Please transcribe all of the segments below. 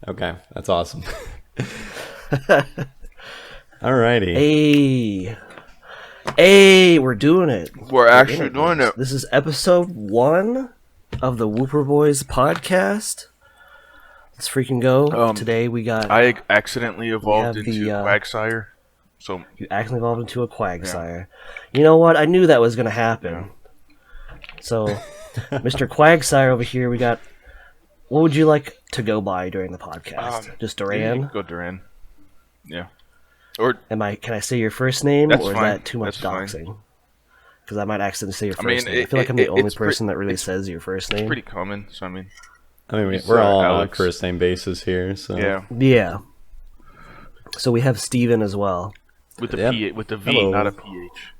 Okay, that's awesome. Alrighty. Hey, we're doing it. We're actually doing it. This is episode 1 of the Wooper Boiz podcast. Let's freaking go. Today we got... I accidentally evolved into Quagsire. So you accidentally evolved into a Quagsire. Yeah. You know what? I knew that was going to happen. Yeah. So, Mr. Quagsire over here, we got... What would you like to go by during the podcast? Just Duran? Go Duran. Yeah. Or can I say your first name, or is fine. that too much doxing? Because I might accidentally say your first name. I feel like I'm the only person that really says your first name. Pretty common, so I mean we're all on a first name basis here, so yeah. So we have Steven as well. With the with the V, hello. Not a PH.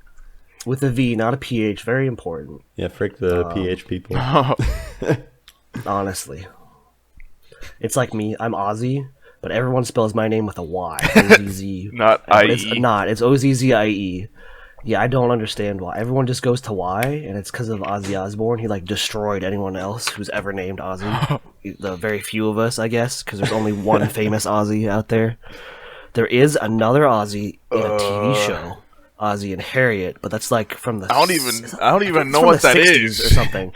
With a V, not a PH. Very important. Yeah, frick the PH people. Honestly, it's like me. I'm Ozzy. But everyone spells my name with a Y. O-Z-Z. Not I-E. It's not. It's O-Z-Z-I-E. Yeah, I don't understand why. Everyone just goes to Y, and it's because of Ozzy Osbourne. He, destroyed anyone else who's ever named Ozzy. The very few of us, I guess, because there's only one famous Ozzy out there. There is another Ozzy in a TV show, Ozzy and Harriet, but that's, from the... I don't even know what that is. Or something.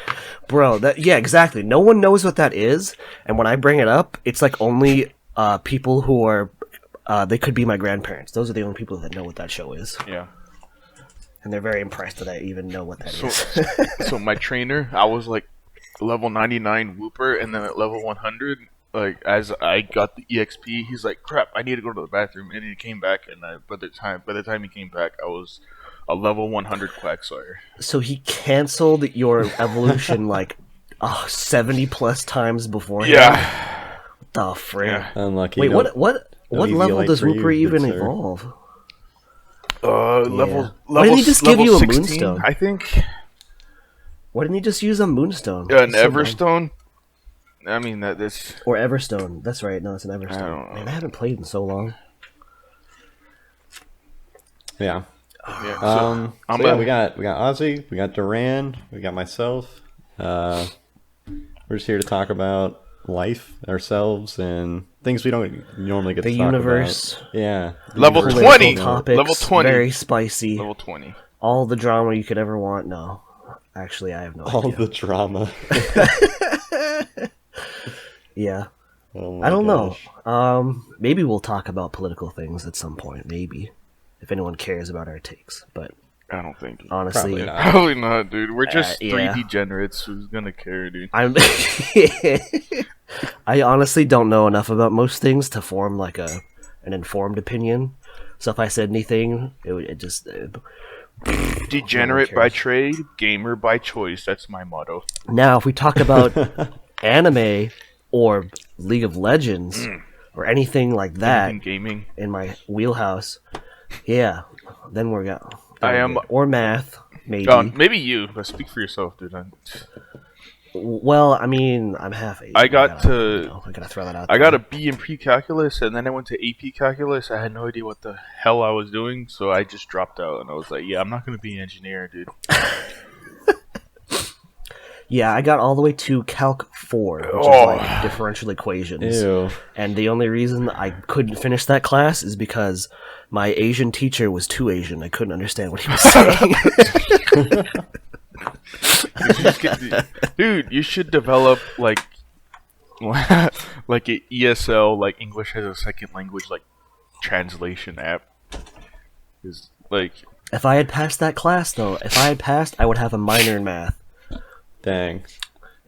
Bro, yeah, exactly. No one knows what that is, and when I bring it up, it's, only... people who are, they could be my grandparents. Those are the only people that know what that show is. Yeah. And they're very impressed that I even know what that is. So my trainer, I was level 99 Wooper, and then at level 100, as I got the EXP, he's like, crap, I need to go to the bathroom. And he came back, and by the time he came back, I was a level 100 Quagsire. So he canceled your evolution 70 plus times beforehand? Yeah. The frick. Yeah. Unlucky. Wait, what level does Wooper even evolve? Level. Why didn't he just give you a 16, moonstone? I think. Why didn't he just use a moonstone? An Everstone. I mean that's. Or Everstone. That's right. No, it's an Everstone. I don't know. Man, I haven't played in so long. Yeah. Yeah. We got Ozzy, we got Duran, we got myself. We're just here to talk about life, ourselves, and things we don't normally get to talk universe. about. Yeah. Level 20. Topics, level 20. Very spicy. Level 20. All the drama you could ever want. No. Actually, I have no idea. All the drama. Yeah. Oh I don't gosh. know. Maybe we'll talk about political things at some point. Maybe. If anyone cares about our takes. But I don't think. Honestly, probably not, dude. We're just three yeah. degenerates. Who's gonna care, dude? I honestly don't know enough about most things to form an informed opinion. So if I said anything, it just degenerate by trade, gamer by choice. That's my motto. Now, if we talk about anime or League of Legends or anything like that, anything gaming in my wheelhouse, yeah, then we're going. Or math, maybe. Maybe you, but speak for yourself, dude. Well, I mean, I'm half Asian. I gotta throw that out there. I got a B in pre-calculus, and then I went to AP calculus. I had no idea what the hell I was doing, so I just dropped out, and I was like, yeah, I'm not gonna be an engineer, dude. Yeah, I got all the way to Calc 4, which is differential equations. Ew. And the only reason I couldn't finish that class is because my Asian teacher was too Asian. I couldn't understand what he was saying. Dude, you should develop an ESL, English as a second language, translation app. If I had passed that class, though, I would have a minor in math. Dang.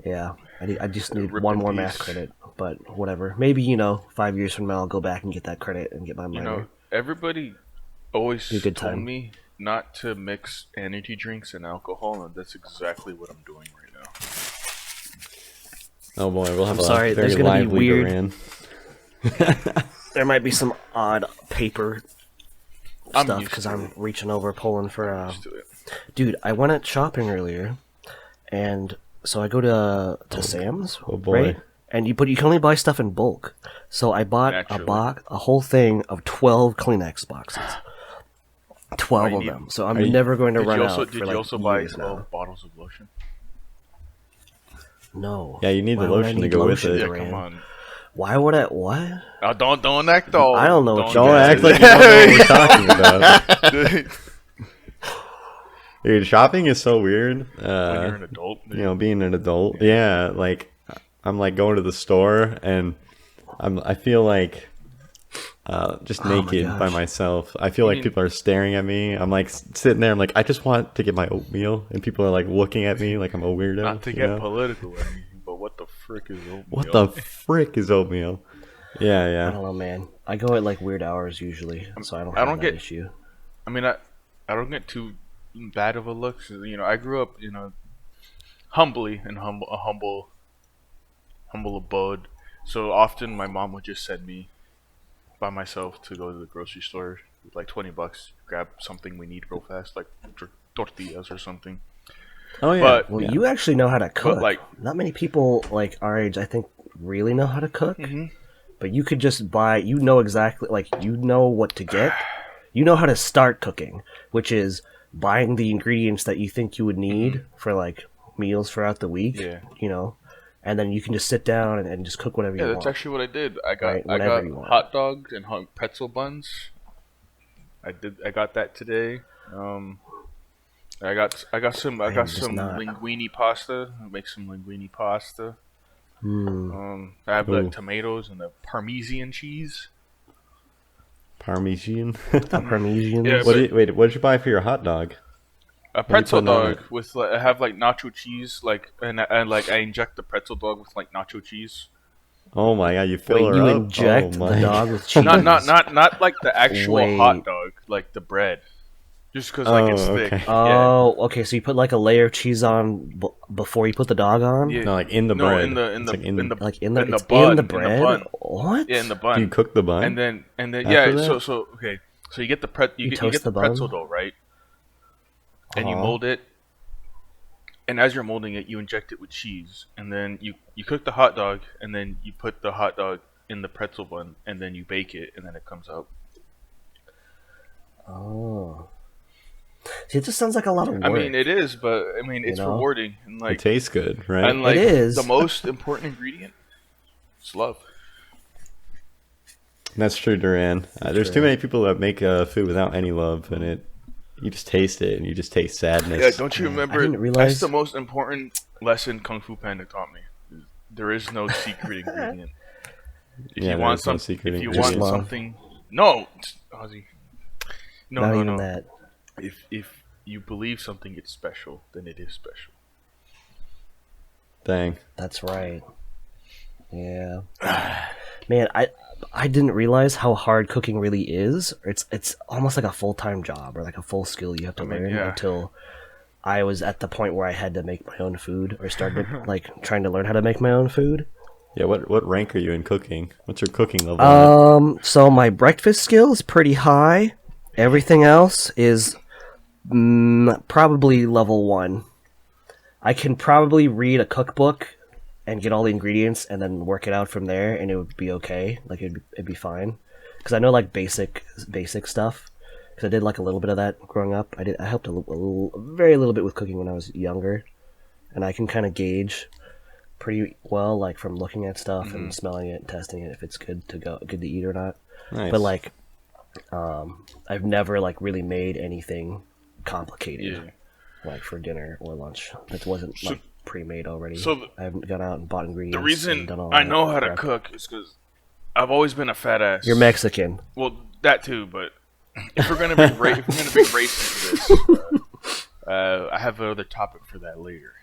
Yeah, I just need one more math credit, but whatever. Maybe 5 years from now I'll go back and get that credit and get my minor. Everybody always told me not to mix energy drinks and alcohol, and that's exactly what I'm doing right now. Oh boy, we'll have very there's gonna be weird. There might be some odd paper stuff because I'm reaching over pulling for. Dude, I went out shopping earlier. And so I go to Sam's, right? And you can only buy stuff in bulk. So I bought a whole thing of 12 Kleenex boxes. 12 of them. So I'm never going to run out. Did you also buy 12 bottles of lotion? No. Yeah, you need the lotion to go with it. Yeah, come on. Why would I? What? Oh, don't act all. I don't know what you Don't guys act like you don't know what we're talking about. Dude, shopping is so weird. When you're an adult, You know, being an adult. Yeah, like I'm like going to the store and I feel like just naked by gosh. myself. I feel like people are staring at me. I'm like sitting there. I'm like, I just want to get my oatmeal, and people are like looking at me like I'm a weirdo. not to you get know? political, or anything, but what the frick is oatmeal? What the frick is oatmeal? Yeah, I yeah. don't know, man. I go at like weird hours usually, so I don't have that issue. I mean, I don't get too bad of a look. So, you know, I grew up, you know, humbly in a humble abode. So often my mom would just send me by myself to go to the grocery store with like $20, grab something we need real fast, like tortillas or something. Oh yeah. But Well, you actually know how to cook. like- Not many people like our age, I think, really know how to cook. But you could just buy. You know exactly, like you know what to get. You know how to start cooking, which is buying the ingredients that you think you would need for like meals throughout the week. Yeah. You know, and then you can just sit down and just cook whatever you yeah, want. that's actually what I did. I got Right, whatever you want. hot dogs and pretzel buns. I got that today. I got some just not- linguine pasta. I'll make some linguine pasta. Mm. I have the Ooh. tomatoes and the Parmesan cheese. Parmesan. Parmesan. Yeah, Wait, what did you buy for your hot dog? A pretzel putting on dog with like, I have like nacho cheese, like and like I inject the pretzel dog with like nacho cheese. Oh my god, you fill Wait, her you up? inject Oh the my dog with cheese? Not like the actual Wait. hot dog, like the bread. Just because like it's Oh, thick. okay. Oh, okay. So you put like a layer of cheese on before you put the dog on. Yeah. No, like in the No, bread. in the It's like in- Like in the, in the it's bun, in the in the bread. bun. What? Yeah, in the Do bun. you cook the bun? and then After yeah. that? So okay. So you get the you toast get the the bun? pretzel dough, right? And you Uh-huh. mold it. And as you're molding it, you inject it with cheese, and then you cook the hot dog, and then you put the hot dog in the pretzel bun, and then you bake it, and then it comes out. Oh. See, it just sounds like a lot of work. I mean, it is, but I mean, it's know? rewarding, and it like, tastes good, right? and like is. the most important ingredient is love. That's true, Duran. There's true. too many people that make food without any love, and you just taste it, and you just taste sadness. Yeah, don't you remember? didn't realize- That's the most important lesson Kung Fu Panda taught me. There is no secret ingredient. If Yeah, you there want is no something, secret if you ingredient. want Just love. something, no, Ozzy, no, Not no, even no. that. If you believe something is special, then it is special. Dang. That's right. Yeah. Man, I didn't realize how hard cooking really is. It's almost like a full-time job or like a full skill you have to learn yeah. until I was at the point where I had to make my own food or started like trying to learn how to make my own food. Yeah, what rank are you in cooking? What's your cooking level? So my breakfast skill is pretty high. Everything else is probably level 1. I can probably read a cookbook and get all the ingredients and then work it out from there, and it would be okay. Like it'd be fine, because I know like basic stuff. Because I did like a little bit of that growing up. I helped very little bit with cooking when I was younger, and I can kind of gauge pretty well like from looking at stuff and smelling it and testing it if it's good to eat or not. Nice. But like, I've never like really made anything complicated, like for dinner or lunch that wasn't like pre-made already. So I haven't gone out and bought ingredients. The and reason done all I that know how to prep. cook is because I've always been a fat ass. You're Mexican. Well, that too, but if we're gonna bring race into this, I have another topic for that later.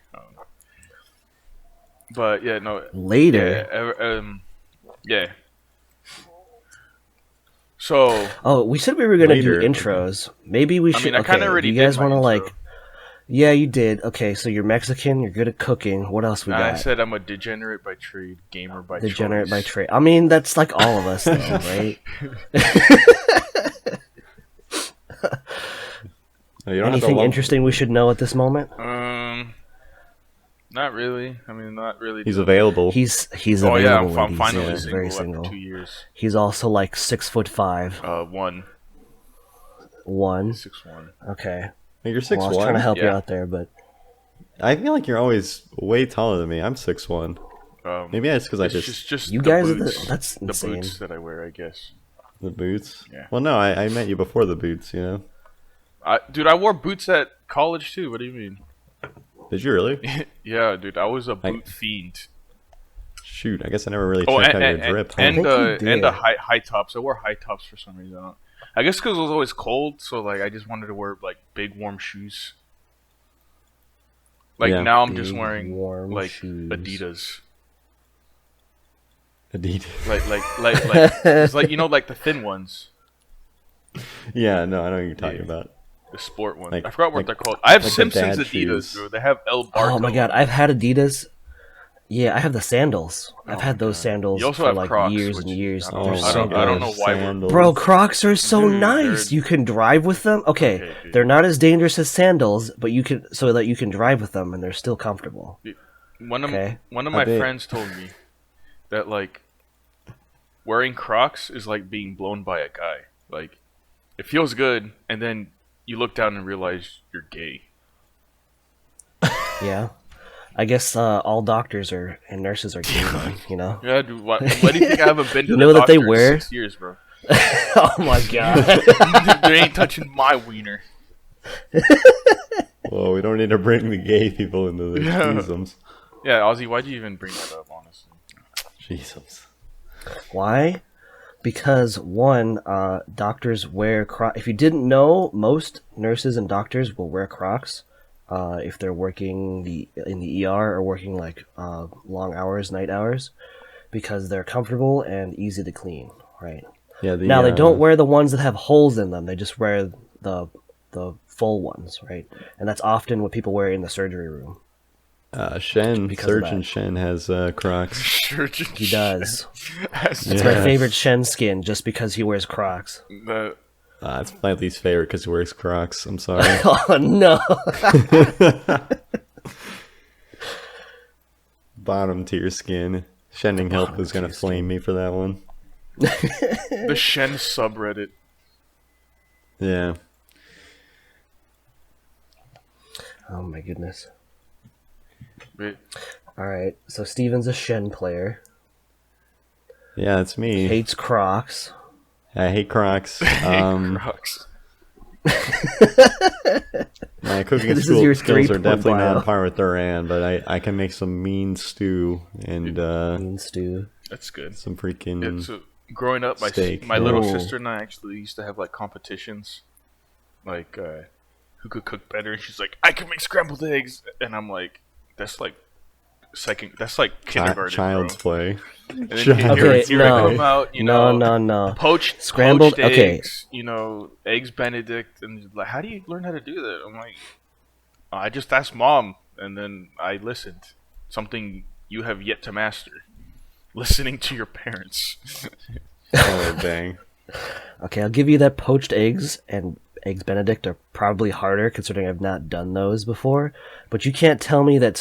But yeah, no. Later. Yeah. So. Oh, we said we were gonna Later. do intros. Maybe we should. I kinda okay, already do you guys did my want to intro. like? Yeah, you did. Okay, so you're Mexican. You're good at cooking. What else we got? I said I'm a degenerate by trade, gamer by Degenerate choice. by trade. I mean, that's like all of us, though, right? No, you don't have to Anything love- interesting we should know at this moment? Not really. I mean, not really. He's available. He's Oh available. yeah, I'm ladies. finally Yeah, single very after single. 2 years. He's also like 6'5". 1, 1. 6'1". Okay. You're Well, I was 6'1". trying to help you Yeah. out there, but I feel like you're always way taller than me. I'm 6'1". Maybe that's because I just You the guys boots, are that's the insane. boots that I wear, I guess. the boots. Yeah. Well, no, I met you before the boots. Dude, I wore boots at college too. What do you mean? Did you really? Yeah, dude, I was a boot fiend. Shoot, I guess I never really Oh, checked out your drip. Huh? think you and the did. high tops. I wore high tops for some reason. I guess because it was always cold, so like I just wanted to wear like big warm shoes. Like Yeah. now I'm just Big, wearing warm like shoes. Adidas. Adidas. Like it's like like the thin ones, Yeah, no, I know what you're talking about. the sport ones. Like- I forgot what like- they're called. I have like the Simpsons dad Adidas, shoes. bro. They have El Barco. Oh my god, I've had Adidas. Yeah, I have the sandals. I've had those sandals You also for have like Crocs, years which and years. I They're don't- so I don't good. know why we're- Sandals. Bro, Crocs are so Dude, nice. they're- You can drive with them. Okay, Okay, dude. they're not as dangerous as sandals, but you can so that you can drive with them and they're still comfortable. One of Okay. one of I my bet. friends told me that like wearing Crocs is like being blown by a guy. Like it feels good, and then you look down and realize you're gay. Yeah, I guess all doctors are and nurses are gay, then. Yeah, dude. Why do you think I haven't been to You the know that they doctor in wear- 6 years, bro? Oh my god. They ain't touching my wiener. Well, we don't need to bring the gay people into the Yeah. threesomes. Yeah, Ozzy, why'd you even bring that up? Honestly, Jesus. Why? Because one, doctors wear Crocs. If you didn't know, most nurses and doctors will wear Crocs if they're working in the ER or working like long hours, night hours, because they're comfortable and easy to clean. Right. Yeah. Now they don't wear the ones that have holes in them. They just wear the full ones, right? And that's often what people wear in the surgery room. Shen, because of Surgeon that. Shen has Crocs. sure. He does. That's It's my favorite Shen skin just because he wears Crocs. It's my least favorite because he wears Crocs. I'm sorry. Oh no. Bottom tier skin. Shending Help is gonna flame me for that one. the Shen subreddit. Yeah. Oh my goodness. Wait, All right, so Steven's a Shen player. Yeah, it's me. Hates Crocs. I hate Crocs. Crocs. My cooking This is your skills are 3-point definitely not bio. on par with Duran, but I can make some mean stew and Bean stew. That's good. some freaking. Yeah, so growing up, Steak. my little Ooh. sister and I actually used to have like competitions, like who could cook better. And she's like, I can make scrambled eggs, and I'm like, that's like kindergarten, child's bro. play. And then Okay, here no. I come out, No. poached Scrambled- poached okay. eggs, eggs Benedict, and she's like, how do you learn how to do that? I'm like, I just asked mom, and then I listened. Something you have yet to master. Listening to your parents. Oh dang! Okay, I'll give you that poached eggs and eggs Benedict are probably harder considering I've not done those before. But you can't tell me that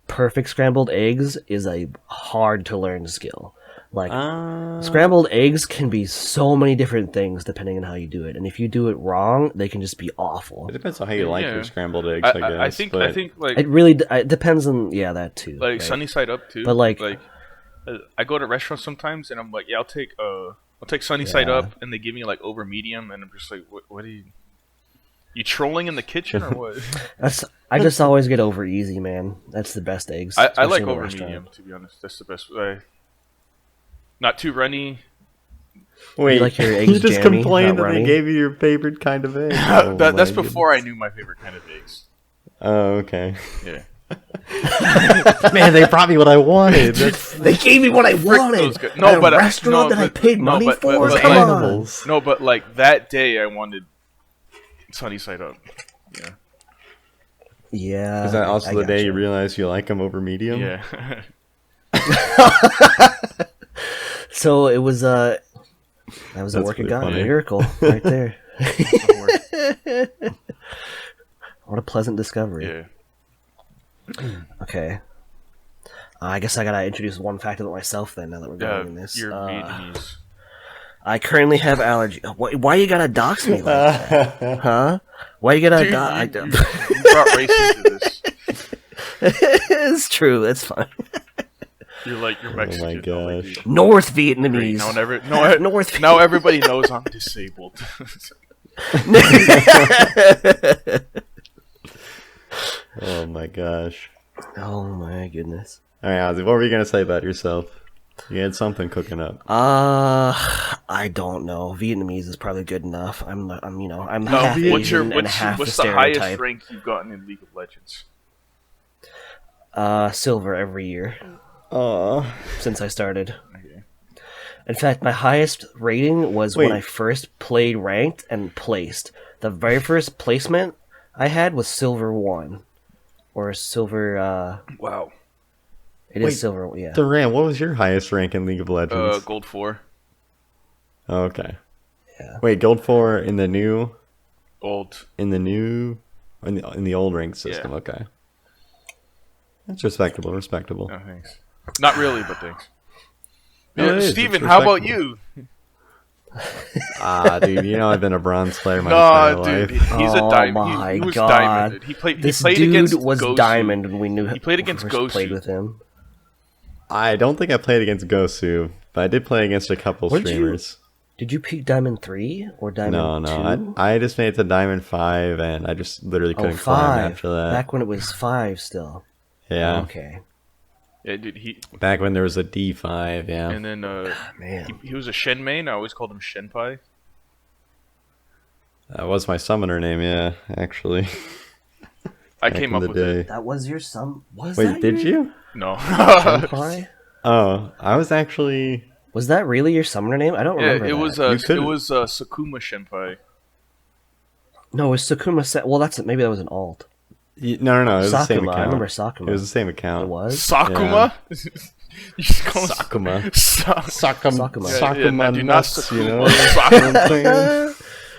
perfect scrambled eggs is a hard to learn skill. Like scrambled eggs can be so many different things depending on how you do it, and if you do it wrong, they can just be awful. It depends on how you like Yeah. your scrambled eggs. I guess. I think like It really it depends on that too. like right? sunny side up too. But, like- I go to restaurants sometimes and I'm like, yeah, I'll take sunny side Yeah. up, and they give me like over medium, and I'm just like, what are you trolling in the kitchen or what? I just always get over easy, man. That's the best eggs. I especially like in a over restaurant. medium, to be honest. That's the best way. Not too runny. Wait, like your you eggs just jammy, complained not that they runny? gave you your favorite kind of egg. Oh, That's my before I goodness. knew my favorite kind of eggs. Oh, okay. Yeah. Man, they brought me what I wanted. That's They gave me what I wanted. those good. At a restaurant that I paid money for. but Come like- on. animals. No, but like that day, I wanted sunny side up. Yeah. Yeah. Is that also I the day gotcha. you realize you like them over medium? Yeah. So it was that was a That's work of pretty God, funny. a miracle right there. What a pleasant discovery. Yeah. Okay. I guess I gotta introduce one fact about myself then. Now that we're going in this, You're Vietnamese. I currently have allergy. Why you gotta dox me like that? Huh? Why you gotta Dude, dox? you brought race into this. It's true. That's fine. You're Mexican. Oh my gosh. Dude. North Great. Vietnamese. North. Now everybody knows I'm disabled. Oh my gosh. Oh my goodness. All right, Ozzy, what were you gonna say about yourself? You had something cooking up. I don't know. Vietnamese is probably good enough. I'm half Asian and half what's the the highest stereotype. rank you've gotten in League of Legends? Silver every year Oh. since I started. Okay. In fact, my highest rating was when Wait. I first played ranked and placed. The very first placement I had was Silver 1. Or Silver, Wow. It Wait, is Silver, yeah. Duran, what was your highest rank in League of Legends? Gold 4. Oh, okay. Yeah. Wait, gold 4 in the new, Old. in the old rank system. Yeah. Okay. That's respectable. Respectable. No, thanks. Not really, but thanks. No, Yeah, it is. Steven, It's how about respectable. you? Dude, you know I've been a bronze player my Nah, entire dude, life. he's a Oh diamond. my He was God. diamond. He played This against dude was Gosu. diamond when we knew He played against first Gosu. played with him. I don't think I played against Gosu, but I did play against a couple What did you- streamers. Did you peak Diamond 3 or Diamond 2? No. I just made it to Diamond 5, and I just literally couldn't climb after that. Back when it was 5 still. Yeah. Okay. Yeah, dude. Back when there was a D5, yeah. And then Man. he was a Shen main. I always called him Shenpai. That was my summoner name, yeah, actually. I Back came in up the with day. it. That was your Was Wait, that did your you? No. Senpai? Oh, I was actually... Was that really your summoner name? I don't Yeah, remember. it was You could've- Sakuma Shenpai. No, it was Sakuma. Well, maybe that was an alt. No, it was the same Sakuma. account. I remember Sakuma. It was the same account. It was. Sakuma? You just call him Sakuma. Sakuma. Sakuma do not nuts, you know? Sakuma. You know what I'm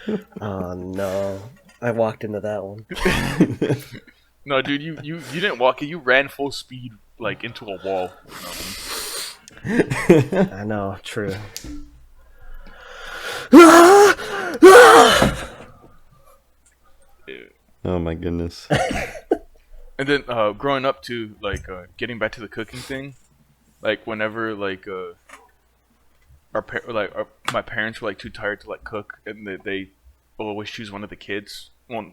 saying? Oh no! I walked into that one. No, dude, you didn't walk it. You ran full speed like into a wall. I know. True. Oh my goodness. And then growing up to like getting back to the cooking thing, like whenever like my parents were like too tired to like cook, and they always choose one of the kids. Well,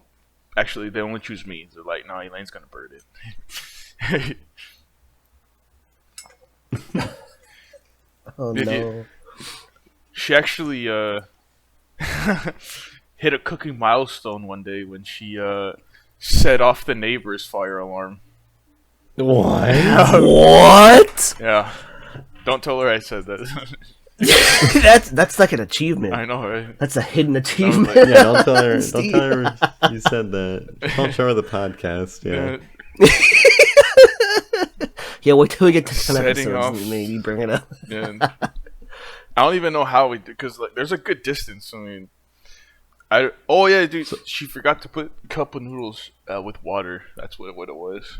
actually, they only choose me. They're like, "No, Elaine's gonna burn it." Oh Did no! you- She actually hit a cooking milestone one day when she set off the neighbor's fire alarm. What? What? Yeah, don't tell her I said that. That's like an achievement. I know, right? That's a hidden achievement. Yeah, don't tell her. Don't Steve. tell her you said that. Don't show her the podcast. Yeah. Yeah, wait till we get to 10 Setting episodes off- and maybe bring it up. Yeah. I don't even know how we did, because like, there's a good distance. I mean, oh yeah, dude, she forgot to put a cup of noodles with water. That's what it was.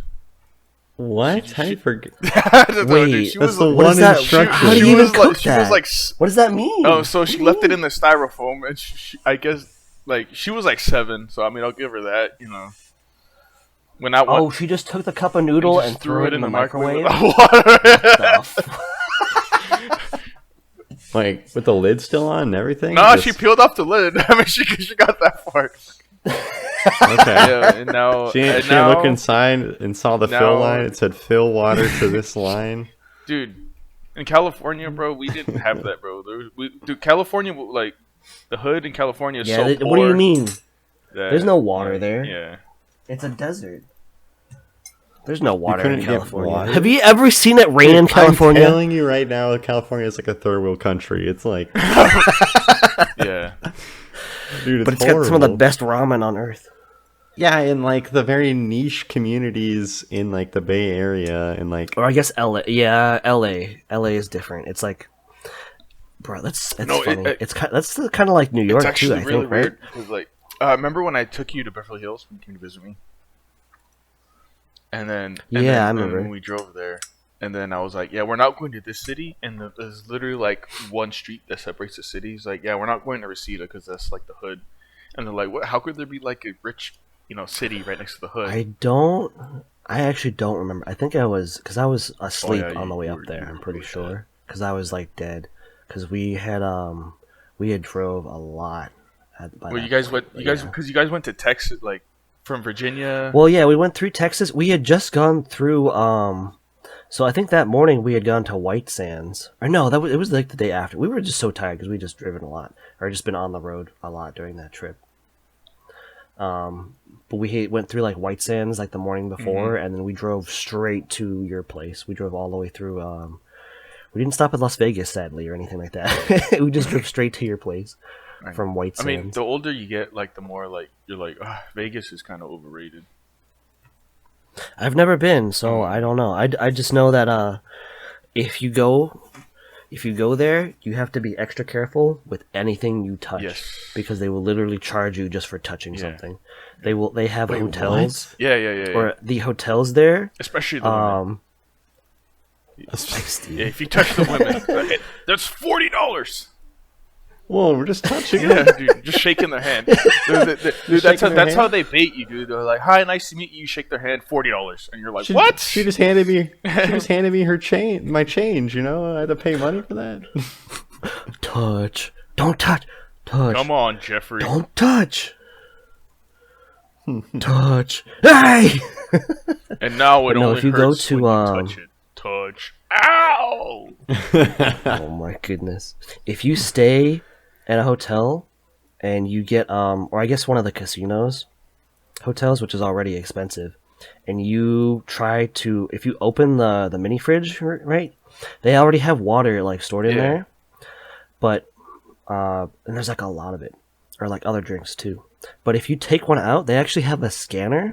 What? How do you forget? I don't know, dude. Wait, She That's was the like- What is one that? instruction. How do she you even was cook like, she was that? like, What does that mean? oh, so she left it in the styrofoam, and I guess like she was like 7, so I mean I'll give her that, you know. When I Oh, she just took the cup of noodle and just threw it in the microwave? with water. The f- Like with the lid still on and everything? No, Just- she peeled off the lid. I mean, she got that far. Okay. Yeah, and now She and didn't now, look inside and saw the now- fill line. It said fill water to this line. dude. In California, bro, we didn't have that, bro. Dude, California, like the hood in California is yeah, so what do poor you mean? that- There's no water there. Yeah. It's a desert. There's no water in couldn't get California. water? Have you ever seen it rain in California? I'm telling you right now, California is like a third world country. It's like, Yeah. dude, it's But it's horrible. got some of the best ramen on earth. Yeah, in like the very niche communities in like the Bay Area and like Or I guess LA. Yeah, LA. LA is different. It's like, bro, that's No, funny. That's kind of like New York It's actually too. I really think, right? weird because, like, remember when I took you to Beverly Hills when you came to visit me? And then, Yeah, I remember. when we drove there, and then I was like, "Yeah, we're not going to this city." And there's literally like one street that separates the cities. Like, yeah, we're not going to Reseda because that's like the hood. And they're like, "What? How could there be like a rich, city right next to the hood?" I actually don't remember. I think I was because I was asleep on the way up there. I'm pretty really sure because I was like dead because we had drove a lot. Well, you guys went. You guys went to Texas, like from Virginia. Well, yeah, we went through Texas. We had just gone through. So I think that morning we had gone to White Sands. Or no, it was like the day after. We were just so tired because we just driven a lot or just been on the road a lot during that trip. But we went through like White Sands like the morning before, and then we drove straight to your place. We drove all the way through. We didn't stop at Las Vegas, sadly, or anything like that. We just drove straight to your place from White Sands. I mean, the older you get, like the more like you're like, Vegas is kind of overrated. I've never been, so I don't know. I just know that if you go there, you have to be extra careful with anything you touch because they will literally charge you just for touching something. They have hotels. What? Yeah. Or the hotels there, especially the women. If you touch the women, that's $40. Whoa, we're just touching. Yeah, dude, just shaking their hand. Dude, that's how they bait you, dude. They're like, "Hi, nice to meet you." You shake their hand, $40, and you're like, "What?" She just handed me. My change. You know, I had to pay money for that. Touch. Don't touch. Touch. Come on, Jeffrey. Don't touch. Touch. Hey. And now it only if you hurts go to when you touch it. Touch. Ow! Oh my goodness! If you stay at a hotel and you get or I guess one of the casinos hotels, which is already expensive, and you try to if you open the mini fridge, right? They already have water like stored in there, but and there's like a lot of it, or like other drinks too. But if you take one out, they actually have a scanner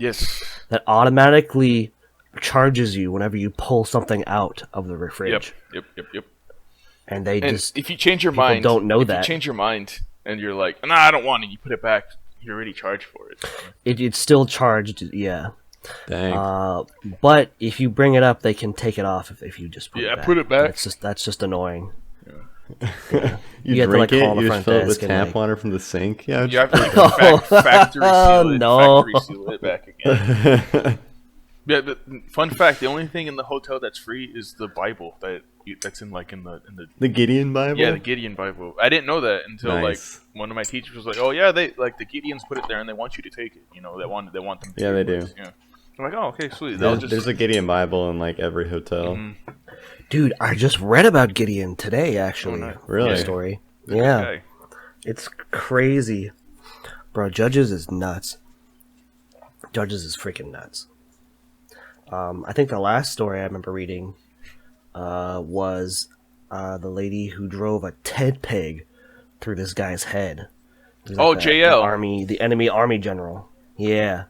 that automatically charges you whenever you pull something out of the fridge. Yep. And if you change your mind, don't know if that. you change your mind and you're like, nah, I don't want it, you put it back, you're already charged for it. It's still charged, yeah. Dang. But if you bring it up, they can take it off if you just put it back. Put it back. That's just annoying. Yeah. You drink have to, like, it, call the you front just fill it with desk and, tap like- water from the sink. Yeah, You have to like, factory seal it, No. factory seal it back again. Yeah, but fun fact: the only thing in the hotel that's free is the Bible that's in the the Gideon Bible. Yeah, the Gideon Bible. I didn't know that until like one of my teachers was like, "Oh yeah, they like the Gideons put it there and they want you to take it. You know, they want them. To Yeah, they do. Yeah. I'm like, oh okay, sweet. There's a Gideon Bible in like every hotel. Dude, I just read about Gideon today, actually. nice. Really? The story. Yeah. Okay. It's crazy. Bro, Judges is nuts. Judges is freaking nuts. I think the last story I remember reading was the lady who drove a tent peg through this guy's head. JL. The enemy army general. Yeah.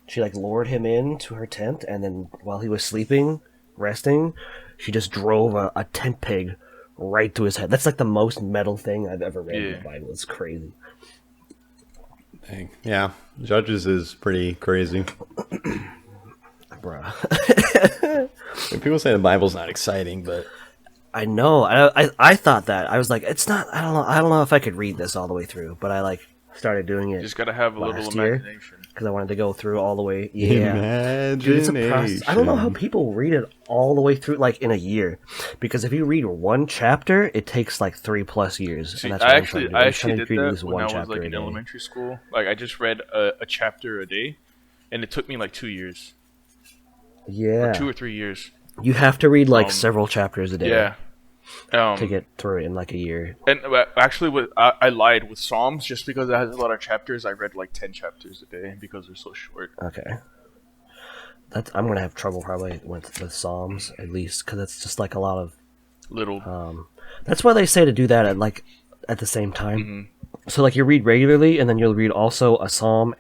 She like lured him into her tent, and then while he was sleeping, resting, she just drove a tent peg right through his head. That's like the most metal thing I've ever read in the Bible. It's crazy. Dang. Yeah, Judges is pretty crazy. Bruh. People say the Bible's not exciting, but I know. I thought that. I was like, it's not. I don't know if I could read this all the way through. But I like started doing it. You just gotta have a little imagination. Because I wanted to go through all the way. Yeah, imagination. Dude, it's a process. I don't know how people read it all the way through like in a year. Because if you read one chapter, it takes like 3+ years. See, and I actually did that when I was like in elementary school. Like I just read a chapter a day, and it took me like 2 years. Yeah, 2 or 3 years. You have to read like several chapters a day. Yeah. To get through it in like a year. And actually, I lied with Psalms just because it has a lot of chapters. I read like 10 chapters a day because they're so short. Okay. I'm gonna have trouble probably with Psalms at least because it's just like a lot of little. That's why they say to do that at the same time. So like you read regularly and then you'll read also a Psalm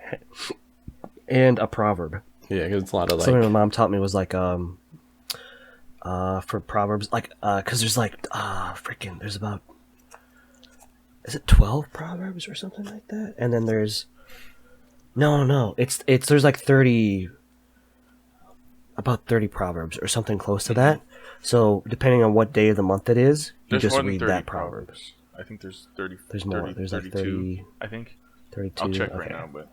and a proverb. Yeah, because it's a lot of like. Something my mom taught me was like for Proverbs, like because there's like there's about, is it 12 Proverbs or something like that? And then there's there's like 30 Proverbs or something close to that. So depending on what day of the month it is, you just read that proverb. I think there's 30. There's more. There's 32, like 30. I think. 32. I'll check right now, but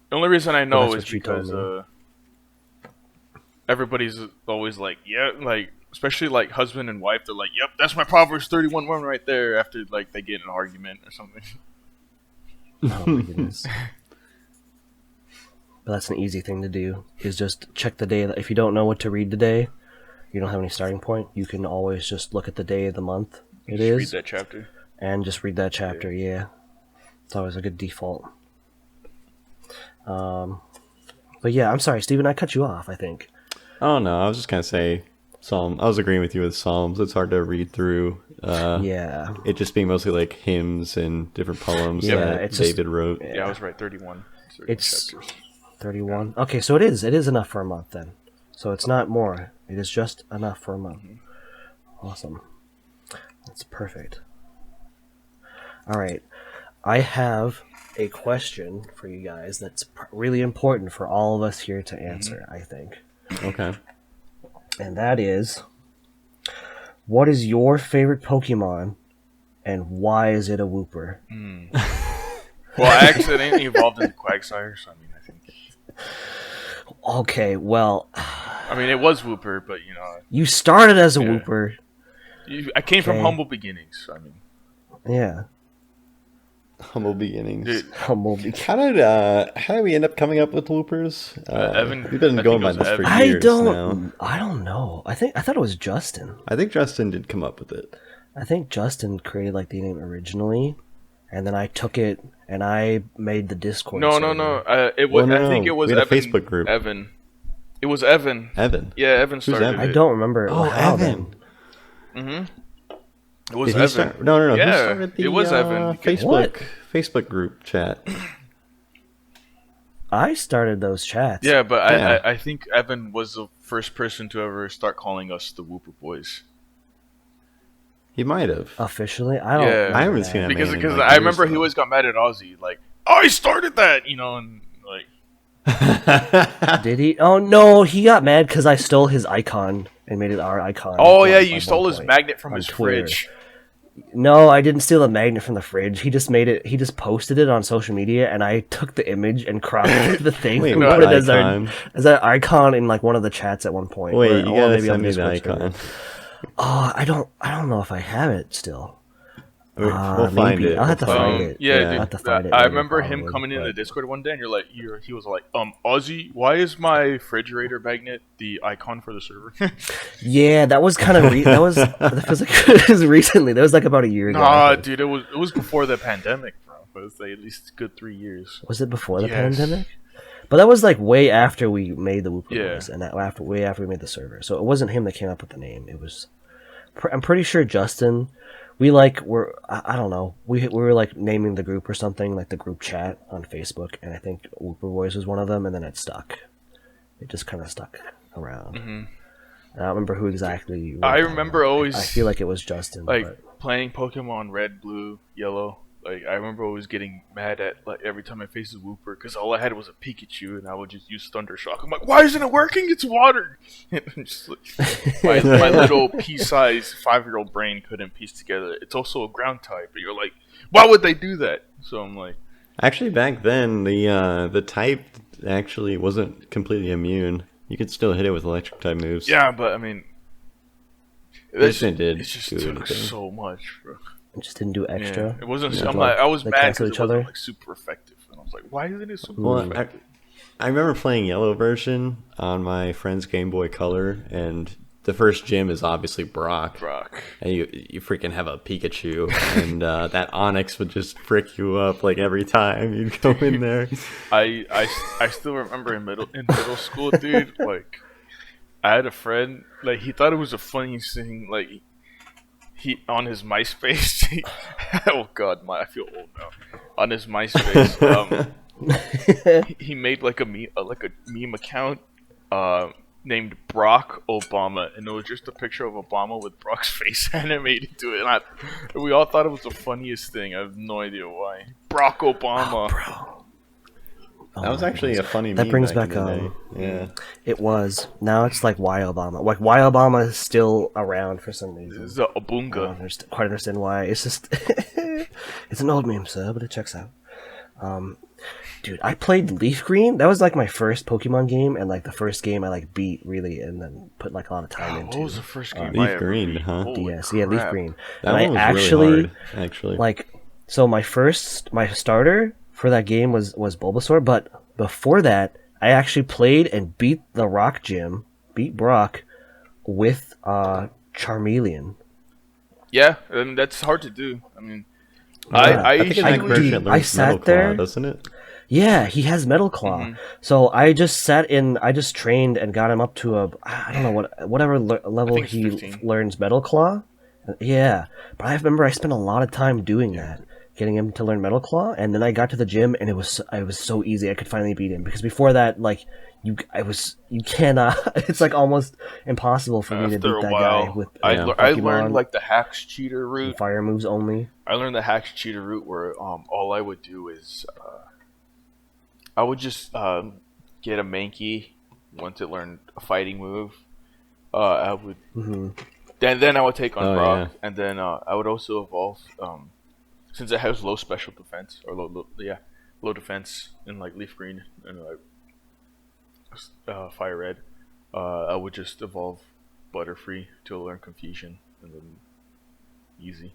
the only reason I know is because everybody's always like, yeah, like especially like husband and wife. They're like, yep, that's my Proverbs 31 one right there. After like they get in an argument or something. Oh my goodness. But that's an easy thing to do, is just check the day. If you don't know what to read today, you don't have any starting point, you can always just look at the day of the month Read that chapter. and just read that chapter. Yeah. It's always a good default. But yeah, I'm sorry, Steven, I cut you off, I think. Oh no, I was just gonna say Psalm. I was agreeing with you with Psalms. It's hard to read through. Yeah. It just being mostly like hymns and different poems Yeah, that it's just- David wrote. Yeah, I was right. 31. It's chapters. 31. Okay, so it is enough for a month then. So it's not more. It is just enough for a month. Awesome. That's perfect. All right. I have a question for you guys that's really important for all of us here to answer, I think. Okay. And that is, what is your favorite Pokemon and why is it a Wooper? Well, I accidentally evolved into Quagsire, so I mean, I think. Okay, well, I mean, it was Wooper, but you know, you started as a Yeah. Wooper. I came from Okay. humble beginnings. So, I mean, Yeah. Humble beginnings. dude, Humble. How did we end up coming up with loopers? Evan- We've been I going think by it was this for Evan. years now. I don't know. I thought it was Justin. I think Justin did come up with it. I think Justin created like the name originally, and then I took it and I made the Discord. no. It was. Well, no, I think it was we had a Evan. Facebook group. Evan. It was Evan. Evan. Yeah, Evan started Evan? I it. don't remember. Oh, how Evan. then. It was Did he Evan. start? No. Who Yeah, started the, it was Evan. Facebook group chat. I started those chats. Yeah, but Yeah. I think Evan was the first person to ever start calling us the Wooper Boiz. He might have. Officially, I don't. Yeah. remember I haven't that. seen it. Because man, in, because like, I years, remember he though. always got mad at Ozzy, like, I started that, you know, and like, Did he? Oh no, he got mad because I stole his icon and made it our icon. oh yeah, at you one stole his point magnet from on his Twitter. fridge. No, I didn't steal the magnet from the fridge. He just made it. He just posted it on social media, and I took the image and cropped the thing Wait, and what put it as icon? as an icon in like one of the chats at one point. Wait, Or- you or gotta maybe on send me the Discord server. icon. Oh, I don't know if I have it still. We'll find maybe. it. I'll have to We'll find find it. Yeah, Yeah. dude, I'll have to find it I later, remember him probably, coming in but- the Discord one day, and he was like, Ozzy, why is my refrigerator magnet the icon for the server? Yeah, that was kind of that was it was recently. That was like about a year ago. I Nah, think. dude, it was before the pandemic, bro. It was like at least a good 3 years. Was it before the Yes. pandemic? But that was like way after we made the Wooper Yeah. Boiz, and that way after we made the server. So it wasn't him that came up with the name. It was. I'm pretty sure Justin. I don't know. We were like naming the group or something, like the group chat on Facebook, and I think Wooper Boiz was one of them, and then it stuck. It just kind of stuck around. And I don't remember who exactly. wrote I that remember one. always I feel like it was Justin. like but playing Pokemon Red, Blue, Yellow. Like I remember always getting mad at like every time I faced a Wooper because all I had was a Pikachu and I would just use Thunder Shock. I'm like, why isn't it working? It's water. Just, like, my little pea-sized 5-year-old brain couldn't piece together. It's also a ground type, but you're like, why would they do that? So I'm like, Actually, back then the type actually wasn't completely immune. You could still hit it with electric type moves. yeah, but I mean, This one did it just do took anything. so much, bro. it just didn't do extra. Yeah, it wasn't. Yeah. I'm like, I was They mad cancel because it each wasn't other? like super effective, and I was like, why isn't it super Well, effective? I remember playing Yellow version on my friend's Game Boy Color, and the first gym is obviously Brock. And you freaking have a Pikachu, and that Onyx would just frick you up like every time you'd go in there. I still remember in middle school, dude. Like, I had a friend. Like, he thought it was the funniest thing. Like, he on his MySpace. Oh God, I feel old now. On his MySpace, he made like a meme account named Brock Obama, and it was just a picture of Obama with Brock's face animated to it. And we all thought it was the funniest thing. I have no idea why. Brock Obama. That was actually a funny That meme brings back back, in the day. Yeah. It was. Now it's like why Obama. Like why Obama is still around for some reason. This is a I don't Obunga. quite understand why. It's just it's an old meme, sir, but it checks out. Dude, I played Leaf Green. That was like my first Pokemon game, and like the first game I like beat really, and then put like a lot of time into. What was the first game? Leaf Green, huh? DS, yeah, Leaf Green. That and one I was really hard, actually. Like, so my starter for that game was Bulbasaur, but before that, I actually played and beat the Rock Gym, beat Brock with Charmeleon. Yeah, and that's hard to do. I mean, I think I in that version it learns I sat Metal there, Claw, doesn't it? Yeah, he has Metal Claw. So I just trained and got him up to I don't know whatever level he 15. learns Metal Claw. Yeah, but I remember I spent a lot of time doing that, getting him to learn Metal Claw, and then I got to the gym and it was so easy. I could finally beat him because before that, like you cannot. It's like almost impossible for me to beat that guy with. I learned like the Hacks cheater route. Fire moves only. I learned the Hacks cheater route where all I would do is I would just get a Mankey once it learned a fighting move. I would then I would take on Brock, and then I would also evolve since it has low special defense or low defense in like Leaf Green and like Fire Red. I would just evolve Butterfree to learn Confusion, and then easy.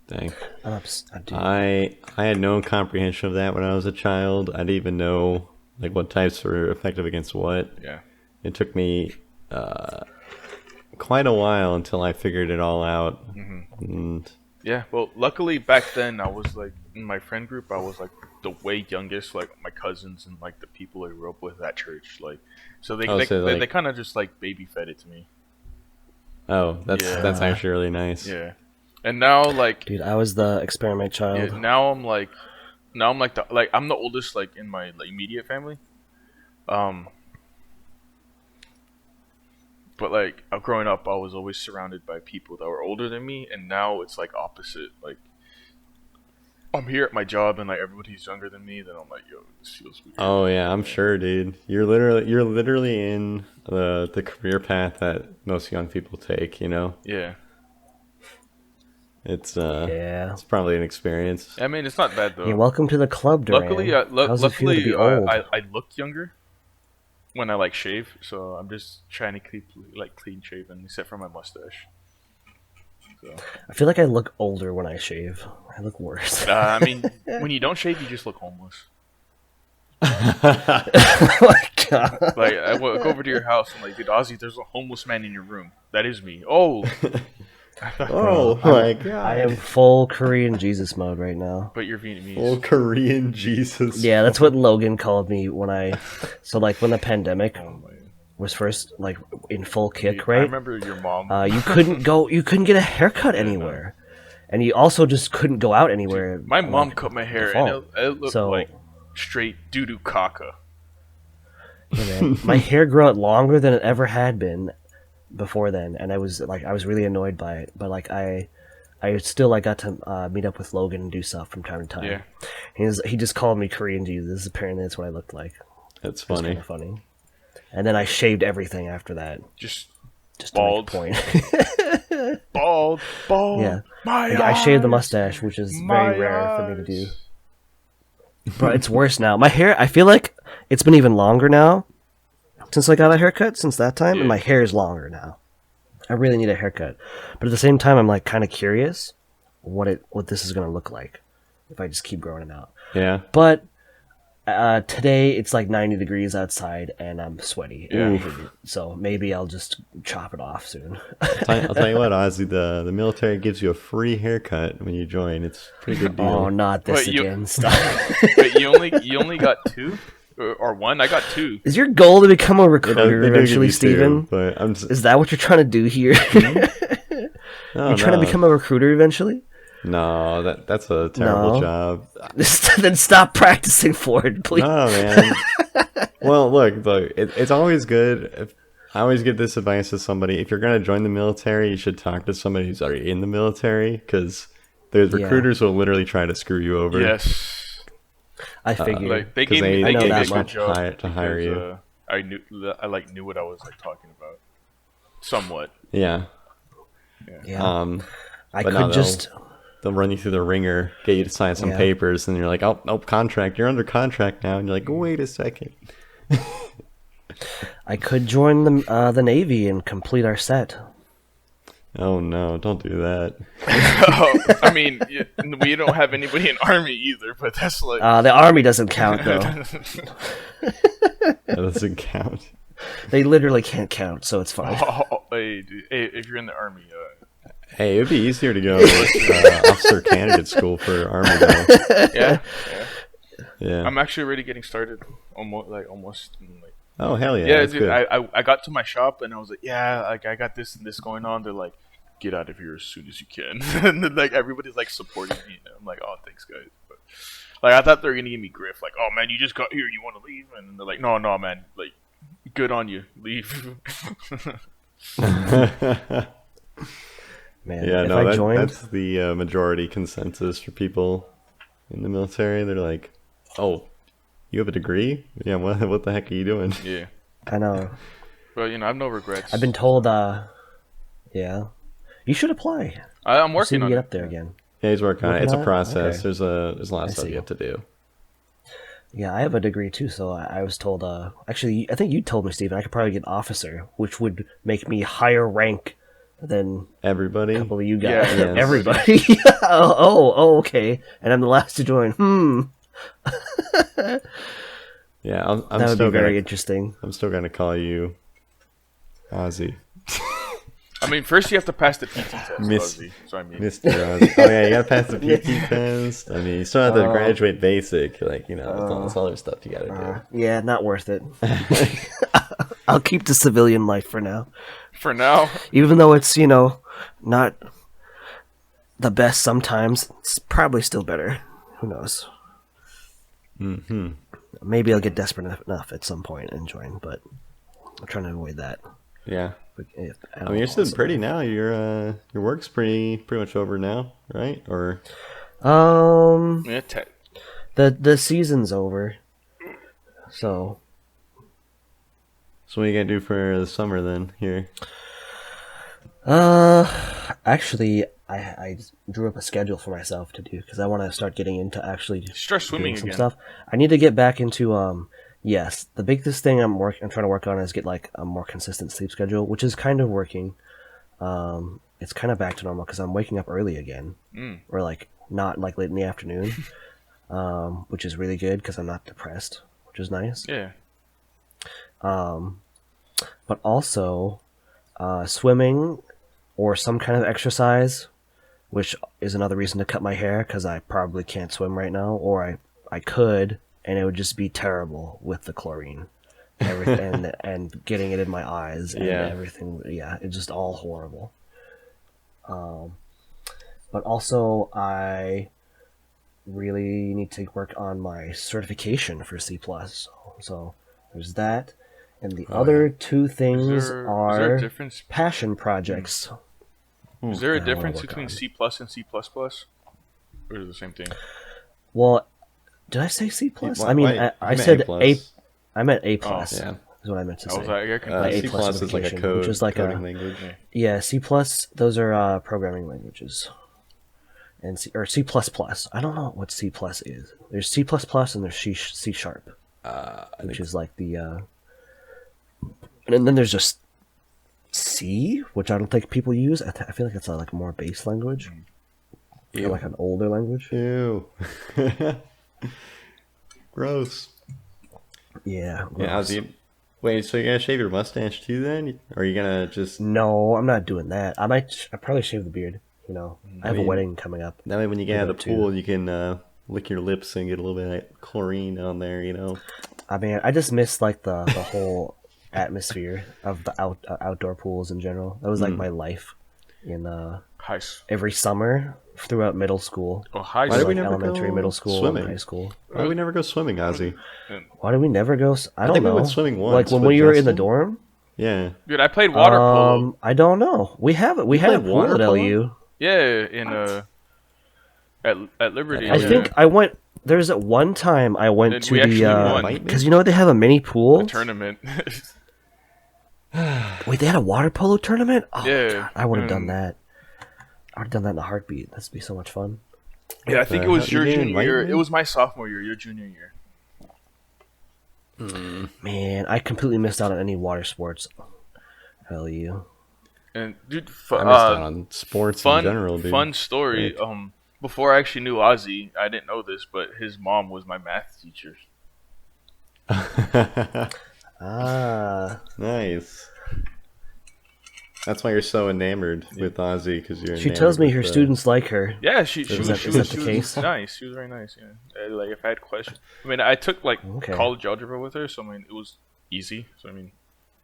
Dang. I had no comprehension of that when I was a child. I didn't even know like what types were effective against what. Yeah. It took me quite a while until I figured it all out. And yeah, well, luckily back then I was like in my friend group. I was like the way youngest, like my cousins and like the people I grew up with at church. Like, so they kind of just like baby fed it to me. Oh, that's actually really nice. Yeah. And now, like, dude, I was the experiment child. Yeah, now I'm the oldest, like, in my like immediate family. But like, growing up, I was always surrounded by people that were older than me, and now it's like opposite. Like, I'm here at my job, and like everybody's younger than me. Then I'm like, yo, this feels weird. Oh yeah, I'm sure, dude. You're literally in the career path that most young people take. You know. Yeah. It's probably an experience. I mean, it's not bad though. Yeah, welcome to the club, Duran. Luckily, I look younger when I like shave, so I'm just trying to keep like clean shaven, except for my mustache. So. I feel like I look older when I shave. I look worse. I mean, when you don't shave, you just look homeless. Oh my god! Like I go over to your house and like, dude, Ozzy, there's a homeless man in your room. That is me. Oh. Oh my god! I am full Korean Jesus mode right now. But you're Vietnamese. Full Korean Jesus. Yeah, that's what Logan called me when the pandemic was first like in full kick, right? I remember your mom. You couldn't get a haircut anywhere, and you also just couldn't go out anywhere. My mom cut my hair, and it looked like straight doo-doo caca. Yeah, man. My hair grew out longer than it ever had been before then, and I was really annoyed by it, but like I still got to meet up with Logan and do stuff from time to time. Yeah, he just called me Korean Jesus. Apparently that's what I looked like. That's funny. Kind of funny. And then I shaved everything after that. Just bald. To make a point. bald. Yeah, I shaved the mustache, which is very rare for me to do. But it's worse now. My hair, I feel like it's been even longer now. Since I got a haircut, since that time, and my hair is longer now. I really need a haircut, but at the same time, I'm like kind of curious what this is gonna look like if I just keep growing it out. Yeah. But today it's like 90 degrees outside, and I'm sweaty. Yeah. So maybe I'll just chop it off soon. I'll tell you what, Ozzy, the military gives you a free haircut when you join. It's a pretty good deal. Oh, not this again! Stop. Wait, you only got 2? Or 1? I got 2. Is your goal to become a recruiter eventually, Steven? Is that what you're trying to do here? You're trying to become a recruiter eventually? No, that's a terrible job. Then stop practicing for it, please. No, man. Well, look, it's always good. I always give this advice to somebody. If you're going to join the military, you should talk to somebody who's already in the military, because the recruiters will literally try to screw you over. Yes. I figured. Like, they gave me a good job to hire you. I knew what I was like talking about, somewhat. Yeah. I could just they'll run you through the ringer, get you to sign some papers, and you're like, oh, nope, contract. You're under contract now. And you're like, wait a second. I could join the Navy and complete our set. Oh, no, don't do that. I mean, we don't have anybody in Army either, but that's like... the Army doesn't count, though. That doesn't count. They literally can't count, so it's fine. Hey, dude, if you're in the Army... Hey, it would be easier to go officer candidate school for Army, though. Yeah. I'm actually already getting started. Almost. Oh, hell yeah. Yeah, that's dude, good. I got to my shop, and I was like, yeah, like, I got this and this going on. They're like, get out of here as soon as you can. And then, like, everybody's, like, supporting me. And I'm like, oh, thanks, guys. But, like, I thought they were going to give me grief. Like, oh, man, you just got here. You want to leave? And they're like, no, man. Like, good on you. Leave. Man, yeah, if no, I joined... that's the majority consensus for people in the military. They're like, oh, you have a degree? Yeah, what the heck are you doing? Yeah. I know. Well, I have no regrets. I've been told, yeah. You should apply. I'm working on it. Get up there again. Yeah, he's working on it. It's a process. Okay. There's a lot of stuff you have to do. Yeah, I have a degree too, so I was told, actually, I think you told me, Steven, I could probably get officer, which would make me higher rank than everybody. A couple of you guys. Yeah. Everybody. Okay. And I'm the last to join. Yeah, I'm that would still be very interesting. I'm still gonna call you Ozzy. I mean, first you have to pass the PT test, Ozzy. So I mean, Mr. Ozzy. Oh yeah, you gotta pass the PT test. I mean, you still have to graduate basic, all this other stuff you gotta do. Yeah, not worth it. I'll keep the civilian life for now. For now, even though it's not the best sometimes, it's probably still better. Who knows? Mm-hmm. Maybe I'll get desperate enough at some point and join, but I'm trying to avoid that. Yeah. I mean, you're sitting pretty now. Your work's pretty much over now, right? Or the season's over. So what are you gonna do for the summer then? Here. Actually, I drew up a schedule for myself to do because I want to start getting into actually start swimming doing some again. Stuff. I need to get back into yes, the biggest thing I'm trying to work on is get like a more consistent sleep schedule, which is kind of working. It's kind of back to normal because I'm waking up early again, or like not like late in the afternoon, which is really good because I'm not depressed, which is nice. Yeah. But also, swimming or some kind of exercise, which is another reason to cut my hair because I probably can't swim right now, or I could, and it would just be terrible with the chlorine, and getting it in my eyes and everything. Yeah, it's just all horrible. But also, I really need to work on my certification for C+. So there's that. And the other two things are passion projects. Is there a difference between C+ and C++? Or is it the same thing? Well, did I say C+? I mean, I said A. I meant A+. Is what I meant to say. C++ is like a code, which is like coding language. Yeah, C++, those are programming languages. And C++. I don't know what C++ is. There's C++ and there's C Sharp, which is like the... And then there's just C, which I don't think people use. I feel like it's like a more base language. Or like an older language. Ew. Gross. Yeah. Gross. Yeah, wait, so you're gonna shave your mustache too then? Or are you gonna just... No, I'm not doing that. I probably shave the beard, I have a wedding coming up. That way when you get out of the pool, you can lick your lips and get a little bit of that chlorine on there, I mean, I just miss like the whole atmosphere of the outdoor pools in general. That was like my life in every summer throughout middle school. Oh, high school. Why did we never elementary, middle school, swimming? And high school. Why did we never go swimming, Ozzy? Why did we never go? I don't know. We went swimming once. Like when we were in the dorm. Yeah. Dude, I played water polo. I don't know. We had a pool at LU. Yeah, in at Liberty. I think I went. There's one time I went to the because they have a mini pool tournament. Wait, they had a water polo tournament? Oh, yeah, God, I would have done that. I would have done that in a heartbeat. That'd be so much fun. Yeah, I think it was your junior year. It was my sophomore year, your junior year. Man, I completely missed out on any water sports. Hell you. And dude, I missed out on sports in general, dude. Fun story. Before I actually knew Ozzy, I didn't know this, but his mom was my math teacher. Nice. That's why you're so enamored with Ozzy, because She tells me her students like her. Yeah, she was the case? Nice. She was very nice. Yeah, like if I had questions, I mean, I took like college algebra with her, so I mean, it was easy. So I mean,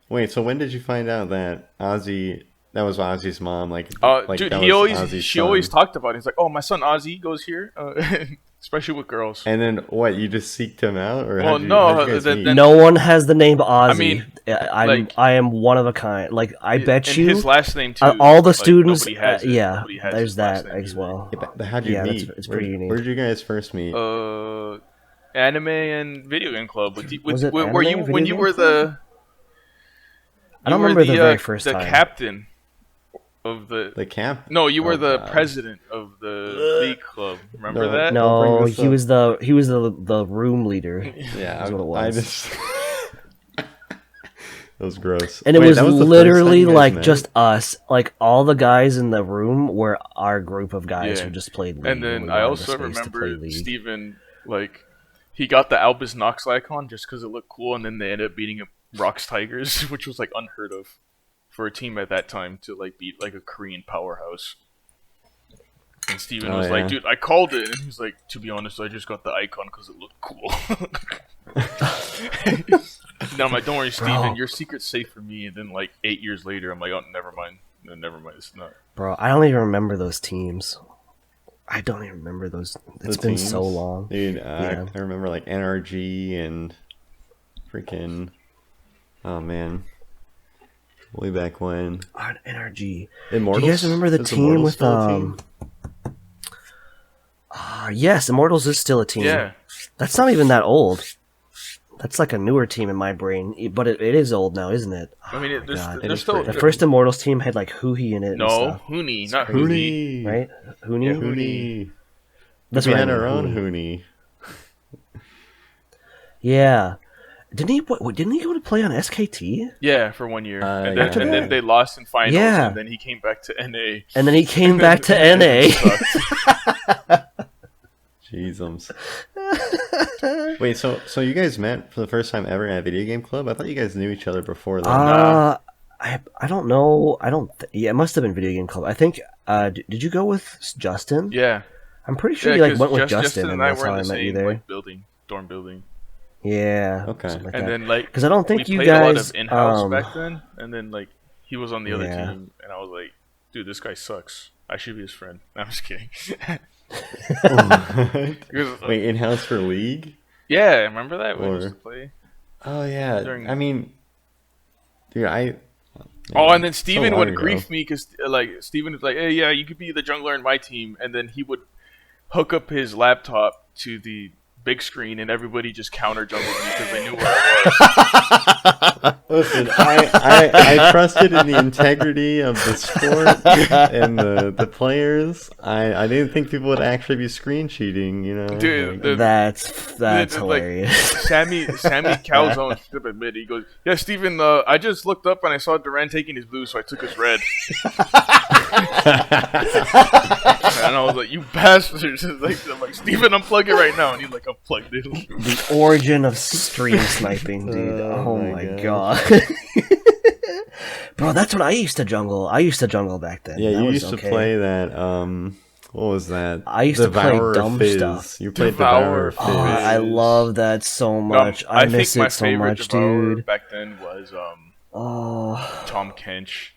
wait. So when did you find out that Ozzy? That was Ozzy's mom. Like dude, she always talked about it. He's like, oh, my son Ozzy goes here. Especially with girls. And then what? You just seeked him out, or no one has the name Ozzy. I mean, I am one of a kind. Like I bet you, his last name too. All the students, yeah, there's that as well. Yeah, but how'd you meet? It's pretty unique. Where did you guys first meet? Anime and video game club. Were you when you were the? I don't remember the very first time. The captain of the camp. No, you were the president of the league club. Remember that? No, he was the room leader. Yeah, that's what it was. That was gross. And it was literally like just us. Like all the guys in the room were our group of guys who just played League. And then I also remember Steven, like he got the Albus Nox icon just because it looked cool, and then they ended up beating up Rocks Tigers, which was like unheard of for a team at that time to like beat like a Korean powerhouse. And Steven was like, dude, I called it. And he's like, to be honest, I just got the icon because it looked cool. Now I'm like, don't worry, Steven, your secret's safe for me. And then like 8 years later, I'm like, oh, never mind. No, never mind. It's not. Bro, I don't even remember those teams. I don't even remember those. It's been so long. Dude, I remember like NRG and freaking... Oh, man. Way back when. On NRG. Immortals? Do you guys remember the team with yes, Immortals is still a team. Yeah. That's not even that old. That's like a newer team in my brain, but it is old now, isn't it? I mean, there's still... The first Immortals team had like Huhi in it. No, Huni, not Huni. Right? Huni? Yeah, Huni. That's we right. had our own Huni. Yeah. Didn't he go to play on SKT? Yeah, for 1 year. And then they lost in finals, and then he came back to NA. And then he came back to NA. Jeezums. Wait, so you guys met for the first time ever at a video game club? I thought you guys knew each other before that. I don't know. Yeah, it must have been video game club. I think. Did you go with Justin? Yeah. I'm pretty sure you went with Justin, and that's how I met you there. Dorm building. Yeah. Okay. Like and then like, because I don't think we you played guys a lot of in-house back then, and then like he was on the other team, and I was like, dude, this guy sucks. I should be his friend. No, I'm just kidding. Wait, in-house for League? Yeah, remember that we used to play? Oh yeah. I mean, dude, and then Steven would grief me because like Steven was like, hey, yeah, you could be the jungler in my team, and then he would hook up his laptop to the big screen, and everybody just counter jungled me because they knew where I was. Listen, I trusted in the integrity of the sport and the players. I didn't think people would actually be screen cheating, you know. Dude, that's hilarious. Like, Sammy Calzone stood up admitted. He goes, "Yeah, Steven, I just looked up and I saw Durant taking his blue, so I took his red." And I was like, "You bastards!" I'm like, "Steven, unplug it right now," and he's like, "Unplugged it." The origin of stream sniping, dude. Oh my god. Bro, that's what I used to jungle. I used to jungle back then. Yeah, you used to play that. What was that? I used to play dumb stuff. You played Devour Fizz. Oh, I love that so much. I miss it so much, dude. Back then was Tom Kench.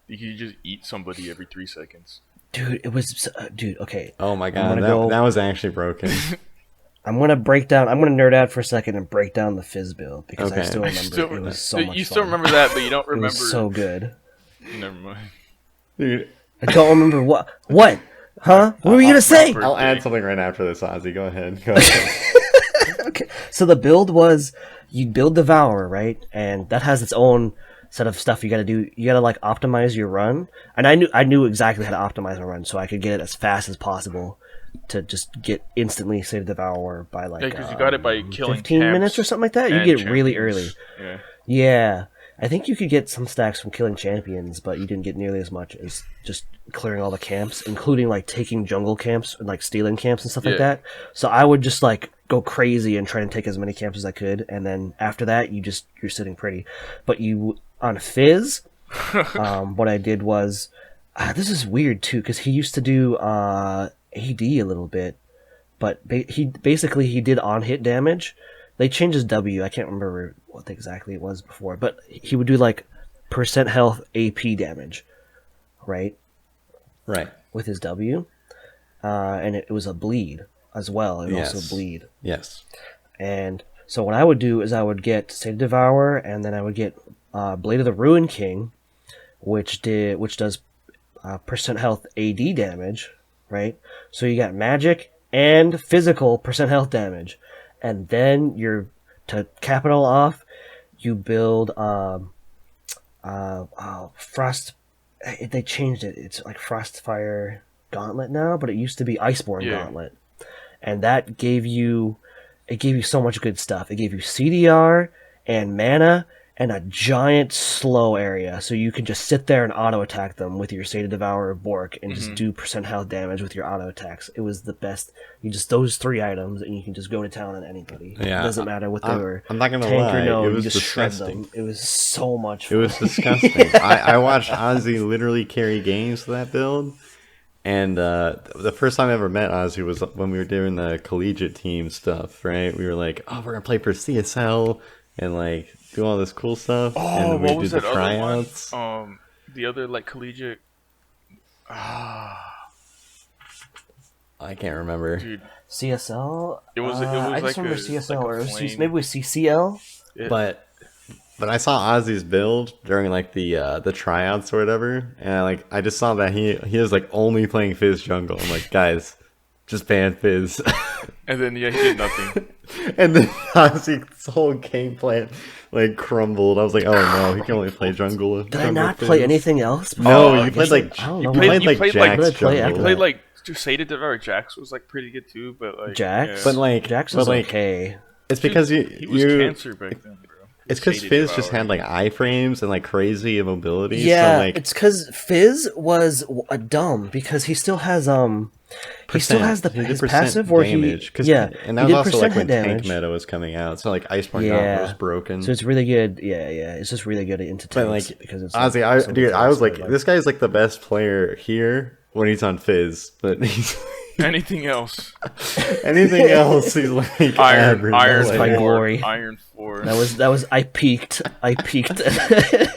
You could just eat somebody every 3 seconds. Dude, it was dude. Okay. Oh my god, that was actually broken. I'm gonna nerd out for a second and break down the Fizz build because I still remember it was so much fun. You still remember that, but you don't remember. It was so good. Never mind. Dude, I don't remember what. What? Huh? What were you gonna say? I'll add something right after this, Ozzy. Go ahead. Okay. So the build was you build Devour, right? And that has its own set of stuff you got to do. You got to like optimize your run, and I knew exactly how to optimize my run, so I could get it as fast as possible to just get instantly State of Devour by like because you got it by killing 15 minutes or something like that. You get it really early. Yeah. I think you could get some stacks from killing champions, but you didn't get nearly as much as just clearing all the camps, including like taking jungle camps and like stealing camps and stuff like that. So I would just like go crazy and try and take as many camps as I could, and then after that you're sitting pretty. But you on Fizz, what I did was this is weird too because he used to do AD a little bit, but he did on hit damage. They changed his W. I can't remember what exactly it was before, but he would do like % health AP damage, right? Right. With his W, and it was a bleed as well. It was also bleed. Yes. And so what I would do is I would get State of Devour, and then I would get Blade of the Ruin King, which does % health AD damage, right? So you got magic and physical % health damage. And then to cap it all off, you build Frost. They changed it. It's like Frostfire Gauntlet now, but it used to be Iceborne Gauntlet, and that gave you so much good stuff. It gave you CDR and mana and a giant slow area, so you can just sit there and auto attack them with your State of Devour or Bork and just do % health damage with your auto attacks. It was the best. You just those 3 items, and you can just go to town on anybody. Yeah, it doesn't matter what they were. I'm not gonna tank lie, or no, it was you just disgusting. shred them. It was so much fun. It was disgusting. I watched Ozzy literally carry games with that build, and the first time I ever met Ozzy was when we were doing the collegiate team stuff. Right, we were like, oh, we're gonna play for CSL and like do all this cool stuff. Oh, and we what was did that the tryouts. other one? The other like collegiate. I can't remember. Dude, CSL. it was I just like remember a, CSL, like or flame. maybe it was CCL. Yeah. But I saw Ozzy's build during like the tryouts or whatever, and I just saw that he was like only playing Fizz jungle. I'm like, guys, just ban Fizz. And then he did nothing. And then Ozzy's whole game plan like crumbled. I was like, oh no, he can only play jungle. Did I not play anything else? No, I you played guess like I don't know. you played like played, Jax what did I play jungle. after You played like State of Devour. Jax was like pretty good too, but like Jax, But like Jax but was like okay. it's because he was cancer back then, bro. It's because Fizz just had like iframes and like crazy immobility. Yeah, so, like, it's because Fizz was dumb because he still has he still has his passive where damage, he and that he was did also like when damage. tank meta was coming out, so like Iceborne Gauntlet was broken. So it's really good. Yeah, it's just really good into But tanks like because it's Ozzy, I was like, this guy's like the best player here when he's on Fizz, but he's Anything else? anything else, he's like average. That's my Like, glory. Iron 4. That was I peaked.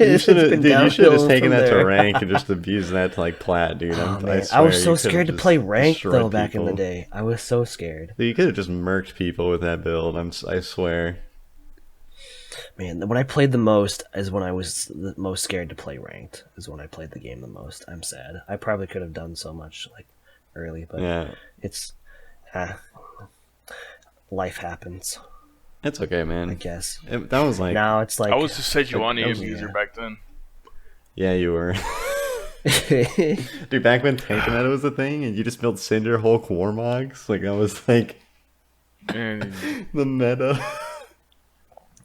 you should have just taken that to rank and just abused that to like plat, dude. I was so scared to play rank destroyed though back in the people. day. I was so scared. Dude, you could have just murked people with that build. I swear. Man, when I played the most is when I was the most scared to play ranked. Is when I played the game the most. I'm sad. I probably could have done so much like early, but Yeah, it's life happens. it's okay, man. I guess That was like, now it's like I was a Sejuani that was- user back then. yeah, you were. Dude, back when tank meta was a thing, and you just built Cinder Hulk Warmogs, like that was like And the meta.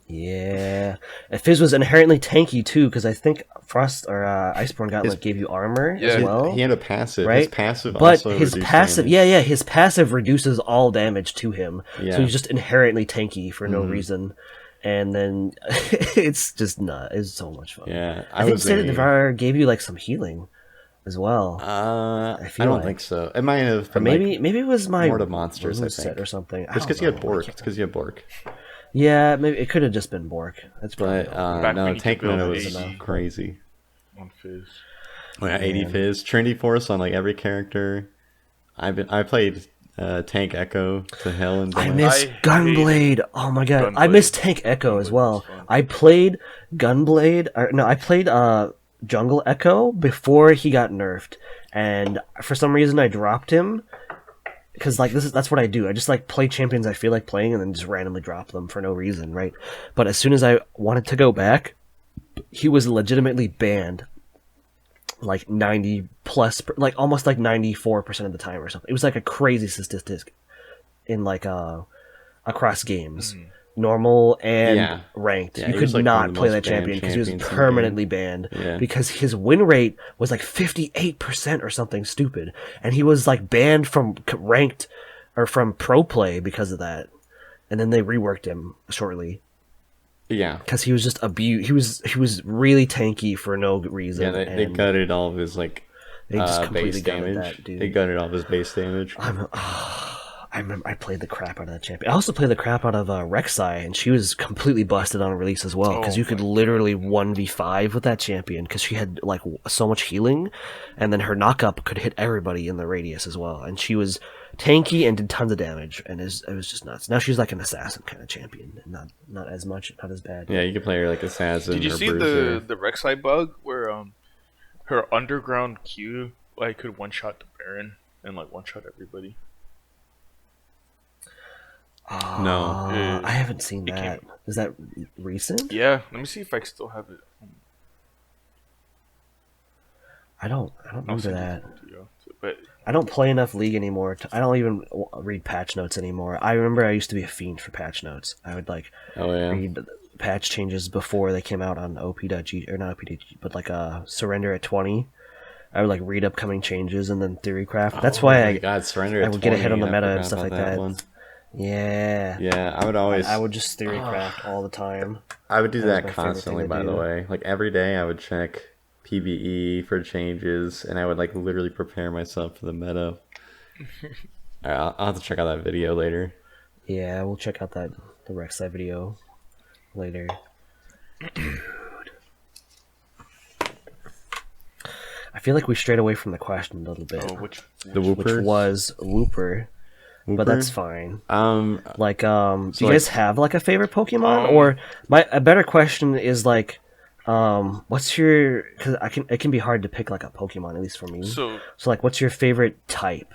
Yeah, and Fizz was inherently tanky too, because I think Frost or Iceborne Gauntlet gave you armor as well. He had a passive. Right? His passive But also his reduced passive, damage. his passive reduces all damage to him. Yeah. So he's just inherently tanky for no reason. And then it's just it's so much fun. Yeah, I think State of Devour gave you like some healing as well. I feel don't like. think so. It might have. Or Been maybe it was my more to monsters, I rune set think. or something. It's because you had Bork. It's because you had Bork. Yeah, maybe it could have just been Bork. That's probably But Back when no, you tank could build meta was AD. crazy. on Fizz. Yeah, 80 Fizz, Trinity Force on like every character. I played Tank Echo to hell and I back. miss I Gunblade. Oh my god, I Gunblade. miss Tank Echo as well. was fun. I played Gunblade. I played Jungle Echo before he got nerfed, and for some reason I dropped him because like that's what I do. I just like play champions I feel like playing and then just randomly drop them for no reason, right? But as soon as I wanted to go back, he was legitimately banned like 90 plus, like almost like 94% of the time or something. It was like a crazy statistic in like across games, normal and ranked. You could like not play that champion because he was permanently banned because his win rate was like 58% or something stupid, and he was like banned from ranked or from pro play because of that. And then they reworked him shortly. Yeah, because he was just abused. He was really tanky for no reason. Yeah, they gutted all of his like they just completely base damage. that, dude. They gutted all of his base damage. I remember I played the crap out of that champion. I also played the crap out of Rek'Sai, and she was completely busted on release as well because you could literally 1v5 with that champion because she had like so much healing, and then her knock-up could hit everybody in the radius as well. And she was tanky and did tons of damage, and it was just nuts. Now she's like an assassin kind of champion, and not as much, not as bad. Yeah, you can play her like assassin. Did you see bruiser. the Rek'Sai bug where her underground Q like could one shot the Baron and like one shot everybody? No, I haven't seen that. Is that recent? Yeah, let me see if I still have it. I don't remember that. But I don't play enough League anymore. I don't even read patch notes anymore. I remember I used to be a fiend for patch notes. I would like read patch changes before they came out on op.g or not op.g, but like Surrender at 20. I would like read upcoming changes and then theorycraft. That's why Surrender I would get ahead on the meta and stuff like that. One. Yeah, I would always. I would just theorycraft all the time. I would do that constantly. By the way, like every day, I would check PvE for changes, and I would like literally prepare myself for the meta. I'll have to check out that video later. Yeah, we'll check out the Rek'Sai video later. Dude. I feel like we strayed away from the question a little bit. Which was Wooper. But that's fine. Do you guys have like a favorite Pokemon? Or a better question is like, what's your? Because it can be hard to pick like a Pokemon, at least for me. So like, what's your favorite type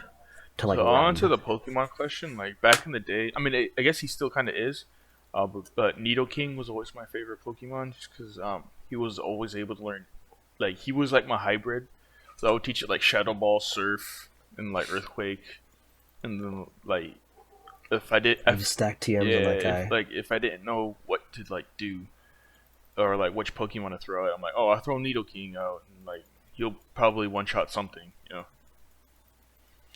to like? On to the Pokemon question. Like back in the day, I mean, I guess he still kind of is. But Nidoking was always my favorite Pokemon, just because he was always able to learn. Like he was like my hybrid, so I would teach it like Shadow Ball, Surf, and like Earthquake. And then, like, if I did, stack TMs on that guy. If I didn't know what to like do, or like which Pokemon to throw out, I'm like, I'll throw Nidoking out, and like he'll probably one shot something, you know.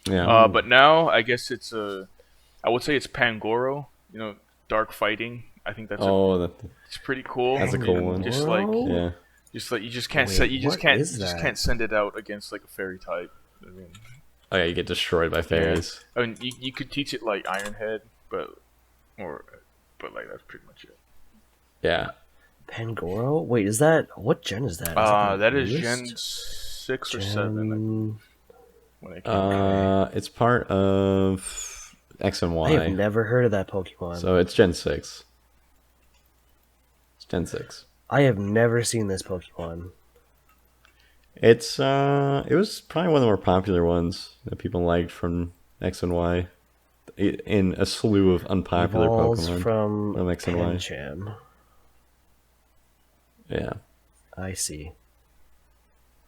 Yeah. But now I guess I would say it's Pangoro. You know, dark fighting. I think that's it's pretty cool. That's a cool one. Just like you just can't can't send it out against like a fairy type. I mean. Oh yeah, you get destroyed by fairies. Yeah. I mean, you could teach it like Iron Head, but like that's pretty much it. Yeah. Pangoro? Wait, what gen is that? That is Gen 6 or 7. When it came it's part of X and Y. I have never heard of that Pokemon. So it's Gen 6. It's Gen 6. I have never seen this Pokemon. It was probably one of the more popular ones that people liked from X and Y, in a slew of unpopular Pokemon from X and Y. Pancham. Yeah, I see.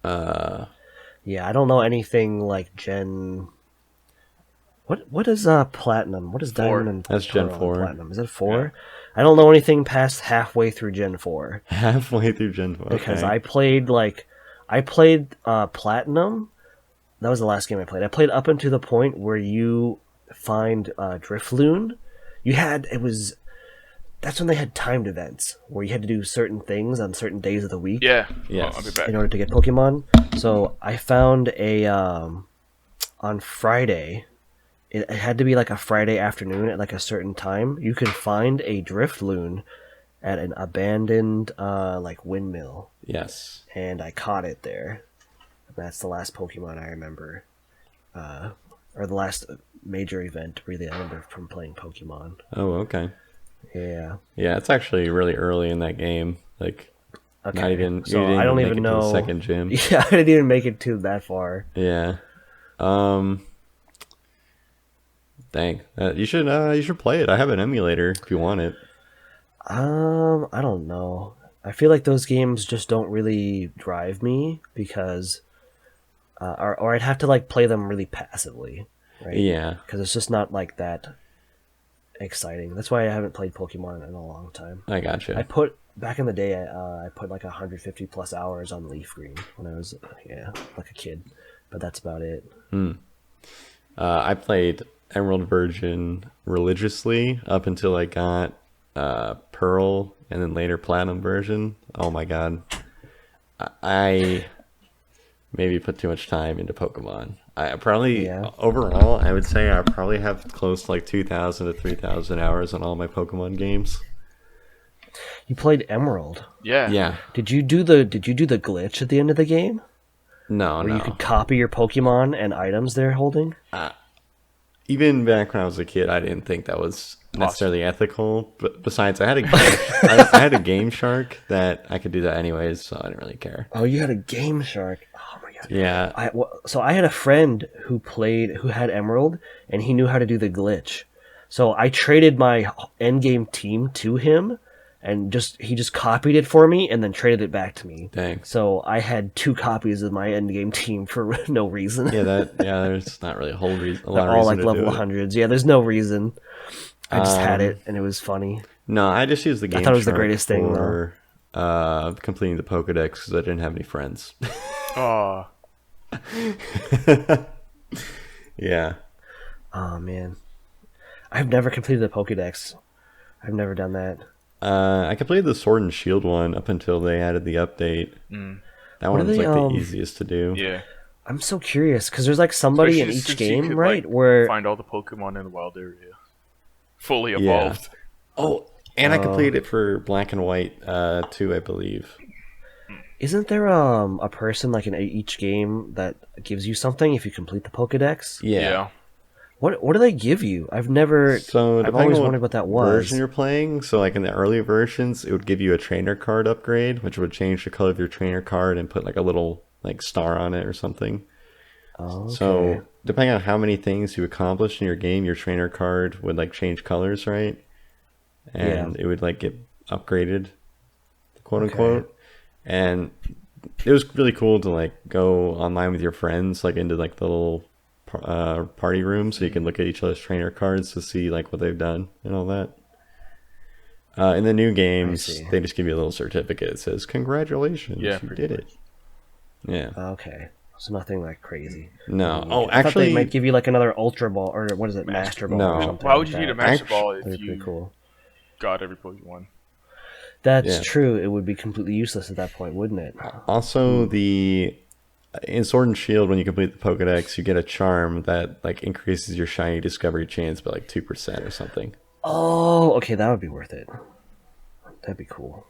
Yeah, I don't know anything like Gen. What is Platinum? What is Diamond and That's Gen 4. Platinum? Is it 4? Yeah. I don't know anything past halfway through Gen 4. Halfway through Gen 4. Because I played Platinum. That was the last game I played. I played up until the point where you find Drifloon. That's when they had timed events where you had to do certain things on certain days of the week. Yeah. Yes. I'll be back. In order to get Pokemon. So I found on Friday. It had to be like a Friday afternoon at like a certain time. You can find a Drifloon at an abandoned like windmill. Yes. And I caught it there. That's the last Pokemon I remember. Or the last major event really I remember from playing Pokemon. Oh, okay. Yeah. Yeah, it's actually really early in that game. Like, okay. Not even. So I don't even know. The second gym. Yeah, I didn't even make it to that far. Yeah. Dang. You should play it. I have an emulator if you want it. I don't know. I feel like those games just don't really drive me because, or I'd have to like play them really passively, right? Yeah. Because it's just not like that exciting. That's why I haven't played Pokemon in a long time. I gotcha. Back in the day, I put like 150 plus hours on Leaf Green when I was like a kid, but that's about it. I played Emerald version religiously up until I got Pearl and then later Platinum version. Oh my god. I maybe put too much time into Pokemon. I probably, overall, I would say I probably have close to like 2,000 to 3,000 hours on all my Pokemon games. You played Emerald. Yeah. Yeah. Did you do the glitch at the end of the game? No, Where no. you could copy your Pokemon and items they're holding? Even back when I was a kid, I didn't think that was necessarily ethical. But besides, I had I had a Game Shark that I could do that anyways, so I didn't really care. Oh, you had a Game Shark. Oh my god. Yeah. So I had a friend who had Emerald, and he knew how to do the glitch. So I traded my endgame team to him, and he just copied it for me and then traded it back to me. Dang. So I had 2 copies of my endgame team for no reason. There's not really a whole reason. A lot They're of all reason like to level do it. 100s. Yeah, there's no reason. I just had it, and it was funny. No, I just used the Game thought it was the Shark greatest thing, for completing the Pokedex because I didn't have any friends. Oh. Yeah. Oh man, I've never completed the Pokédex. I've never done that. I completed the Sword and Shield one up until they added the update. That one was like the easiest to do. Yeah. I'm so curious because there's like somebody in each game, could, right? Like, where find all the Pokemon in the wild area, fully evolved. Oh, and I completed it for Black and White too, I believe. isn't there a person like in each game that gives you something if you complete the Pokédex? Yeah. What do they give you? I've always wondered what that was. Version you're playing. So like in the early versions, it would give you a trainer card upgrade, which would change the color of your trainer card and put like a little like star on it or something. Oh, okay. So depending on how many things you accomplished in your game, your trainer card would like change colors, right? And it would like get upgraded, quote unquote. And it was really cool to like go online with your friends, like into like the little party room, so you can look at each other's trainer cards to see like what they've done and all that. In the new games, they just give you a little certificate. It says, "Congratulations, you did it." Yeah. Okay. So nothing like crazy. No. I thought they might give you like another Ultra Ball or what is it, Master Ball or something. Why would like you need a Master Ball if you got every Pokemon? That's true. It would be completely useless at that point, wouldn't it? Also, in Sword and Shield, when you complete the Pokedex, you get a charm that like increases your shiny discovery chance by like 2% or something. Oh, okay, that would be worth it. That'd be cool.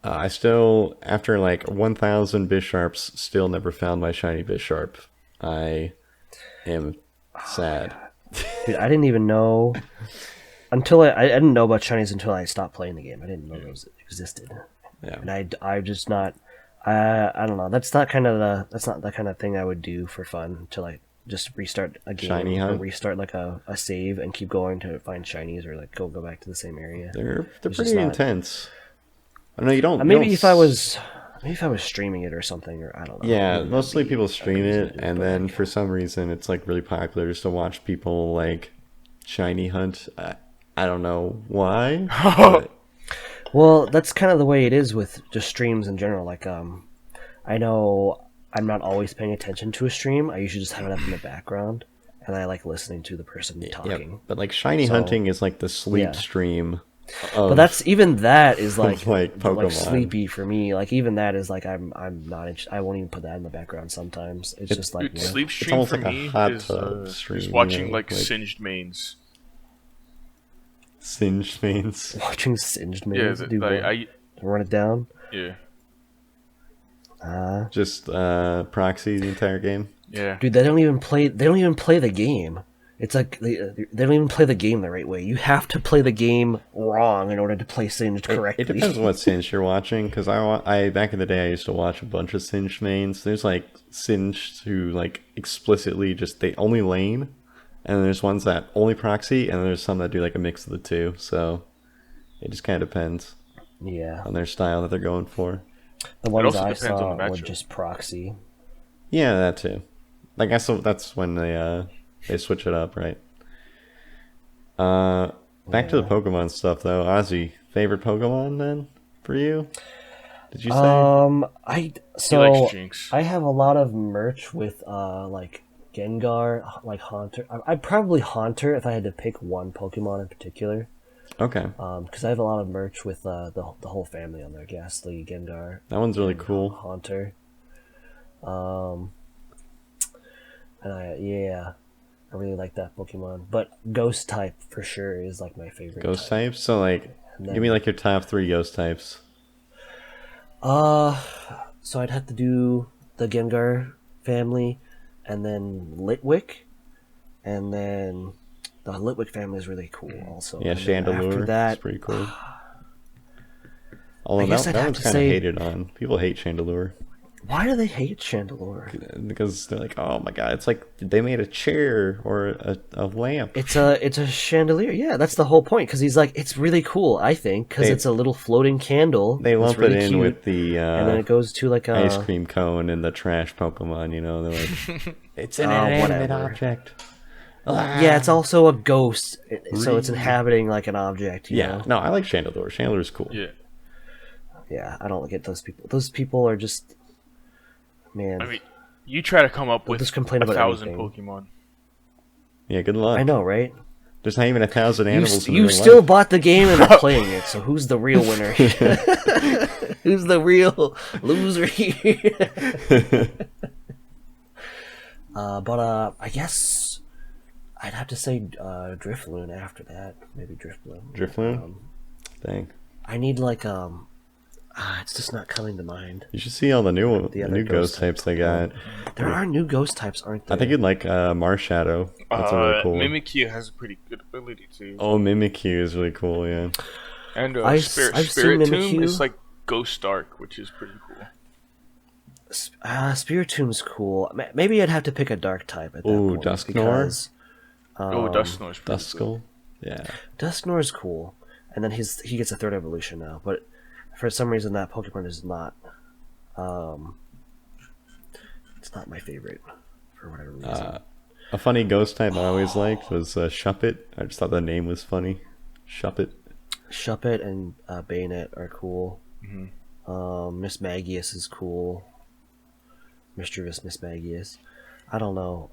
I still, after like 1,000 Bisharps, still never found my shiny Bisharp. I am sad. Dude, I didn't even know until I didn't know about shinies until I stopped playing the game. I didn't know those existed. Yeah. And I just not. I don't know. That's not the kind of thing I would do for fun to like just restart a game Shiny or hunt? restart like a save and keep going to find shinies or like go back to the same area. They're It's pretty just not- intense. I know you don't. Maybe if I was streaming it or something, or I don't know. Yeah, Maybe mostly that'd be people stream it, easier, and but, then like, for some reason it's like really popular just to watch people like shiny hunt. I don't know why. But well, that's kind of the way it is with just streams in general. Like, I know I'm not always paying attention to a stream. I usually just have it up in the background, and I like listening to the person talking. but like shiny hunting is like the sleep stream. But that's even that is like like Pokemon. sleepy for me. Like even that is like I'm not. I won't even put that in the background sometimes. It's just like Dude, sleep It's stream almost for like a me hot is tub stream, watching you know, like like- singed mains. Singed veins. watching singed Yeah, mains. Do what? Run it down. yeah, Just proxy the entire game. yeah. Dude, they don't even play the game. It's like they don't even play the game the right way. You have to play the game wrong in order to play Singed correctly. It depends on what Singed you're watching, because I back in the day I used to watch a bunch of Singed mains. There's like Singed who like explicitly just they only lane, and then there's ones that only proxy, and then there's some that do like a mix of the two. So it just kind of depends. Yeah. on their style that they're going for. The ones also I depends on the saw were matchup. just proxy. Yeah, that too. I guess that's when they switch it up, right? Back to the Pokemon stuff though. Ozzy, favorite Pokemon then for you? Did you say? I He likes Jinx. I have a lot of merch with like Gengar, like Haunter. I'd probably Haunter if I had to pick one Pokemon in particular. Okay. Because I have a lot of merch with the whole family on there. Ghastly, Gengar. That one's really and, cool. Haunter. And I really like that Pokemon. But Ghost type for sure is like my favorite. Ghost types? So like, give me like your top 3 Ghost types. So I'd have to do the Gengar family, and then Litwick, and then the Litwick family is really cool also. Yeah, And then Chandelure. after that, That's pretty cool. Although guess that I'd have one's to kind of say- hated on. People hate Chandelure why do they hate Chandelure? because they're like, oh my god, it's like they made a chair or a lamp. It's a chandelier. Yeah, that's the whole point. Because he's like, it's really cool. I think because They- it's a little floating candle. They It's lump really it in cute, with the and then it goes to like a ice cream cone and the trash Pokemon. You know, they're like, it's an Oh, inanimate whatever. object. Yeah, it's also a ghost, so it's inhabiting like an object. You Yeah, know? no, I like Chandelure. Chandelure's cool. Yeah. Yeah, I don't get those people. Those people are just, man. I mean, you try to come up with just complain about 1,000 everything. Pokemon. Yeah, good luck. I know, right? There's not even 1,000 animals in You real still life. bought the game and are playing it, so who's the real winner? Who's the real loser here? But I guess I'd have to say Drifloon after that. Maybe Drifloon. Drifloon? Dang. I need like it's just not coming to mind. You should see all the new other ghost types they got. There are new ghost types, aren't there? I think you'd like Marshadow. That's a really cool one. Mimikyu has a pretty good ability too. Oh, Mimikyu is really cool, yeah. And I've Spirit seen Tomb Mimikyu. is like Ghost Dark, which is pretty cool. Spiritomb's cool. Maybe I'd have to pick a dark type at that Ooh, point. Dusknoir? because, Dusknoir's pretty Duskull? cool. Yeah. Dusknoir's cool, and then he gets a third evolution now. But for some reason, that Pokemon is not. It's not my favorite for whatever reason. A funny ghost type I always liked was Shuppet. I just thought the name was funny. Shuppet. Shuppet and Bayonet are cool. Mm-hmm. Miss Magius is cool. Mischievous Miss Magius. I don't know.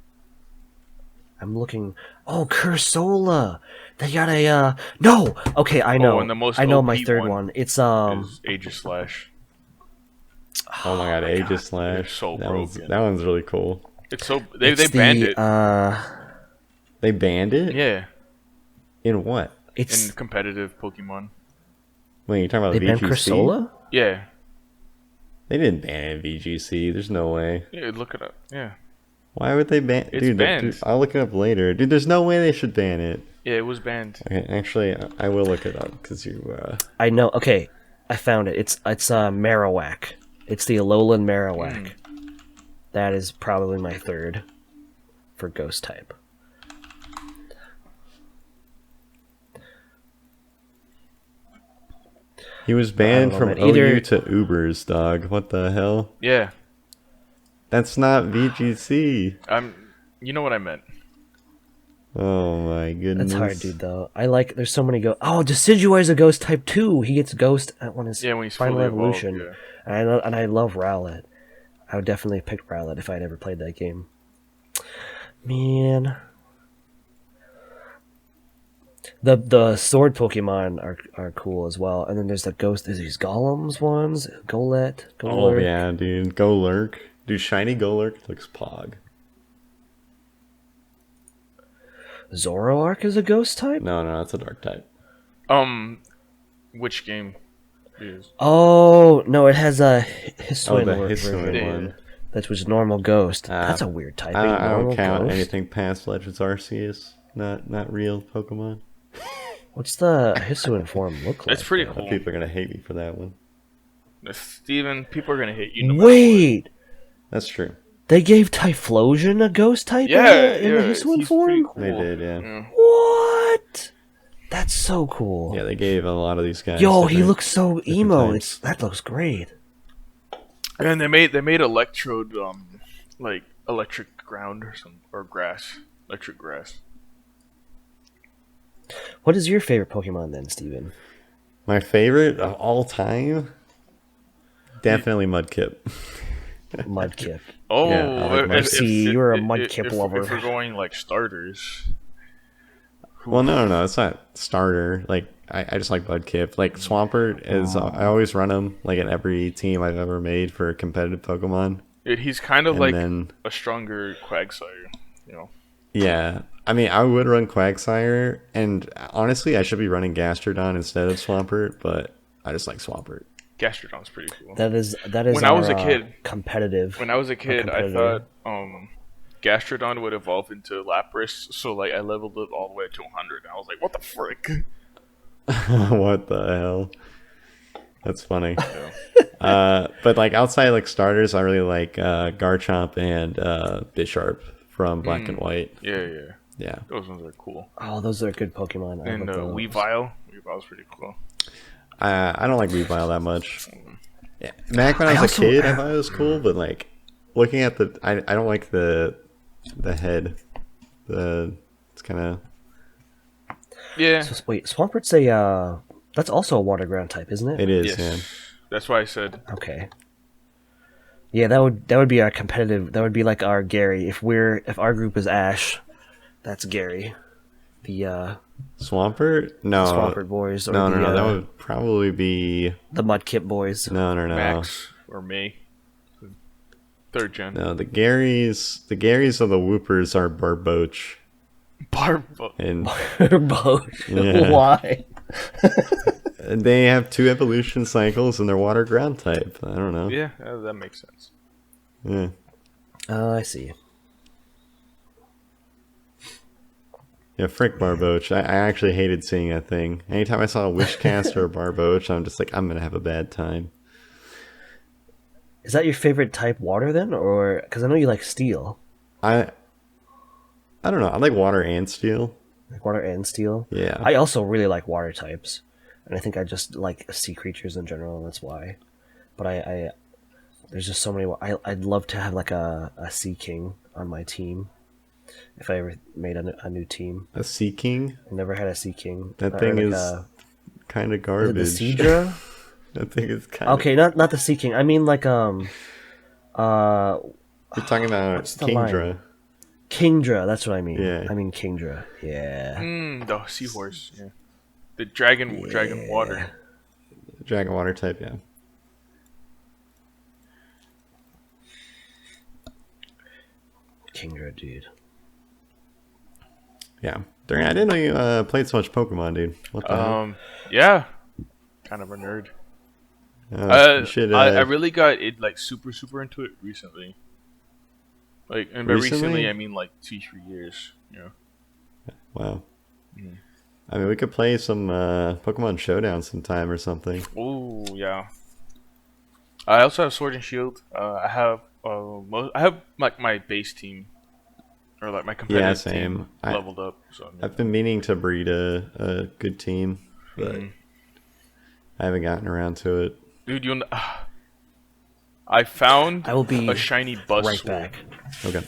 I'm looking. Oh, Cursola. They got a. No. Okay, I know. And the most I know OP my third one. It's Is Aegislash. Oh my god, Aegislash. It's so broken. That one's really cool. It's so they it's banned the, it. They banned it? Yeah, In what? It's in competitive Pokemon. Wait, you're talking about they banned VGC? Cursola. Yeah, They didn't ban it in VGC. There's no way. yeah. Look it up. Yeah, Why would they ban? It's dude, banned. I'll look it up later. Dude, there's no way they should ban it. yeah. It was banned. Okay, actually, I will look it up because you. I know. Okay, I found it. It's Marowak. It's the Alolan Marowak. That is probably my third for ghost type. He was banned know, from man. OU to Ubers, dog. What the hell? Yeah, That's not VGC. You know what I meant. Oh my goodness. That's hard, dude. Though I like. There's so many Oh, Decidueye is a ghost type too. He gets ghost when his Yeah, when he's final fully evolution. evolved, yeah. And I love Rowlet. I would definitely have picked Rowlet if I'd ever played that game. Man. The sword Pokemon are cool as well. And then there's the ghost. There's these Golems ones. Golett. Oh Golurk. yeah, dude. Golurk. Dude, shiny Golurk looks pog. Zoroark is a ghost type? No, that's a dark type. Which game is? Oh, no, it has a Oh, Hisuian the version. Hisuian one. That was normal ghost. That's a weird type. I don't Normal count ghost? anything past Legends Arceus. Not real Pokemon. What's the Hisuian form look like? It's pretty though? cool. People are gonna hate me for that one. Steven, people are gonna hate you. No matter Wait! That's true. They gave Typhlosion a ghost type Yeah, in the Hisuian he's form? pretty cool. They did, yeah. What? That's so cool. Yeah, they gave a lot of these guys. Yo, he looks so emo. types. That looks great. And they made electrode like electric ground or grass, electric grass. What is your favorite Pokemon then, Steven? My favorite of all time? Definitely Mudkip. Mudkip. Oh, yeah, you're a Mudkip lover. If we're going like starters. Well, no, it's not starter. Like, I just like Mudkip. Like, Swampert is, I always run him, like, in every team I've ever made for competitive Pokemon. He's kind of like a stronger Quagsire, you know? Yeah. I mean, I would run Quagsire, and honestly, I should be running Gastrodon instead of Swampert, but I just like Swampert. Gastrodon's pretty cool. That is when I was a kid, competitive. When I was a kid, I thought Gastrodon would evolve into Lapras, so like I leveled it all the way to 100. And I was like, "What the frick?" What the hell? That's funny. Yeah. But like outside like starters, I really like Garchomp and Bisharp from Black and White. Yeah. Those ones are cool. Oh, those are good Pokemon. And Weavile. Weavile's pretty cool. I don't like Weavile that much. Yeah. Back when I was a kid, I thought it was cool, but like looking at I don't like the head. It's kind of So, wait, Swampert's that's also a water ground type, isn't it? It is. Yes. Yeah. That's why I said. Okay. Yeah, that would be our competitive. That would be like our Gary. If our group is Ash, that's Gary. The Swampert? No. Swampert boys. Or No. That would probably be the Mudkip boys. No. Max or May. Third gen. No, the Garys of the Woopers are Barboach. And Barboach. Yeah. Why? And they have 2 evolution cycles and they're water ground type. I don't know. Yeah, that makes sense. Yeah. I see. Yeah, frick Barboach. I actually hated seeing that thing. Anytime I saw a Wishcast or a Barboach, I'm just like, I'm gonna have a bad time. Is that your favorite type water then? Or because I know you like steel. I don't know. I like water and steel. Like water and steel? Yeah. I also really like water types. And I think I just like sea creatures in general, and that's why. But I there's just so many. I'd love to have like a Sea King on my team. If I ever made a new team. A Sea King? I never had a Sea King. That thing like is kind of garbage. Is it the Seadra? That thing is kind of... Okay, not the Sea King. I mean like You're talking about Kingdra. Kingdra, that's what I mean. Yeah. I mean Kingdra. Yeah. The seahorse. Yeah. The dragon water. Dragon water type, yeah. Kingdra, dude. Yeah. I didn't know you played so much Pokemon, dude. What the hell? Yeah. Kind of a nerd. I really got it like super into it recently. Like, and by recently I mean like 2-3 years. Yeah. Wow. Mm. I mean, we could play some Pokemon Showdown sometime or something. Oh yeah. I also have Sword and Shield. I have like my base team, or like my competitive team leveled up. So I've been meaning to breed a good team, but I haven't gotten around to it. Dude, I found a shiny Buzzwole. Right back. Okay.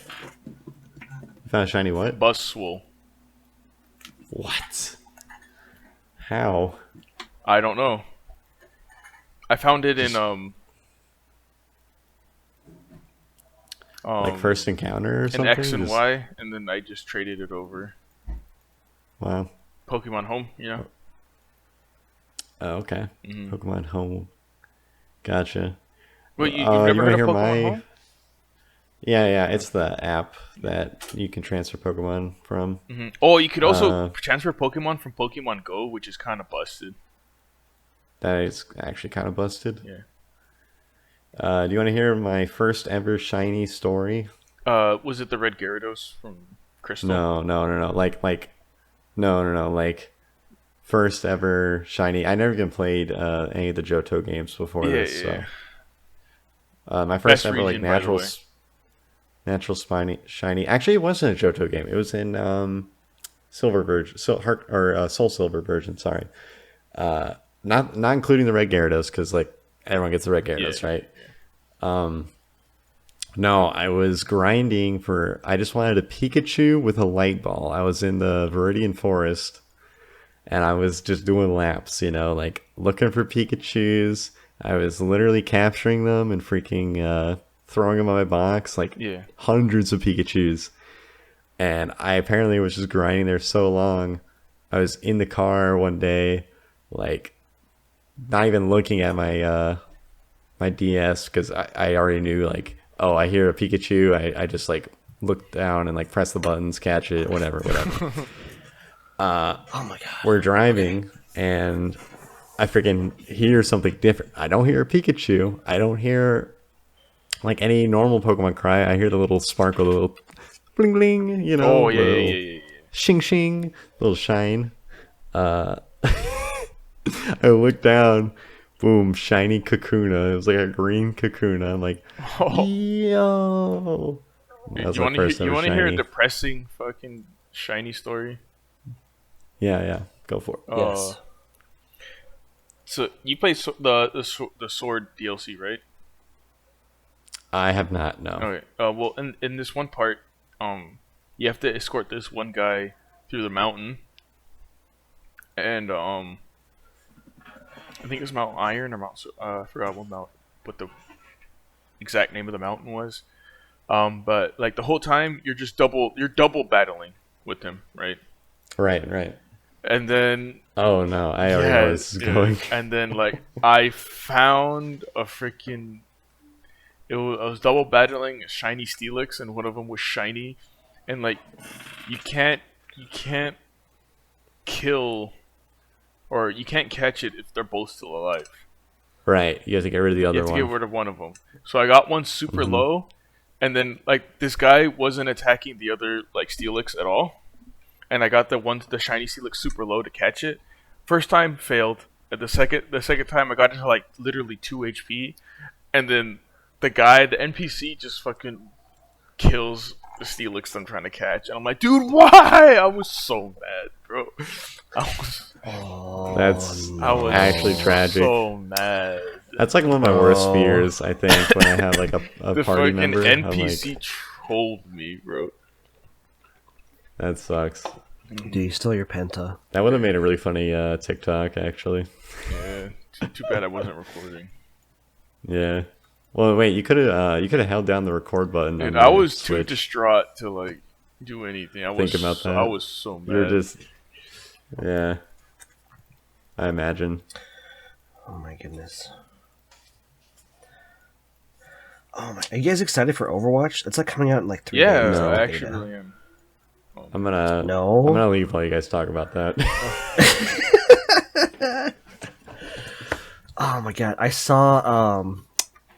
You found a shiny what? Buzzwole. What? How? I don't know. I found it in like first encounter or something? In X and Y, and then I just traded it over. Wow. Pokemon Home, Oh, okay. Mm-hmm. Pokemon Home. Gotcha. Wait, you've never heard of Pokemon Home? Yeah, it's the app that you can transfer Pokemon from. Mm-hmm. Oh, you could also transfer Pokemon from Pokemon Go, which is kind of busted. That is actually kind of busted? Yeah. Do you want to hear my first ever shiny story? Was it the Red Gyarados from Crystal? No. Like, first ever shiny. I never even played any of the Johto games before this. So. My first ever like natural shiny. Actually, it wasn't a Johto game. It was in silver version, soul silver version. Sorry, not including the red Gyarados because like everyone gets the red Gyarados, right? No, I was grinding for. I just wanted a Pikachu with a light ball. I was in the Viridian Forest, and I was just doing laps, like looking for Pikachus. I was literally capturing them and freaking throwing them on my box, like hundreds of Pikachus. And I apparently was just grinding there so long. I was in the car one day, like not even looking at my my DS because I already knew like, oh, I hear a Pikachu. I just like look down and like press the buttons, catch it, whatever. Oh my god. We're driving and I freaking hear something different. I don't hear a Pikachu. I don't hear like any normal Pokemon cry. I hear the little sparkle, the little bling bling, Oh yeah. Shing shing, little shine. I look down, boom, shiny Kakuna. It was like a green Kakuna. I'm like, yo. You want to hear a depressing fucking shiny story? Yeah, go for it. Yes. So you play the Sword DLC, right? I have not. No. Okay. Well, in this one part, you have to escort this one guy through the mountain, and I think it was Mount Iron or Mount. I forgot what the exact name of the mountain was. But like the whole time, you're double battling with him, right? Right. And then oh no, I already know where this is going. And then like I found a freaking. I was double battling a shiny Steelix, and one of them was shiny, and like you can't kill, or you can't catch it if they're both still alive. Right, you have to get rid of the other one. You have to get rid of one of them. So I got one super low, and then like this guy wasn't attacking the other like Steelix at all, and I got the shiny Steelix super low to catch it. First time failed. And the second time I got it to like literally 2 HP, and then the NPC just fucking kills the Steelix I'm trying to catch. And I'm like, dude, why? I was so mad, bro. I was actually tragic. So mad. That's like one of my worst fears, I think, when I have like a the party member. The NPC trolled me, bro. That sucks. Do you steal your Penta? That would have made a really funny TikTok, actually. Yeah, too bad I wasn't recording. Yeah. Well, wait. You could have held down the record button. And I was too distraught to like do anything. I was so mad. You're just. Yeah. I imagine. Oh my goodness. Oh my! Are you guys excited for Overwatch? It's like coming out in like 3 days. Yeah, no, I actually really am. I'm gonna leave while you guys talk about that. Oh my god! I saw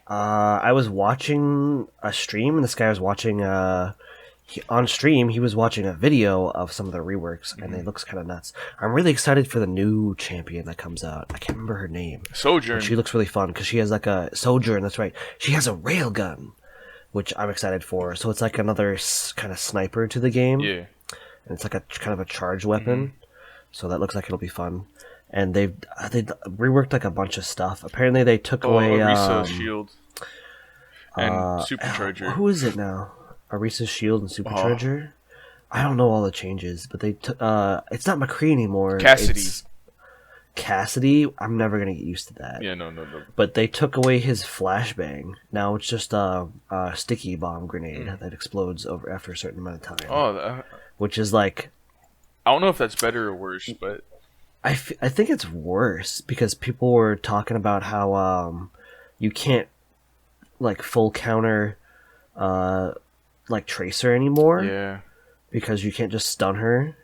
I was watching a stream, and this guy was watching on stream. He was watching a video of some of the reworks, and it looks kind of nuts. I'm really excited for the new champion that comes out. I can't remember her name. Sojourn. But she looks really fun because she has like a Sojourn. That's right. She has a railgun, which I'm excited for. So it's like another kind of sniper to the game. Yeah. And it's like a kind of a charge weapon. So that looks like it'll be fun. And they reworked like a bunch of stuff. Apparently they took away Arisa's shield and supercharger. Who is it now? Arisa's shield and supercharger. I don't know all the changes, but they took. It's not McCree anymore. Cassidy. I'm never gonna get used to that. Yeah, no. But they took away his flashbang. Now it's just a sticky bomb grenade that explodes after a certain amount of time. Which is like, I don't know if that's better or worse, but I think it's worse because people were talking about how you can't like full counter like Tracer anymore. Yeah. Because you can't just stun her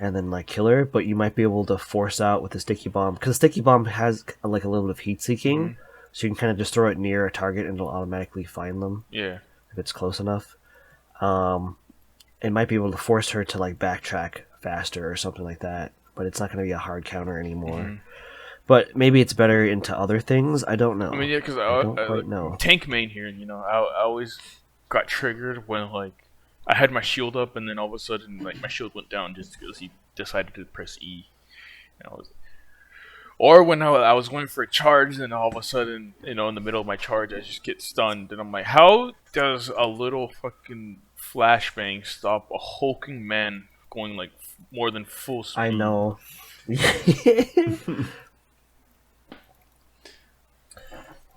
and then like kill her, but you might be able to force out with the sticky bomb because the sticky bomb has like a little bit of heat seeking, so you can kind of just throw it near a target and it'll automatically find them. Yeah. If it's close enough. It might be able to force her to like backtrack faster or something like that, but it's not going to be a hard counter anymore. But maybe it's better into other things. I don't know. I mean, yeah, because I don't quite know. Tank main here, I always got triggered when like I had my shield up, and then all of a sudden, like my shield went down just because he decided to press E. And I was, or when I was going for a charge, and all of a sudden, in the middle of my charge, I just get stunned, and I'm like, how does a little fucking flashbang stop a hulking man going like more than full speed? I know.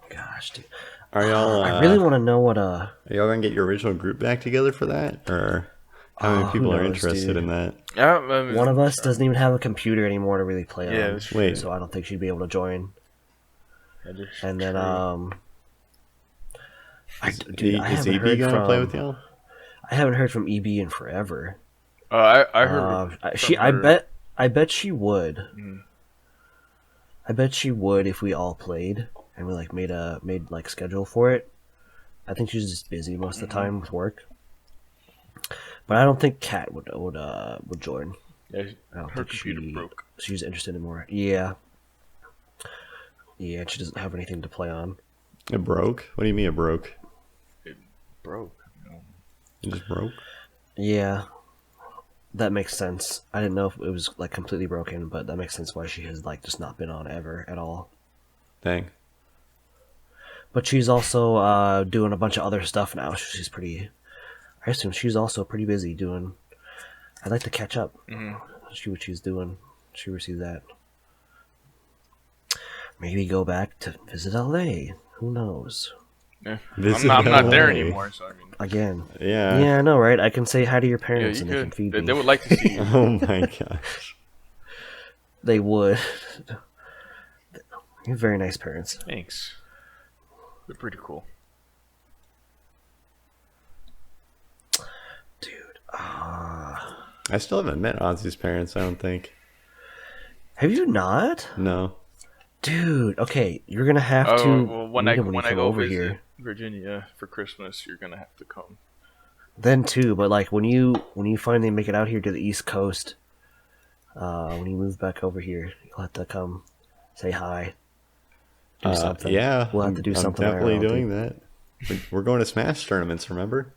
Gosh, dude. Are y'all? I really want to know what Are y'all gonna get your original group back together for that, or how many people are interested in that? Yeah, I mean, one of us doesn't even have a computer anymore to really play on. that's true. Wait. So I don't think she'd be able to join. That is And then true. Is EB gonna play with y'all? I haven't heard from EB in forever. I heard I bet she would. Mm. I bet she would if we all played and we like made schedule for it. I think she's just busy most of the time with work. But I don't think Kat would join. Yeah, I don't her think computer broke. she's interested in more. Yeah. Yeah, she doesn't have anything to play on. It broke? What do you mean it broke? It broke. It just broke? Yeah. That makes sense. I didn't know if it was like completely broken, but that makes sense why she has like just not been on ever at all. Dang. But she's also doing a bunch of other stuff now. I assume she's also pretty busy doing. I'd like to catch up. See what she's doing. She receives that. Maybe go back to visit LA. Who knows? Yeah. I'm not there anymore, so I mean. Again. Yeah. Yeah, I know, right? I can say hi to your parents and you they can feed me. They would like to see you. Oh my gosh. They would. You have very nice parents. Thanks. They're pretty cool. Dude. I still haven't met Ozzy's parents, I don't think. Have you not? No. Dude, okay, you're gonna have to. Well, when I go over visit here, Virginia for Christmas, you're gonna have to come. then too. But like when you finally make it out here to the East Coast, when you move back over here, you'll have to come say hi. Do something. Yeah, we'll have to do something. I'm definitely doing that. We're going to Smash tournaments, remember?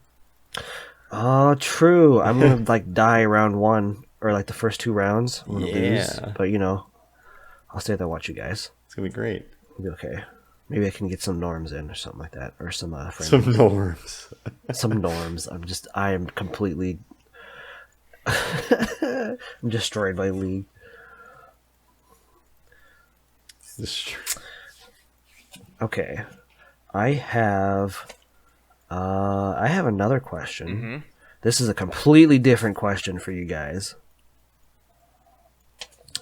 Oh, true. I'm gonna like die round one or like the first two rounds. I'm gonna lose, but I'll stay there and watch you guys. It's gonna be great. It'll be okay. Maybe I can get some norms in or something like that, or some friends. Some norms. Some norms. I am completely I'm destroyed by League. Okay. I have another question. Mm-hmm. This is a completely different question for you guys.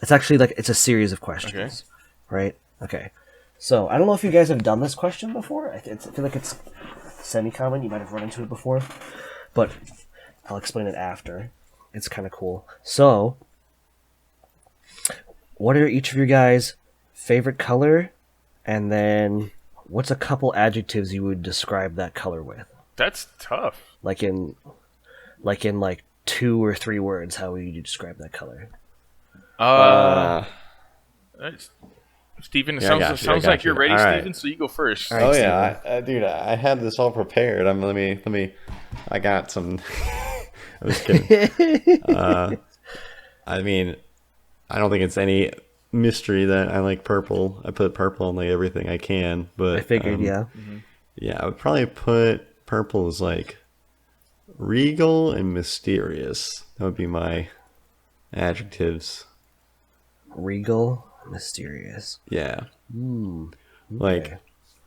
It's actually it's a series of questions. Okay. Right? Okay. So, I don't know if you guys have done this question before. I feel like it's semi-common. You might have run into it before. But I'll explain it after. It's kind of cool. So, what are each of your guys' favorite color? And then, what's a couple adjectives you would describe that color with? That's tough. Like in 2 or 3 words, how would you describe that color? Steven, it Yeah, sounds like you're ready, all Steven, right. so you go first. All right, Oh Steven. yeah, dude, I had this all prepared. Let me. I got some. I was kidding. I mean, I don't think it's any mystery that I like purple. I put purple on like everything I can, but I figured, yeah. Yeah, I would probably put purple as like regal and mysterious. That would be my adjectives. Regal, mysterious. Yeah. Okay. Like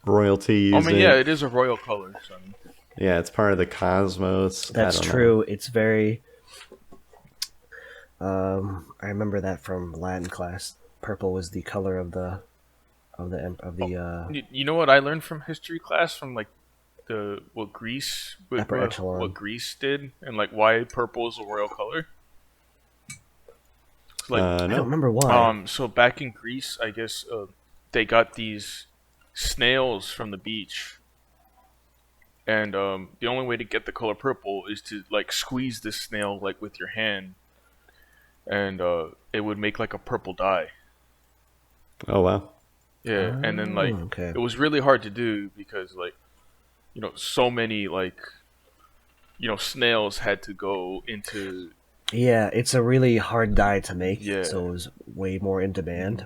royalty. I mean, yeah, it is a royal color. So. Yeah, it's part of the cosmos. That's I don't true. know. It's very. I remember that from Latin class. Purple was the color of the. You know what I learned from history class from like what Greece did and like why purple is a royal color. Like I don't remember why. So back in Greece, I guess they got these snails from the beach. And the only way to get the color purple is to like squeeze this snail like with your hand, and it would make like a purple dye. Oh wow. Yeah, and then like okay. it was really hard to do because like, so many like snails had to go into. Yeah, it's a really hard dye to make, Yeah. so it was way more in demand.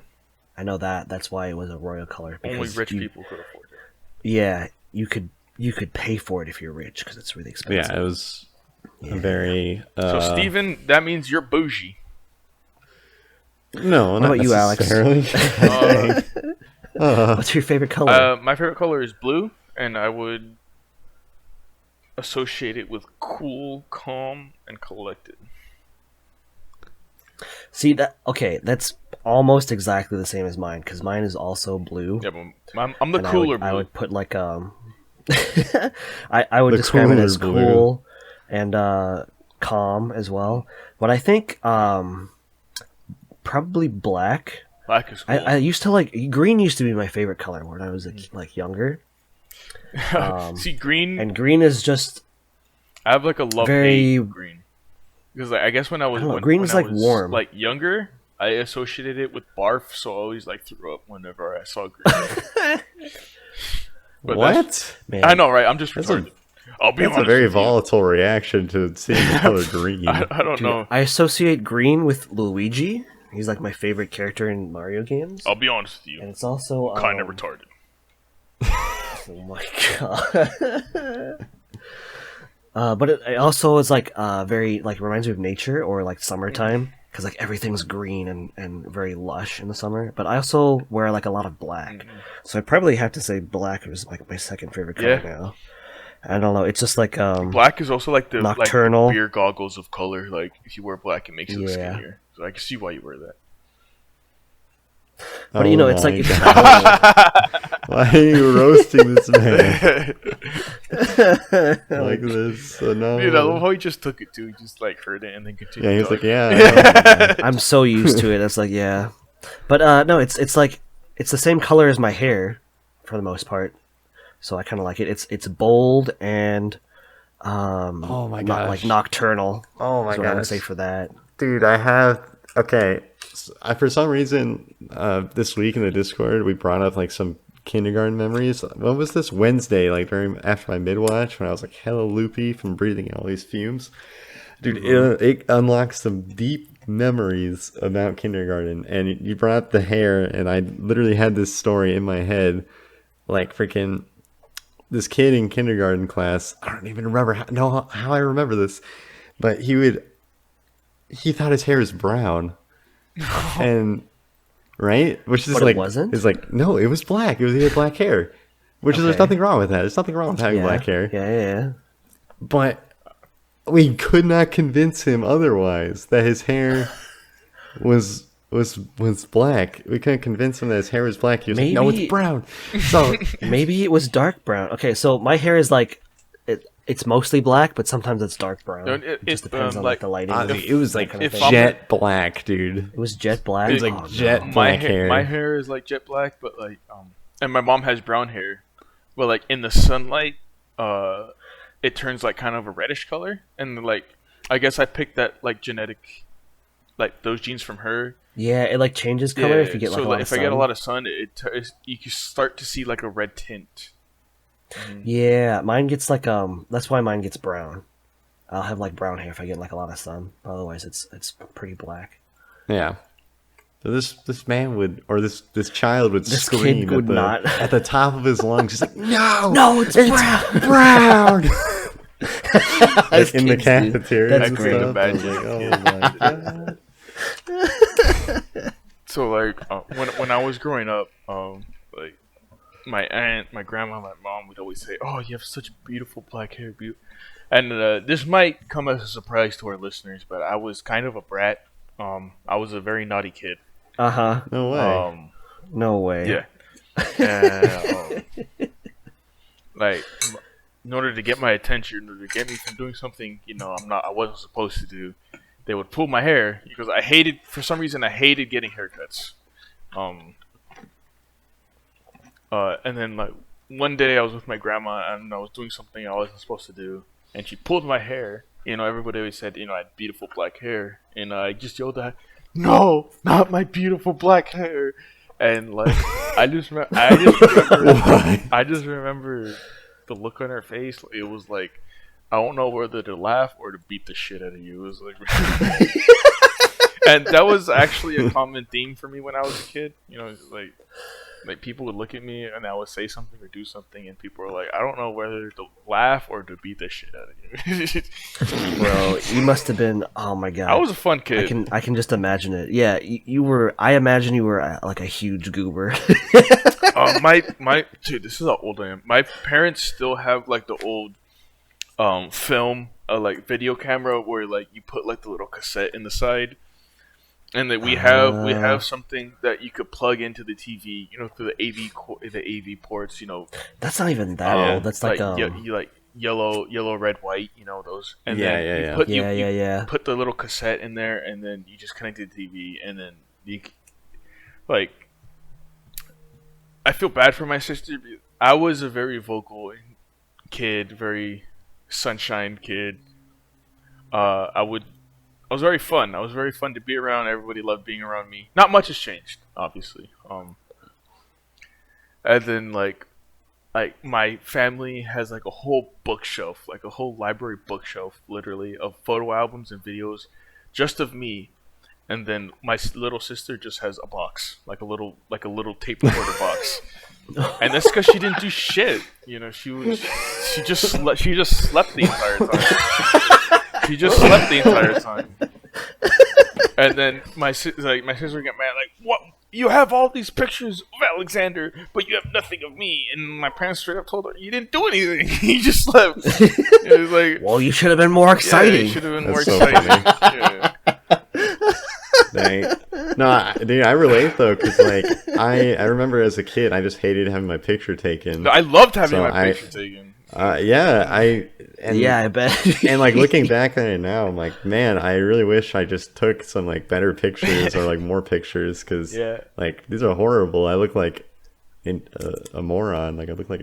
I know that. That's why it was a royal color. Only rich people could afford it. Yeah, you could pay for it if you're rich because it's really expensive. Yeah, it was a very. So Steven, that means you're bougie. No, not about you, Alex? necessarily. What's your favorite color? My favorite color is blue, and I would associate it with cool, calm, and collected. See that? Okay, that's almost exactly the same as mine because mine is also blue. Yeah, but I'm the And cooler blue. I would put like I would describe it as cooler blue. cool and calm as well. But I think probably black. Black is cool. I used to like green. Used to be my favorite color when I was like younger. See, green. And green is just I have like a love hate with green because I guess when I was green when is I like was, warm. like younger, I associated it with barf, so I always like threw up whenever I saw green. But What? Man. I know, right? I'm just That's retarded. I'll be That's honest a very with you. volatile reaction to seeing the color green. I don't Dude, know. I associate green with Luigi. He's like my favorite character in Mario games. I'll be honest with you. And it's also Kind of retarded. Oh my god. But it also is like very like reminds me of nature or like summertime because like everything's green and very lush in the summer. But I also wear like a lot of black, so I probably have to say black is like my second favorite color now. I don't know. It's just like Black is also like the nocturnal. like the beer goggles of color. Like if you wear black, it makes you look Yeah. skinnier. So I can see why you wear that. But you know, it's my like God. Why are you roasting this man like this? No. Dude, I love how he just took it too. He just like heard it and then continued. Yeah, he's like, talking. yeah. I'm so used to it. It's like yeah, but no, it's like it's the same color as my hair for the most part. So I kind of like it. It's bold and Oh my not gosh. like nocturnal. Oh my Is what I would gosh. say for that. Dude, I have. Okay. I, for some reason, this week in the Discord, we brought up like some kindergarten memories. What was this Wednesday? Like after my mid-watch, when I was like hella loopy from breathing all these fumes. Dude, it unlocks some deep memories about kindergarten. And you brought up the hair, and I literally had this story in my head, like freaking this kid in kindergarten class. I don't even remember how I remember this, but he thought his hair was brown. And right, which is But it like wasn't? it's like no, it was black. He had black hair, which is there's Okay. nothing wrong with that. There's nothing wrong with having Yeah. black hair. Yeah. But we could not convince him otherwise that his hair was black. We couldn't convince him that his hair was black. He was like, no, Maybe- it's brown. So Maybe it was dark brown. Okay, so my hair is like it's mostly black, but sometimes it's dark brown. No, It just depends on like the lighting. it was like kind of if thing. jet black, dude. It was jet black. It was like Oh, jet no. my black hair, hair. my hair is like jet black, but like and my mom has brown hair, but like in the sunlight, it turns like kind of a reddish color, and like I guess I picked that like genetic, like those genes from her. Yeah, it like changes color if you get like so a lot if of I get a sun. lot of sun, you can start to see like a red tint. Yeah, mine gets like that's why mine gets brown. I'll have like brown hair if I get like a lot of sun. Otherwise it's pretty black. Yeah. So this man would, or this child would This scream kid would at, the, not. at the top of his lungs. He's like, no, No, it's brown. brown. Like in the kids, dude. cafeteria That's and great. stuff. I was like, oh my god. So like when I was growing up, like my aunt, my grandma, my mom would always say, "Oh, you have such beautiful black hair." And this might come as a surprise to our listeners, but I was kind of a brat. I was a very naughty kid. Uh-huh. No way. No way. Yeah. And, like, in order to get my attention, in order to get me from doing something, I wasn't supposed to do, they would pull my hair because for some reason, I hated getting haircuts. And then like one day I was with my grandma and I was doing something I wasn't supposed to do, and she pulled my hair. Everybody always said, I had beautiful black hair, and I just yelled at her, "No, not my beautiful black hair!" And like, I just remember the look on her face. It was like, I don't know whether to laugh or to beat the shit out of you. It was like, and that was actually a common theme for me when I was a kid. You know, like people would look at me and I would say something or do something, and people were like, I don't know whether to laugh or to beat the shit out of you. Bro, you must have been. Oh my god, I was a fun kid. I can just imagine it. Yeah, you were. I imagine you were like a huge goober. My dude, this is how old I am. My parents still have like the old film, like video camera where like you put like the little cassette in the side. And that we have something that you could plug into the TV, you know, through the AV ports, you know. That's not even that old. That's like you like yellow, red, white, you know those. And you put the little cassette in there, and then you just connect it to the TV, and then you like. I feel bad for my sister. I was a very vocal kid, very sunshine kid. I was very fun. I was very fun to be around. Everybody loved being around me. Not much has changed, obviously. And then like my family has like a whole bookshelf, like a whole library bookshelf, literally, of photo albums and videos, just of me. And then my little sister just has a box, like a little tape recorder box. And that's because she didn't do shit. You know, she just slept the entire time. She just slept the entire time. And then my sister got mad, like, what? You have all these pictures of Alexander, but you have nothing of me. And my parents straight up told her, you didn't do anything. You just slept. It was like, well, you should have been more exciting. Yeah, you should have been more exciting. Yeah. Dang. No, dude, I relate though, because like I remember as a kid, I just hated having my picture taken. No, I loved having my picture taken. I bet. And like looking back on it now, I'm like, man, I really wish I just took some like better pictures or like more pictures, because like these are horrible. I look like a moron. Like I look like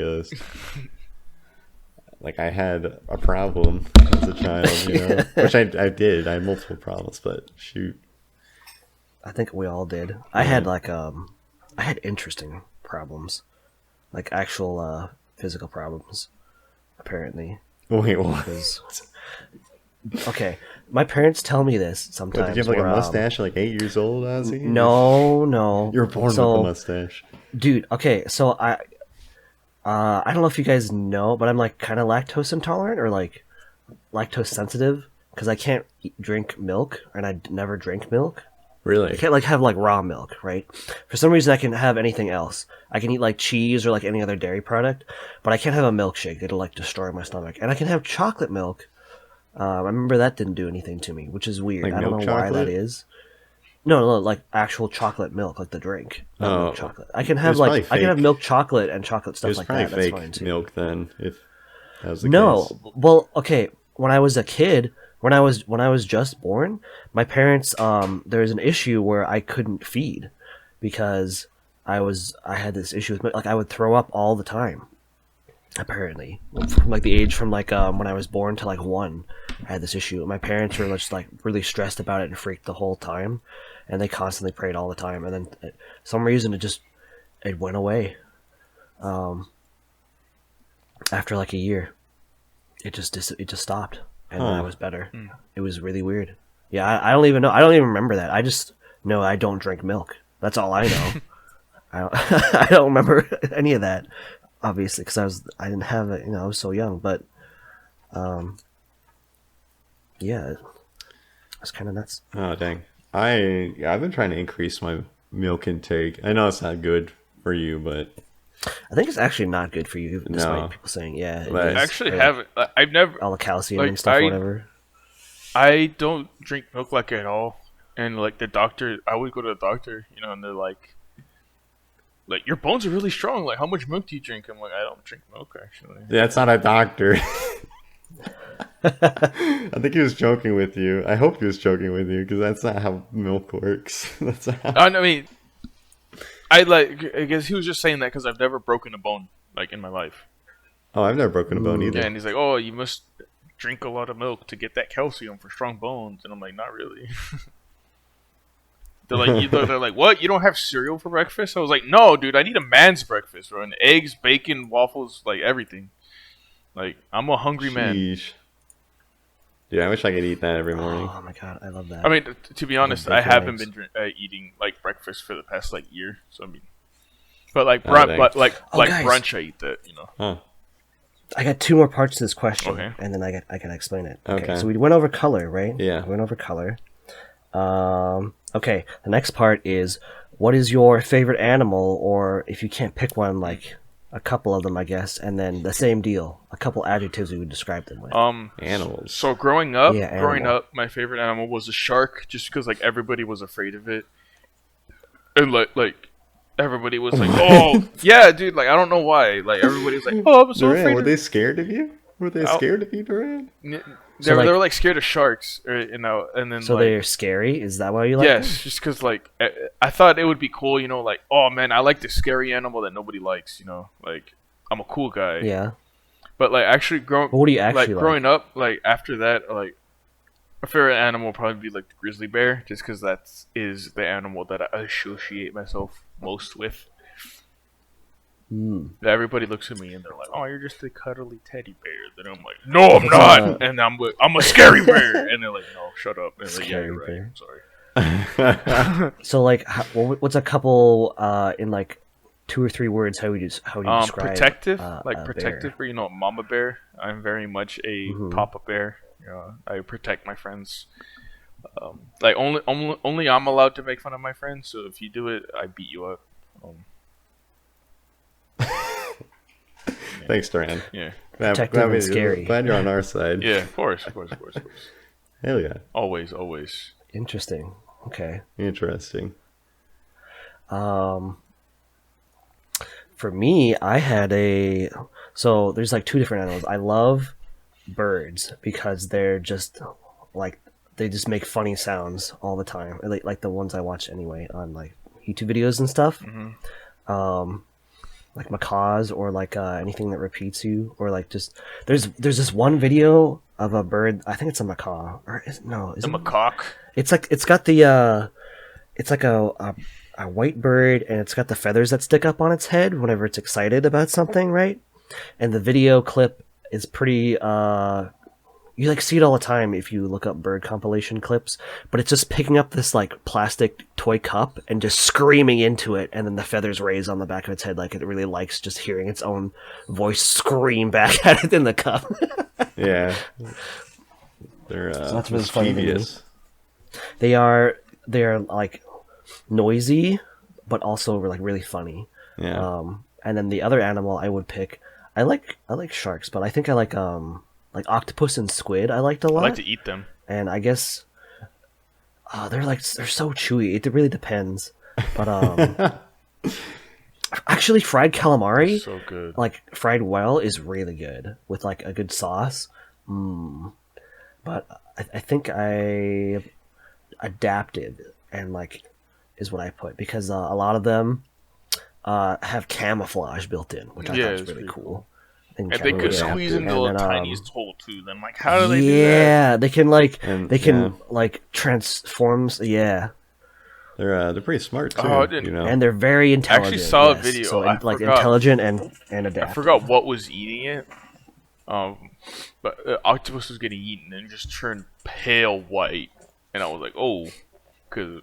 like I had a problem as a child, you know, which I did. I had multiple problems, but shoot. I think we all did. I had like I had interesting problems, like actual physical problems. Apparently. Wait, what? Okay, my parents tell me this sometimes. Did you have like a mustache at like 8 years old, Ozzy? No. You were born with a mustache, dude. Okay, so I don't know if you guys know, but I'm like kind of lactose intolerant or like lactose sensitive because I can't drink milk, and I never drink milk. Really? I can't like have like raw milk, right? For some reason I can have anything else. I can eat like cheese or like any other dairy product, but I can't have a milkshake. It'll like destroy my stomach. And I can have chocolate milk. I remember that didn't do anything to me, which is weird. Like I don't know chocolate? why that is. No, like actual chocolate milk, like the drink. Not milk chocolate. I can have I can have milk chocolate and chocolate stuff like that. That's fine too. Milk then, if that was the case. Well, okay. When I was a kid, when I was just born, my parents there was an issue where I couldn't feed because I had this issue with like I would throw up all the time. Apparently, from like the age from like when I was born to like 1, I had this issue. My parents were just like really stressed about it and freaked the whole time, and they constantly prayed all the time. And then for some reason it went away. After like a year, it just stopped. And then I was better. It was really weird. Yeah, I don't even know. I don't even remember that. I just know I don't drink milk. That's all I know. I don't remember any of that, obviously, because I didn't have it. You know, I was so young. But, yeah, it's kind of nuts. Oh dang! I've been trying to increase my milk intake. I know it's not good for you, but I think it's actually not good for you, despite people saying, yeah. I actually haven't. I've never. All the calcium and stuff, whatever. I don't drink milk like at all. And like the doctor, I would go to the doctor, you know, and they're like, your bones are really strong. Like, how much milk do you drink? I'm like, I don't drink milk, actually. Yeah, it's not a doctor. I think he was joking with you. I hope he was joking with you, because that's not how milk works. That's not how... I mean, I guess he was just saying that because I've never broken a bone, like, in my life. Oh, I've never broken a bone either. Yeah, and he's like, oh, you must drink a lot of milk to get that calcium for strong bones. And I'm like, not really. They're like, what? You don't have cereal for breakfast? I was like, no, dude, I need a man's breakfast, bro. And eggs, bacon, waffles, like everything. Like, I'm a hungry man. Dude, I wish I could eat that every morning. Oh my god, I love that. I mean, to be honest, I haven't been eating like breakfast for the past like year. So I mean, but like brunch, I eat that. You know. Huh. I got 2 more parts to this question, Okay. and then I can explain it. Okay. So we went over color, right? Yeah. We went over color. Okay. The next part is, what is your favorite animal, or if you can't pick one, like a couple of them, I guess, and then the same deal, a couple adjectives we would describe them with. Animals. So growing up, animal. my favorite animal was a shark, just because like everybody was afraid of it, and like everybody was like, "Oh, yeah, dude!" Like I don't know why. Like everybody was like, "Oh, I'm so Duran, afraid." Were they scared of you? Were they scared of you, Duran? They were like scared of sharks, you know, and then so like, they're scary. Is that why you like them? yes, just because like I thought it would be cool, you know, like oh man, I like this scary animal that nobody likes, you know, like I'm a cool guy. Yeah. But like actually What do you actually like? growing up, like after that, like my favorite animal would probably be like the grizzly bear, just because that is the animal that I associate myself most with. Everybody looks at me and they're like, "Oh, you're just a cuddly teddy bear." Then I'm like, "No, I'm not," and I'm a scary bear. And they're like, "No, shut up." And they're like, "Yeah, you're right. I'm sorry." So like, what's a couple in like 2 or 3 words? How would you describe protective, a protective, bear? or mama bear. I'm very much a papa bear. I protect my friends. Like only I'm allowed to make fun of my friends. So if you do it, I beat you up. Thanks, Duran. Yeah. Protective and scary. Glad you're on our side. Yeah, of course. Hell yeah. Always. Interesting. Okay. Interesting. For me, I had so there's like 2 different animals. I love birds because they're just like, they just make funny sounds all the time. Like the ones I watch anyway on like YouTube videos and stuff. Like macaws, or like anything that repeats you, or like just there's this one video of a bird. I think it's a macaw, or is it a macaque? It's like it's got the it's like a white bird, and it's got the feathers that stick up on its head whenever it's excited about something, right? And the video clip is pretty you like see it all the time if you look up bird compilation clips, but it's just picking up this like plastic toy cup and just screaming into it, and then the feathers raise on the back of its head, like it really likes just hearing its own voice scream back at it in the cup. Yeah. They're so that's really funny to me. They're like noisy, but also like really funny. Yeah. And then the other animal I would pick, I like sharks, but I think I like octopus and squid. I liked a lot. I like to eat them. And I guess they're so chewy. It really depends. But actually, fried calamari, so good. Like fried well, is really good with like a good sauce. But I think I adapted and like is what I put, because a lot of them have camouflage built in, which I thought was really cool. And they could squeeze into the tiniest hole too. Then, like, how do they do that? Yeah, they can like transform. Yeah, they're pretty smart too. And they're very intelligent. I actually saw a video. So intelligent and adaptive. I forgot what was eating it. But octopus was getting eaten and just turned pale white, and I was like, oh, because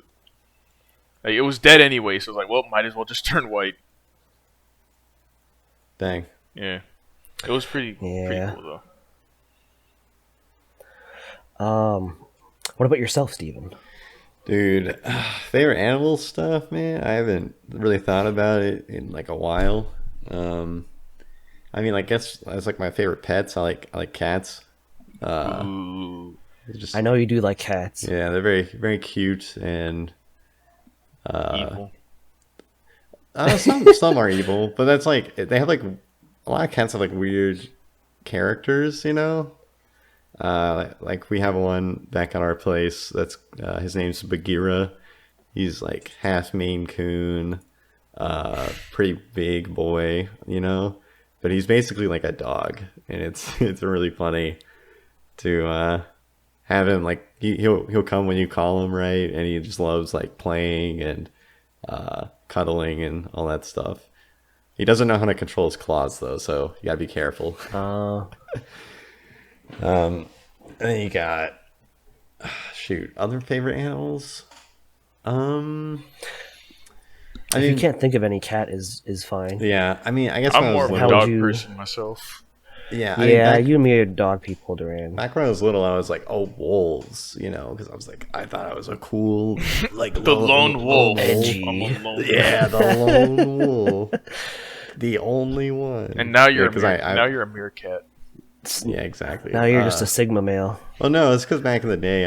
like, it was dead anyway. So I was like, well, might as well just turn white. Dang. Yeah. It was pretty cool though. What about yourself, Steven? Dude, favorite animal stuff, man. I haven't really thought about it in like a while. I mean, I guess as like my favorite pets, I like cats. Ooh. I know you do like cats. Yeah, they're very very cute and evil. Some are evil, but that's like they have like. A lot of cats have like weird characters, you know. Like we have one back at our place. That's his name's Bagheera. He's like half Maine Coon, pretty big boy, you know. But he's basically like a dog, and it's really funny to have him like he'll come when you call him, right? And he just loves like playing and cuddling and all that stuff. He doesn't know how to control his claws though, so you gotta be careful. And then you got shoot, other favorite animals. If you can't think of any, cat is fine. Yeah, I mean, I guess I'm more of a little, dog person myself. Yeah, I mean, you and me are dog people, Duran. Back when I was little, I was like, oh, wolves, because I was like, I thought I was a cool, like The lone wolf. Edgy. Yeah, the lone wolf, the only one. And now you're now you're a meerkat. Yeah, exactly. Now you're just a Sigma male. Well, no, it's because back in the day,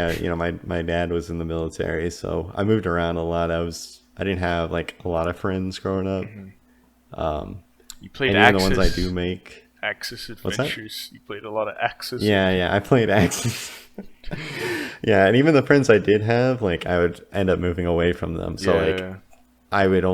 my dad was in the military, so I moved around a lot. I didn't have like a lot of friends growing up. Mm-hmm. You played and Axis. the ones I do make. Axis Adventures. You played a lot of Axis. Yeah, I played Axis. Yeah, and even the friends I did have, like I would end up moving away from them. So like I would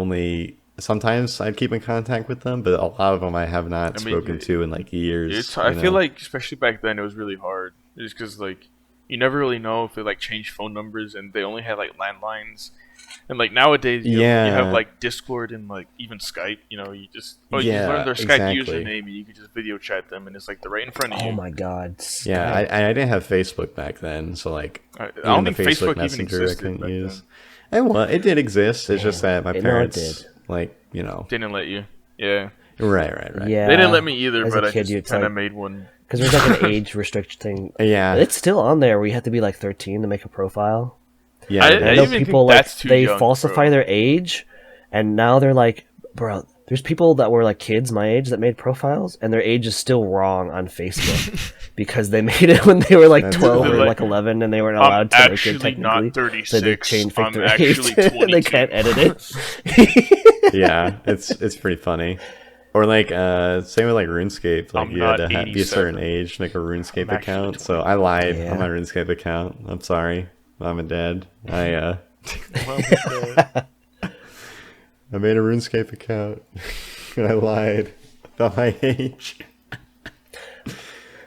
sometimes I'd keep in contact with them, but a lot of them I have not spoken to in like years. I feel like, especially back then, it was really hard. Just because like you never really know if they like changed phone numbers and they only had like landlines. And like nowadays, you have like Discord and like even Skype. You just you learn their Skype username and you can just video chat them, and it's like they're right in front of you. Oh my god! Yeah, I didn't have Facebook back then, so like I don't think Facebook Messenger even I existed couldn't use. And well, it did exist. It's just that my parents didn't let you. Yeah. Right. Yeah, they didn't let me either, as but a I kid, just kind of made one. Because there's like an age restriction thing. Yeah, it's still on there where you have to be like 13 to make a profile. Yeah, I know people they falsify their age, and now they're like, bro, there's people that were like kids my age that made profiles, and their age is still wrong on Facebook because they made it when they were like 12 or like 11, and they weren't allowed to make it technically. Not 36. So they changed I'm their actually age. 22. They can't edit it. Yeah, it's pretty funny. Or like same with like RuneScape, like you had to be a certain age to make a RuneScape account. So I lied on my RuneScape account. I'm sorry, Mom and Dad. I made a RuneScape account and I lied about my age.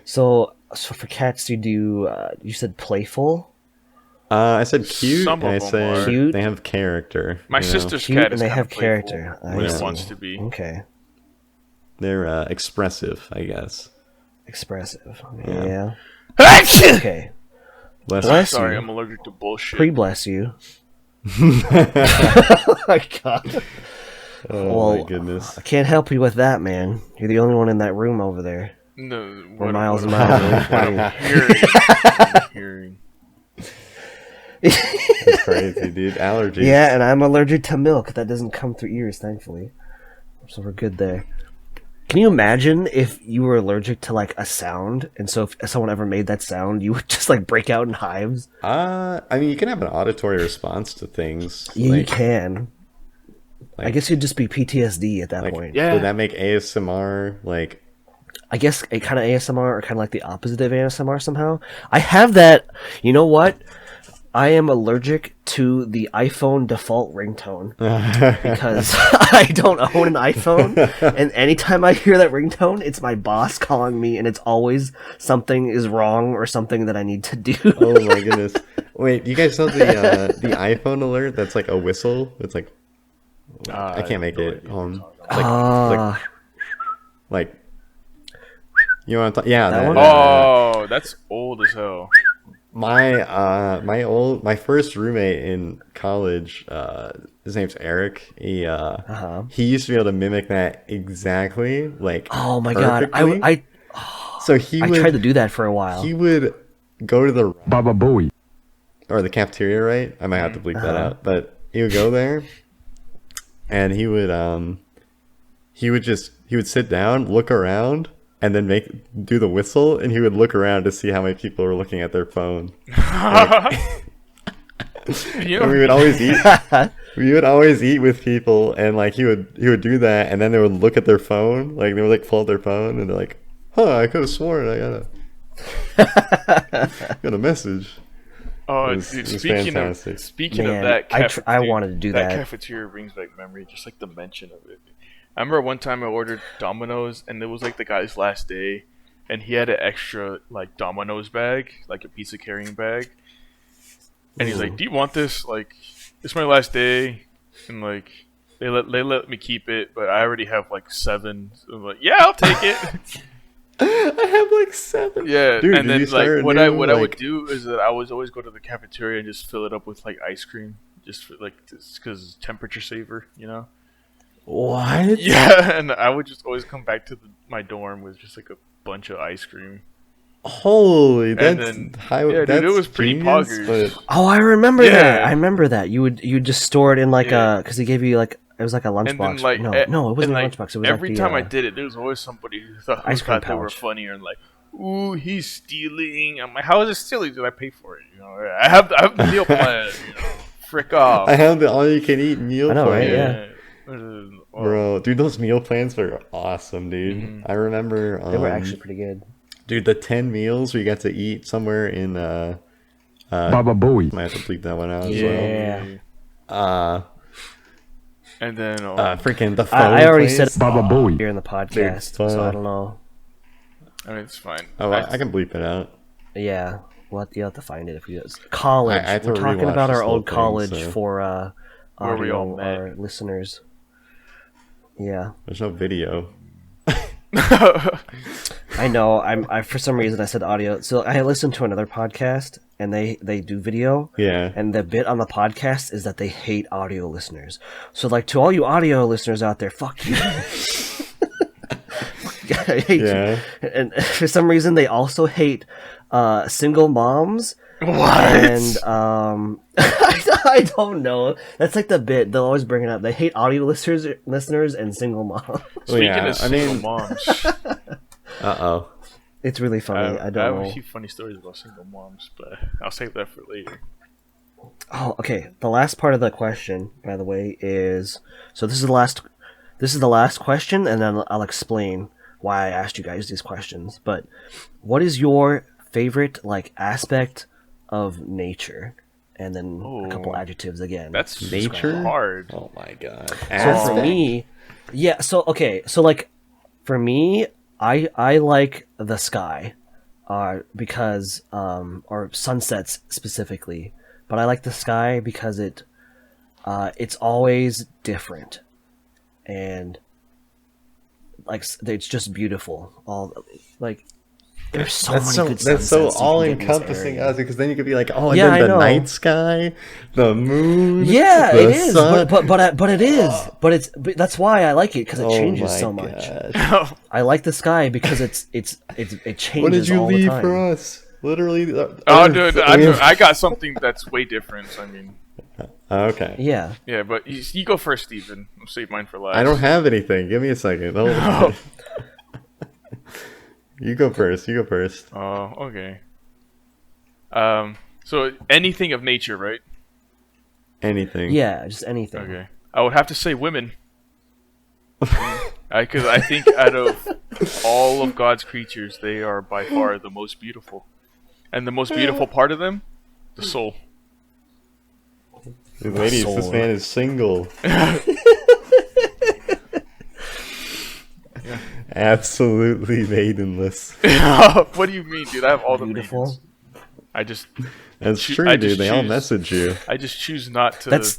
So for cats, you do you said playful? I said cute, Some and I of them said cute. they have character. My sister's Cute, cat is and they kind have of playful character. when it see. wants to be. Okay. They're expressive, I guess. Expressive. Yeah. Okay. Bless Sorry, you. I'm allergic to bullshit. Pre-bless you. Oh my god. Oh my goodness. I can't help you with that, man. You're the only one in that room over there. No, We're miles and miles away. Hearing. That's crazy, dude. Allergies. Yeah, and I'm allergic to milk. That doesn't come through ears, thankfully. So we're good there. Can you imagine if you were allergic to like a sound, and so if someone ever made that sound, you would just like break out in hives? I mean, you can have an auditory response to things. You can. I guess you'd just be PTSD at that point. Yeah. Would that make ASMR like? I guess a kind of ASMR or kind of like the opposite of ASMR somehow. I have that. You know what? I am allergic to the iPhone default ringtone because I don't own an iPhone, and anytime I hear that ringtone, it's my boss calling me, and it's always something is wrong or something that I need to do. Oh my goodness! Wait, you guys know the iPhone alert? That's like a whistle. It's like I can't make it. Like you want to? Yeah. That one? Oh, that's old as hell. My first roommate in college, his name's Eric. He used to be able to mimic that exactly, like Oh my god! So he I tried to do that for a while. He would go to the Baba Booey or the cafeteria, right? I might have to bleep that out, but he would go there, and he would sit down, look around, and then do the whistle, and he would look around to see how many people were looking at their phone. And we would always eat. We would always eat with people, and like he would do that, and then they would look at their phone, like they would like pull out their phone, and they're like, "Huh, I could have sworn I got a message." Oh, It dude! was Speaking Man, of that, I wanted to do that. That cafeteria brings back memory, just like the mention of it. I remember one time I ordered Domino's, and it was like the guy's last day, and he had an extra like Domino's bag, like a pizza carrying bag, and he's like, "Do you want this? Like, it's my last day," and like they let me keep it, but I already have like 7. So I'm like, "Yeah, I'll take it." I have like 7. Yeah, dude, and then like what I would do is that I would always go to the cafeteria and just fill it up with like ice cream, just for like because temperature saver, you know. What? Yeah, and I would just always come back to my dorm with just like a bunch of ice cream. Holy, that's yeah, dude, it was pretty poggers. But... Oh, I remember that. I remember that. You would just store it in like a because he gave you like it was like a lunchbox. Like, no, it wasn't a lunchbox. It was every like time I did it, there was always somebody who thought they were funnier and like, ooh, he's stealing. I'm like, how is it stealing? Did I pay for it? You know, I have the meal plan. You know, frick off. I have the all-you-can-eat meal plan. Right? Yeah. Bro, dude, those meal plans were awesome, dude. Mm-hmm. I remember they were actually pretty good. Dude, the 10 meals where you got to eat somewhere in Wooper Boiz. Might have to bleep that one out as well. And then freaking the phone. I already said Wooper Boiz here in the podcast, so I don't know. I mean, it's fine. Oh, I can bleep it out. Yeah, you have to find it if you college. We're talking about our old college for our listeners. Yeah, there's no video. I know. I for some reason I said audio. So I listened to another podcast and they do video. Yeah. And the bit on the podcast is that they hate audio listeners. So like to all you audio listeners out there, fuck you. I hate you. And for some reason they also hate single moms. What? And I don't know. That's like the bit they'll always bring it up. They hate audio listeners and single moms. Speaking of single moms. Uh-oh. It's really funny. I have a few funny stories about single moms, but I'll save that for later. Oh, okay. The last part of the question, by the way, is so this is the last question, and then I'll explain why I asked you guys these questions. But what is your favorite like aspect of nature? And then a couple adjectives again. That's nature hard. Oh my god. So for me, yeah. So okay. So like for me, I like the sky, because or sunsets specifically. But I like the sky because it's always different, and like it's just beautiful. All like. There's so many good sunsets. That's so all-encompassing, because then you could be like, oh, and then the night sky, the moon. Yeah, it is. But it is. But that's why I like it, because it changes so much. I like the sky because it changes. What did you all leave the time. for us? Literally. Dude, I got something that's way different. I mean. Okay. Yeah. Yeah, but you go first, Steven. I'll save mine for last. I don't have anything. Give me a second. You go first. Oh, okay. So anything of nature, right? Anything. Yeah, just anything. Okay. I would have to say women. Because I think out of all of God's creatures, they are by far the most beautiful. And the most beautiful part of them, the soul. Ladies, this man is single. Absolutely maidenless. What do you mean, dude? I have all the maidens. I just. That's true, dude. They all message you. I just choose not to. That's.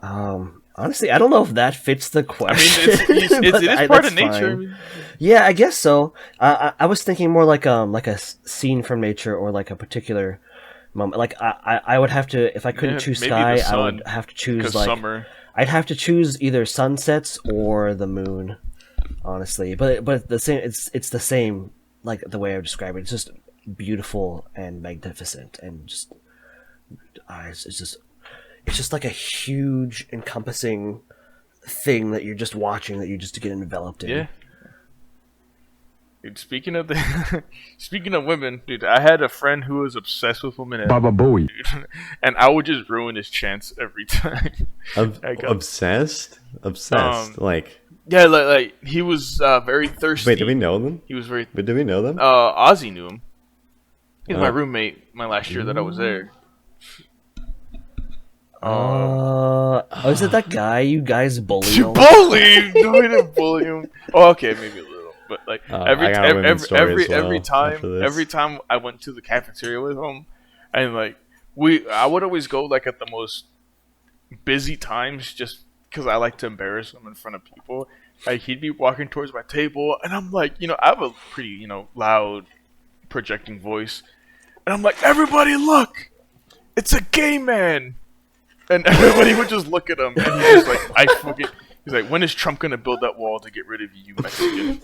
Honestly, I don't know if that fits the question. I mean, it is part of nature. I mean. Yeah, I guess so. I was thinking more like a scene from nature or like a particular moment. Like I would have to, if I couldn't choose sky, I would have to choose like summer. I'd have to choose either sunsets or the moon. Honestly, but the same. It's the same. Like the way I would describe it. It's just beautiful and magnificent, and just it's just like a huge, encompassing thing that you're just watching, that you just get enveloped in. Yeah. Dude, speaking of women, dude, I had a friend who was obsessed with women. Wooper Boiz. And I would just ruin his chance every time. Obsessed? Like. Yeah, like he was very thirsty. Wait, did we know them? He was very. But did we know them? Ozzy knew him. He was my roommate my last year that I was there. Is it that guy you guys bullied? You bullied? No, we didn't bully him. Oh, okay, maybe a little, but like every time I went to the cafeteria with him, and like I would always go like at the most busy times just because I like to embarrass him in front of people. like he'd be walking towards my table, and I'm like, I have a pretty, loud projecting voice, and I'm like, everybody look, it's a gay man, and everybody would just look at him, and he's just like, he's like, when is Trump gonna build that wall to get rid of you, Mexican?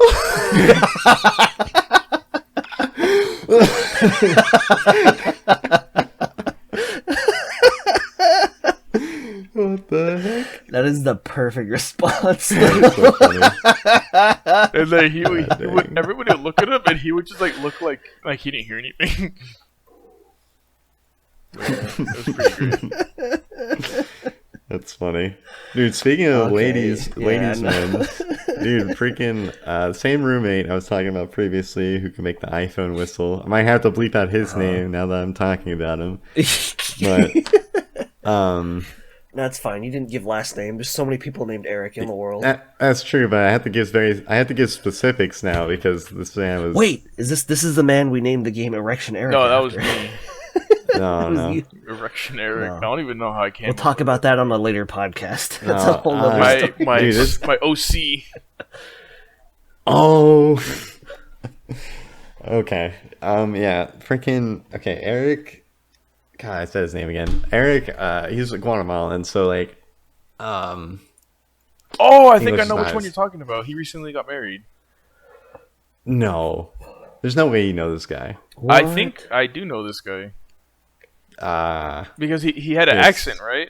What the heck? That is the perfect response. So funny. And then everybody would look at him, and he would just like look like he didn't hear anything. It was pretty great. That's funny, dude. Speaking of ladies, men, dude, freaking same roommate I was talking about previously who can make the iPhone whistle. I might have to bleep out his name now that I'm talking about him, but That's fine. You didn't give last name. There's so many people named Eric in the world. That's true, but I have to give specifics now because this man was. Wait, this is the man we named the game Erection Eric? No, that after. was me. No. Erection Eric. No. I don't even know how I came. We'll talk about that on a later podcast. That's a whole other story. My OC. Oh. Okay. Yeah. Freaking. Okay. Eric. God, I said his name again. Eric. He's Guatemalan, so like. Oh, I think I know nice. which one you're talking about. He recently got married. No. There's no way you know this guy. What? I think I do know this guy. Because he had an Yes. accent, right?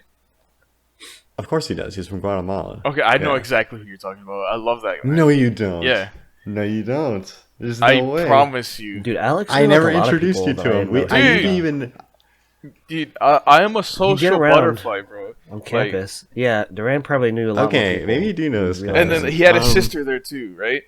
Of course he does. He's from Guatemala. Okay, I know Yeah. exactly who you're talking about. I love that guy. No, you don't. Yeah. No, you don't. There's no I way. promise you. Dude, Alex. I knew, never like, a lot of introduced you people to that I him. know. I didn't even. Dude, I am a social around. butterfly, bro. On campus. Yeah, Duran probably knew a lot more Okay, people. maybe you do know this guy. And then he had a sister there too, right?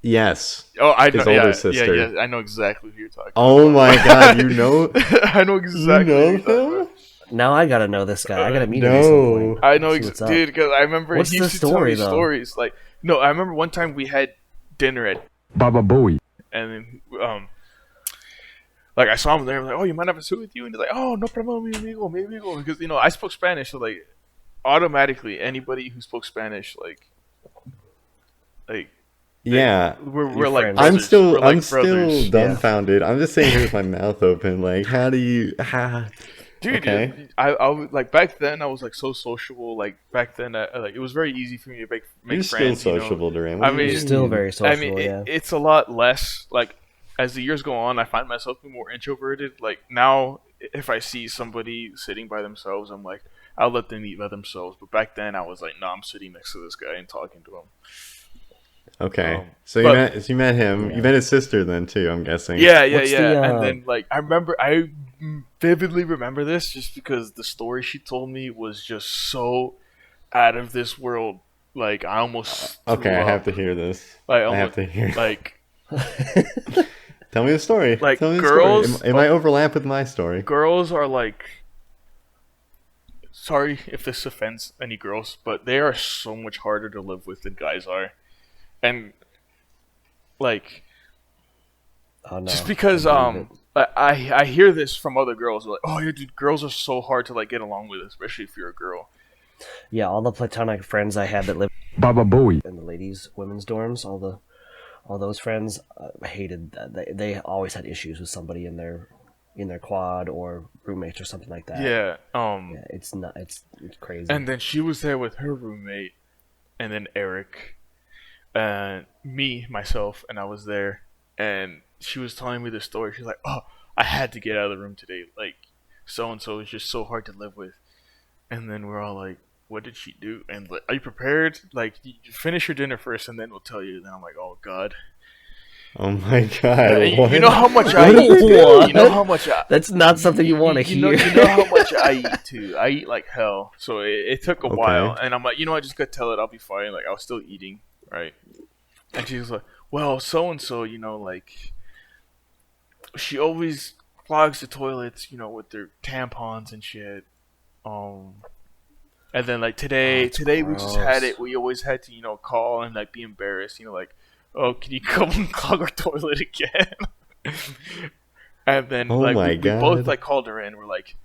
Yes. Oh, I know. His older Yeah, sister. yeah, I know exactly who you're talking Oh my god, you know? I know exactly You who know you're talking him? about. Now I gotta know this guy. I gotta meet him No. at some point. I know, See what's up. dude, because I remember What's he the used to tell story, me though? stories. Like, no, I remember one time we had dinner at, Baba Booey. and then, like I saw him there. I'm like, oh, you mind if I sit with you? And he's like, oh, no problem, mi amigo, mi amigo. Because I spoke Spanish, so like, automatically anybody who spoke Spanish, like, Yeah. we're like friends. I'm brothers. still We're like I'm still brothers. dumbfounded. I'm just sitting here with my mouth open. Like, how do you? Dude, Okay. I was like back then. I was like so sociable. Like back then, like it was very easy for me to make You're friends. still sociable, Duran. I mean, You're still very sociable, I mean, yeah. it's a lot less. Like as the years go on, I find myself being more introverted. Like now, if I see somebody sitting by themselves, I'm like, I'll let them eat by themselves. But back then, I was like, no, I'm sitting next to this guy and talking to him. Okay. but- You met him. You met his sister then too, I'm guessing. Yeah. What's the, And then like I vividly remember this just because the story she told me was just so out of this world. Like I almost Okay, threw I up. have to hear this. Like, I have to hear. like Tell me the story. like, Tell me the girls- story. It might overlap with my story. girls are like. Sorry if this offends any girls, but they are so much harder to live with than guys are, and like Oh, no. just because I believe it. I hear this from other girls like, oh yeah, dude, girls are so hard to like get along with, especially if you're a girl. Yeah, all the platonic friends I had that lived Baba Booey. in the women's dorms, all those friends, hated that. They always had issues with somebody in their quad or roommates or something like that. Yeah. Yeah, it's crazy. And then she was there with her roommate, and then Eric, and myself, and I was there, and she was telling me the story. She's like, "Oh, I had to get out of the room today. Like, so and so is just so hard to live with." And then we're all like, "What did she do?" And like, are you prepared? Like, you finish your dinner first, and then we'll tell you. And then I'm like, "Oh God." Oh my god. What? You know how much I What? eat. Dude. You know how much I. That's not something you want to You know, hear. you know how much I eat too. I eat like hell, so it took a Okay. while, and I'm like, I just gotta tell it I'll be fine. Like I was still eating, right? And she was like, "Well, so and so, like, she always clogs the toilets, with their tampons and shit." And then like today we just had it. We always had to, call and like be embarrassed, like, "Oh, can you come and clog our toilet again?" And then Oh like my we both God. like called her in. We're like,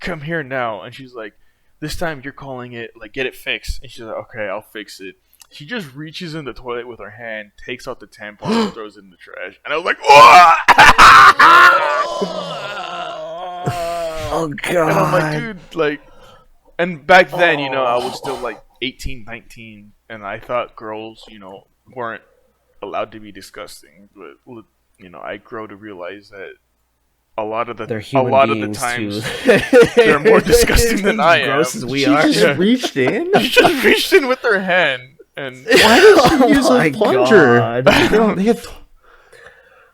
come here now, and she's like, this time you're calling it, like, get it fixed. And she's like, okay, I'll fix it. She just reaches in the toilet with her hand, takes out the tampon, and throws it in the trash. And I was like, oh! Oh, God. And I'm like, dude, like, and back then, you know, I was still like 18, 19, and I thought girls, you know, weren't allowed to be disgusting. But, you know, I grow to realize that a lot of the times they're more disgusting than I am. Gross as we She are. just reached in. She just reached in with her hand, and Why did she use my a plunger? God. They have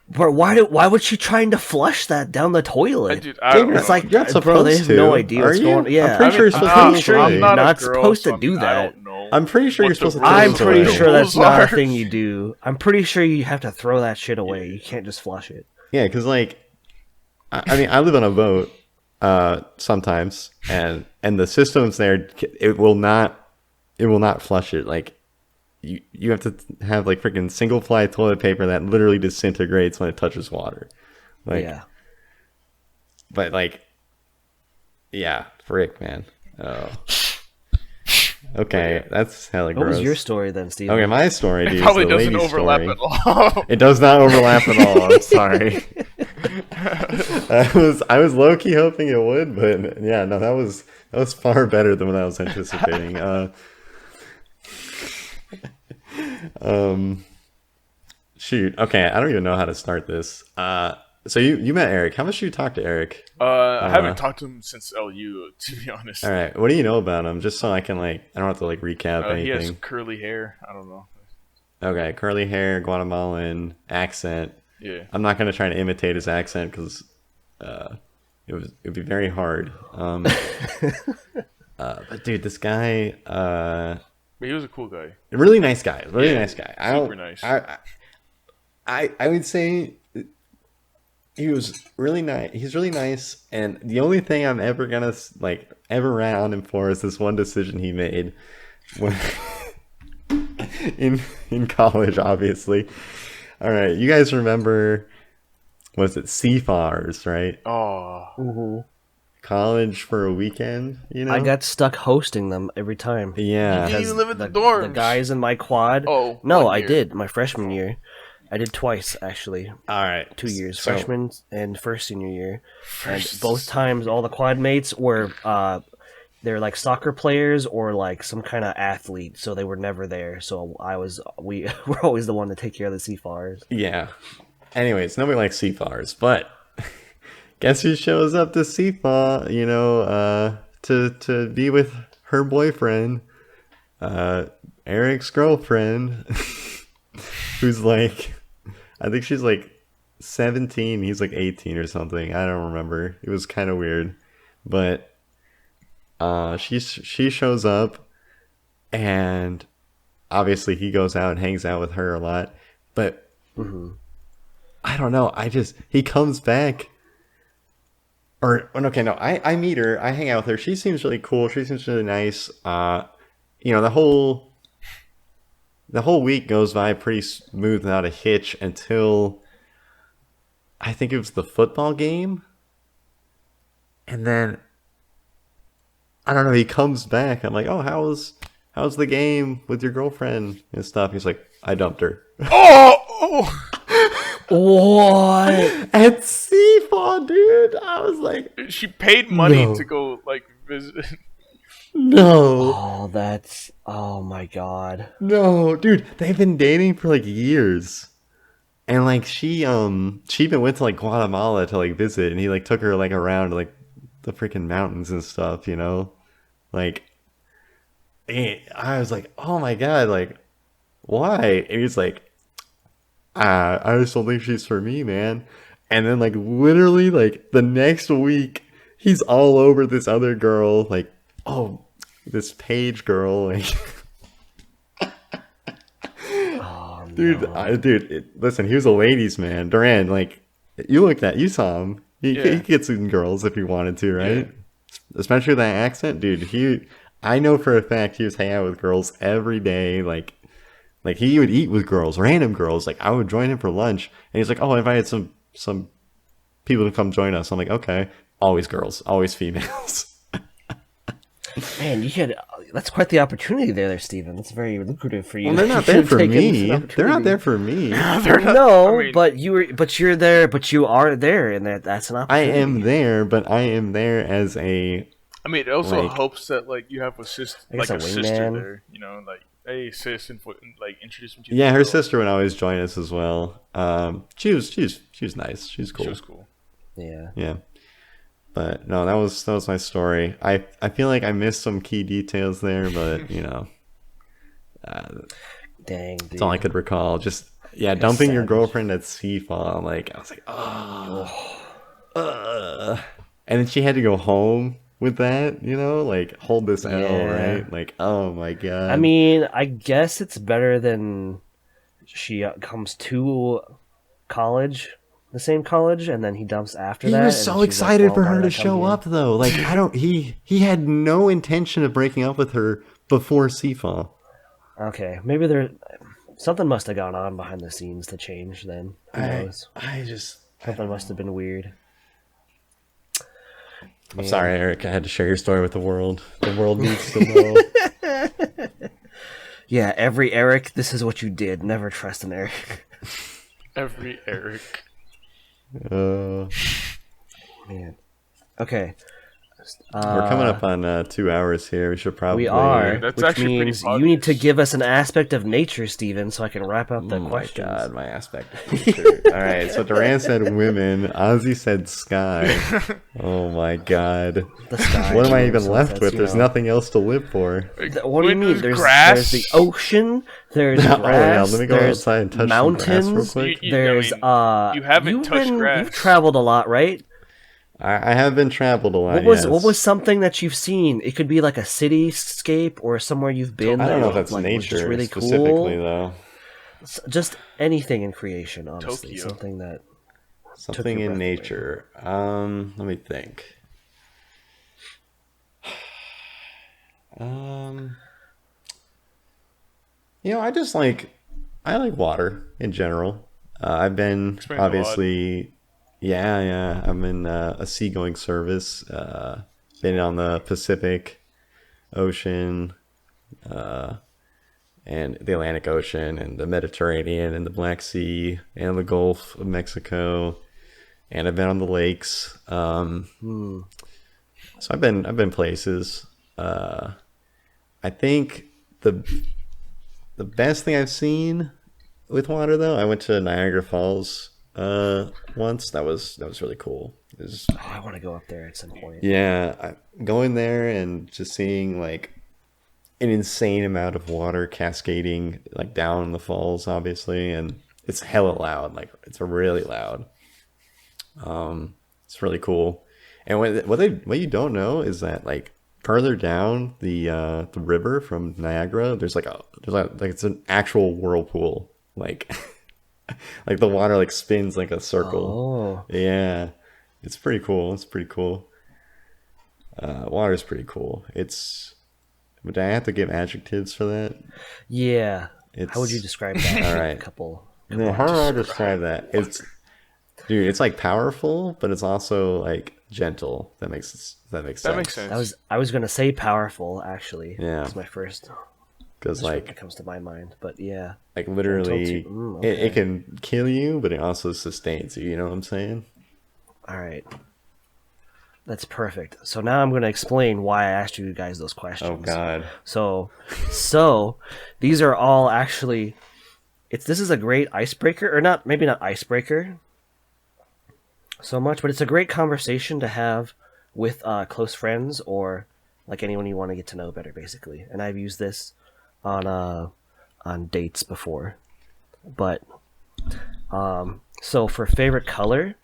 But why was she trying to flush that down the toilet? dude, I don't It's know. like, you're not bro, they supposed have no to. idea Are what's you? going on. Yeah, I'm pretty sure you're supposed I'm to sure do you're that. not supposed to do I that. don't know. I'm pretty sure what you're the supposed to rules throw I'm this pretty away. sure that's Rules not a are- thing you do. I'm pretty sure you have to throw that shit away. You can't just flush it. Yeah, because like, I mean, I live on a boat sometimes, and the systems there, it will not flush it. Like, you have to have like freaking single ply toilet paper that literally disintegrates when it touches water. Like, Yeah. but like, yeah, frick, man. Oh. Okay, that's hella What gross. was your story then, Steve? Okay, my story, dude, It is probably the doesn't lady's overlap story. at all. It does not overlap at all. I'm sorry. I was low key hoping it would, but yeah, no, that was far better than what I was anticipating. Shoot. Okay, I don't even know how to start this. So you met Eric. How much did you talk to Eric? I haven't talked to him since LU, to be honest. All right. What do you know about him? Just so I can I don't have to recap He has anything. curly hair. I don't know. Okay, curly hair, Guatemalan accent. Yeah. I'm not gonna try to imitate his accent because it'd be very hard. But dude, this guy, But he was a cool guy. a really nice guy. Really nice guy. Super nice. I would say he was really nice. He's really nice, and the only thing I'm ever gonna ever rat on him for is this one decision he made when in college, obviously. All right, you guys remember, was it CFARs, right? Oh. College for a weekend, you know? I got stuck hosting them every time. Yeah. You didn't even live at the The dorms. guys in my quad. Oh, no, 1 I year. did my freshman year. I did twice actually. All right. 2 years, So- freshman and first senior year. And both times, all the quad mates were they're like soccer players or like some kind of athlete, so they were never there. So we were always the one to take care of the CFARs. Yeah. Anyways, nobody likes CFARs, but guess who shows up to CFA, to be with her boyfriend, Eric's girlfriend, who's like, I think she's like 17, he's like 18 or something. I don't remember. It was kind of weird. But she shows up, and obviously he goes out and hangs out with her a lot. But I don't know. He comes back. I meet her. I hang out with her. She seems really cool. She seems really nice. The whole week goes by pretty smooth without a hitch until I think it was the football game. And then I don't know, he comes back. I'm like, "Oh, how's the game with your girlfriend and stuff?" He's like, "I dumped her." Oh! What? At CFA, dude. I was like, She paid money No. to go, visit. no. Oh my god. No, dude, they've been dating for years. And she even went to Guatemala to visit, and he took her around the freaking mountains and stuff, I was like, "Oh my god, why?" And he's like, "I just don't think she's for me, man." And then literally the next week he's all over this other girl, this Paige girl, Oh, dude, listen, he was a ladies' man. Duran, you saw him. He gets in girls if he wanted to, right? Yeah. Especially with that accent, dude. I know for a fact he was hanging out with girls every day. He would eat with girls, random girls. I would join him for lunch, and he's like, "Oh, I invited some people to come join us." I'm like, "Okay." Always girls, always females. Man, you had that's quite the opportunity there, Steven. That's very lucrative for you. Well, they're not You there should've for taken me. this They're not opportunity. there for me. No, I mean- but you're there, but you are there, and that's an I opportunity. am there, but I am there as a. I mean, it also Like- helps that like you have a sister, I guess like a a sister wingman. there. You know, like hey sis, and like introduce me to. Yeah, the her girl. sister would always join us as well. She was nice. She was cool. She was cool. Yeah. Yeah. But no, that was my story. I feel like I missed some key details there, but you know, Dang, dude. that's all I could recall. Just dumping your savage. girlfriend at Seafall. Like I was like, and then she had to go home with that. You know, like hold this L, Yeah. right? Like, oh my god. I mean, I guess it's better than she comes to college, the same college, and then he dumps after he that. was and so she's like, excited well, for why her did to I come show here? up, though. Like I don't. He had no intention of breaking up with her before Seafall. Okay, maybe something must have gone on behind the scenes to change. Then who knows? Something must have been weird. I'm sorry, Eric. I had to share your story with the world. The world needs to know. Yeah, every Eric, this is what you did. Never trust an Eric. Every Eric. Man. Okay. We're coming up on 2 hours here. We should probably. We are, That's which actually pretty means you need to obvious. give us an aspect of nature, Steven, so I can wrap up the Oh my questions. god, my aspect of nature. All right, so Duran said women. Ozzy said sky. Oh my god. The sky, What am I too, even so left that's, with? you There's know. nothing else to live for. What do you mean? There's grass. the ocean. There's Oh, yeah, grass. let me go there's outside and touch some grass real mountains. quick. There's I mean, you haven't you've touched grass. You've traveled a lot, right? I have been traveled a lot. What was something that you've seen? It could be like a cityscape or somewhere you've been. I don't know that, if that's like, was just nature really specifically cool. though. Just anything in creation, honestly. Tokyo. Something that. Something your in breath away. nature. Let me think. I like water in general. I've been Explains a lot. obviously, yeah. I'm in a seagoing service. Been on the Pacific Ocean, and the Atlantic Ocean, and the Mediterranean, and the Black Sea, and the Gulf of Mexico, and I've been on the lakes. So I've been places. I think the best thing I've seen with water, though, I went to Niagara Falls once. That was really cool. It was, Oh, I want to go up there at some point. yeah, going there and just seeing like an insane amount of water cascading like down the falls, obviously, and it's hella loud. Like it's really loud. It's really cool. And what you don't know is that like further down the river from Niagara, there's like it's an actual whirlpool. Like like the water like spins like a circle. Oh, Yeah, it's pretty cool. Water's pretty cool. Would I have to give adjectives for that? yeah. It's, How would you describe that? All right. A couple. How do I describe that? It's like powerful, but it's also like gentle. That makes sense. That makes sense. I was gonna say powerful, actually. Yeah. That's my first. Because That's what like comes to my mind, but yeah. literally, Mm, it can kill you, but it also sustains you. You know what I'm saying? All right. That's perfect. So now I'm going to explain why I asked you guys those questions. Oh God. So these are all actually this is a great icebreaker, or not, maybe not icebreaker so much, but it's a great conversation to have with close friends or like anyone you want to get to know better, basically. And I've used this on dates before. But so for favorite color,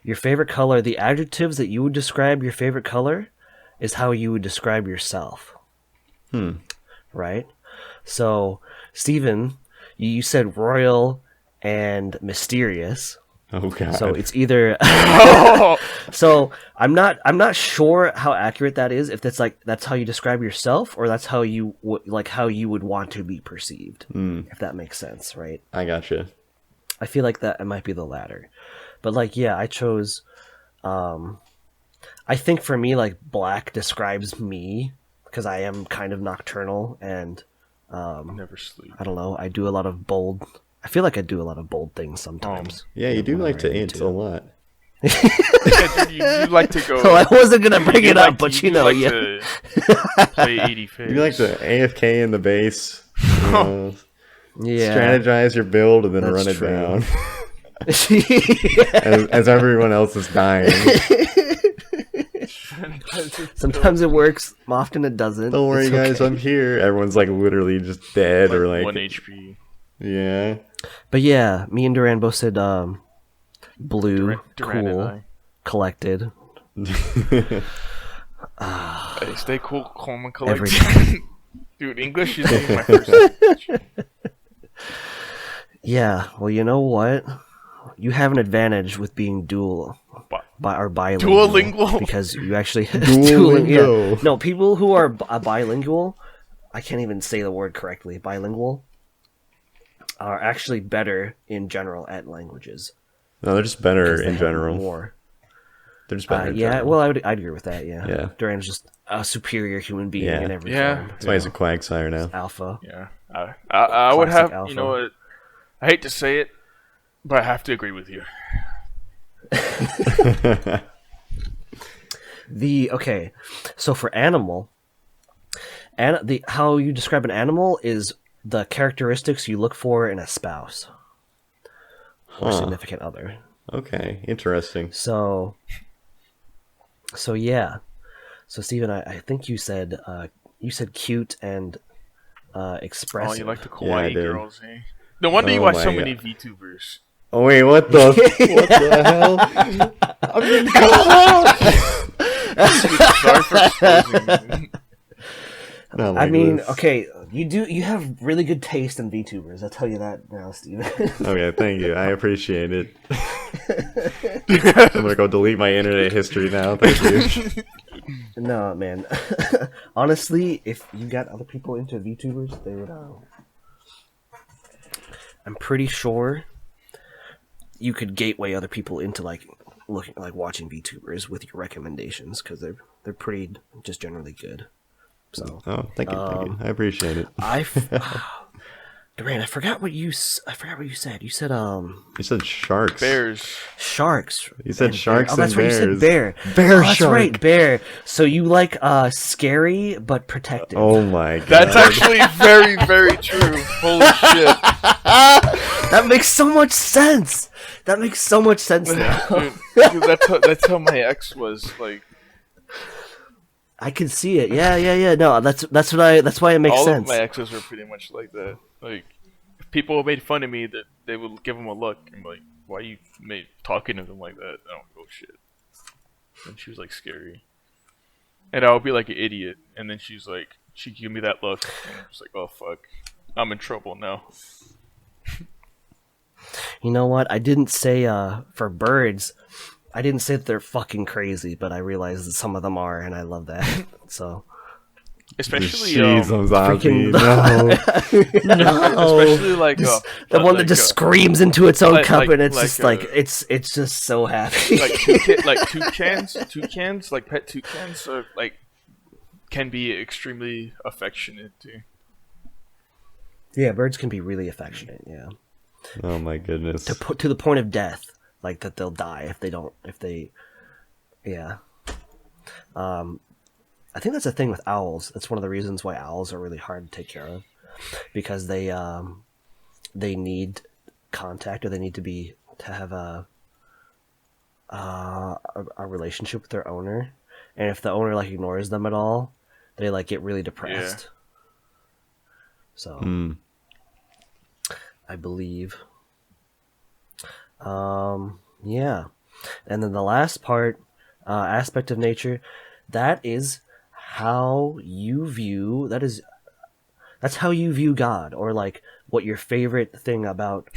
your favorite color, the adjectives that you would describe your favorite color is how you would describe yourself. Right? So, Steven, you said royal and mysterious. Oh God. So it's either So I'm not sure how accurate that is, if that's how you describe yourself or that's how you would want to be perceived. If that makes sense, right? I gotcha. I feel like that it might be the latter. But like, yeah, I chose I think for me, like, black describes me because I am kind of nocturnal and Never sleep. I don't know. I do a lot of bold. I feel like I do a lot of bold things sometimes. Yeah, you do like to int a lot. You like to go. Oh, I wasn't gonna bring it up, but you know, like yeah. to play 80 phase. You like to AFK in the base. You know, Yeah. strategize your build and then That's run it true. down Yeah. as everyone else is dying. Sometimes it works. Often it doesn't. Don't worry, It's guys, okay. I'm here. Everyone's like literally just dead or like 1 HP. yeah. But yeah, me and Duran both said blue, Duran and cool, I. collected. Hey, stay cool, calm, and collected. Every Dude, English is my first language. Yeah, well, you know what? You have an advantage with being dual or bilingual. Duolingual? Because you actually... Duolingo. Yeah. No, people who are bilingual, I can't even say the word correctly, bilingual, are actually better in general at languages. No, they're just better They in have general. more. They're just better in Yeah, general. well, I'd agree with that, yeah. Yeah. Duran's just a superior human being Yeah. in every Yeah. form. That's why he's a Quagsire now. Alpha. Yeah. I would Classic have, alpha. you know what? I hate to say it, but I have to agree with you. Okay, so for animal, and how you describe an animal is the characteristics you look for in a spouse or Huh. significant other. Okay, interesting. So yeah. So Steven, I think you said cute and expressive. Oh, you like the Yeah, I kawaii did. girls, eh? No wonder you Oh watch my so God. many VTubers. Oh wait, what the what the hell? I'm getting called out. Sorry for exposing. Not I like mean, this. okay, you have really good taste in VTubers. I'll tell you that now, Steven. Okay, thank you. I appreciate it. I'm gonna go delete my internet history now. Thank you. No, man. Honestly, if you got other people into VTubers, they would. I'm pretty sure you could gateway other people into watching VTubers with your recommendations because they're pretty just generally good. So Oh, thank you, thank you. I appreciate it. Duran, I forgot what you said. You said You said sharks. Bears. sharks. You said sharks Oh, that's and right. You said bears. bear. Bear Oh, that's shark. right, bear. So you like scary but protective. Oh my god. That's actually very, very true. Holy shit. That makes so much sense. That makes so much sense now. Dude, that's how my ex was. Like, I can see it. Yeah. No, that's why it makes all sense. of my exes were pretty much like that. Like, if people made fun of me, that they would give them a look and be like, "Why are you talking to them like that?" I don't go shit. And she was like scary, and I would be like an idiot. And then she's like, she give me that look, and I'm just like, "Oh fuck, I'm in trouble now." You know what? I didn't say for birds. I didn't say that they're fucking crazy, but I realized that some of them are, and I love that. So Especially Jeez, I'm zombie. freaking- No. No. especially like the one that just screams into its own like- cup, like- and it's like, just like it's just so happy. like toucans, like pet toucans, are, like can be extremely affectionate too. Yeah, birds can be really affectionate. Yeah, Oh my goodness. to the point of death, like that they'll die if they don't. Yeah. I think that's a thing with owls. That's one of the reasons why owls are really hard to take care of, because they need contact, or they need to have a relationship with their owner, and if the owner like ignores them at all, they like get really depressed. So I believe. Yeah, and then the last part, aspect of nature, that is how you view. That's how you view God, or like what your favorite thing about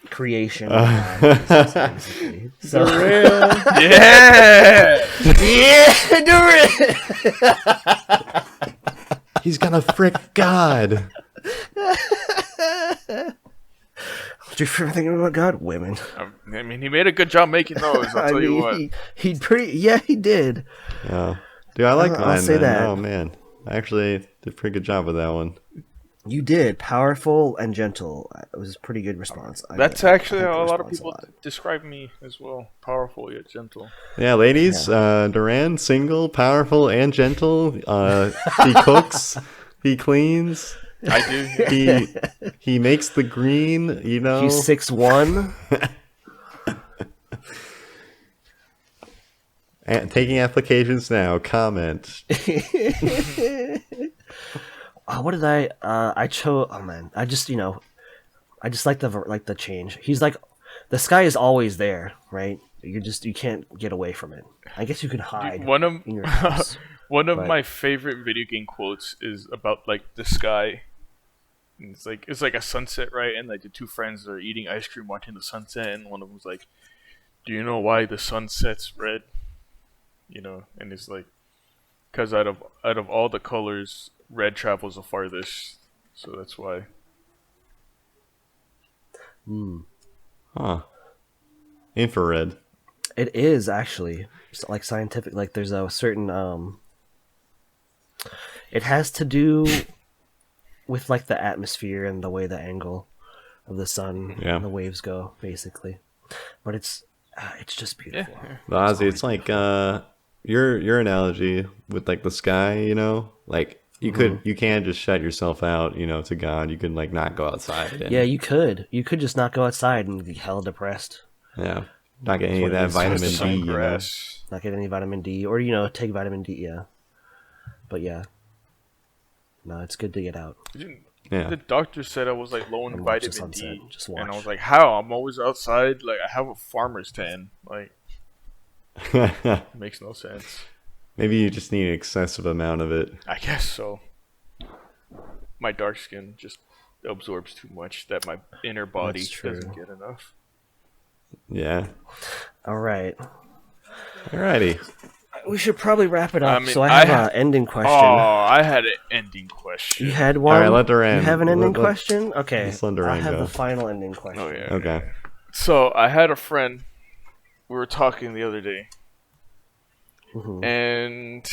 creation is, basically. So Yeah. He's gonna frick God. What's your favorite thing about God? Women. I mean, he made a good job making those. I'll tell you what. he did. Yeah. Dude, I like I'll mine. say Then. that. Oh man, I actually did a pretty good job with that one. You did. Powerful and gentle. It was a pretty good response. That's I actually like the how a lot of response people describe me as well. Powerful yet gentle. Yeah, ladies, Duran, single, powerful, and gentle. He cooks, he cleans, I do. he makes the green. You know, He's 6'1". Taking applications now. Comment. What did I chose? Oh man, I just I just like the change. He's like, the sky is always there, right? You can't get away from it. I guess you can hide. Dude, one of in your house, but my favorite video game quotes is about like the sky. And it's like a sunset, right? And like the two friends are eating ice cream, watching the sunset, and one of them's like, "Do you know why the sun sets red?" You know, and it's like, because out of all the colors, red travels the farthest, so that's why. Huh. Infrared. it is actually like scientific. Like there's a certain it has to do with like the atmosphere and the way the angle of the sun and the waves go, basically. But it's just beautiful. Yeah. But Ozzy, it's like your analogy with like the sky. You know, like you can't just shut yourself out. You know, to God, you can like not go outside. And, Yeah, you could just not go outside and be hell depressed. Yeah. Not get any of that vitamin D. You know? Not get any vitamin D, or take vitamin D. Yeah, but yeah, no, it's good to get out. Yeah. The doctor said I was like low in And watch the vitamin D, sunset. Just and I watch. was like, "How? I'm always outside. Like I have a farmer's tan. Like it makes no sense." Maybe you just need an excessive amount of it. I guess so. My dark skin just absorbs too much that my inner body That's true. doesn't get enough. Yeah. All right, Alrighty. we should probably wrap it up. I mean, So I have an ending question. Oh, I had an ending question. You had one. All right, let Duran. You have an ending let- question? Okay, let's let I Duran have go. the final ending question. Oh yeah. Okay. So I had a friend. We were talking the other day, and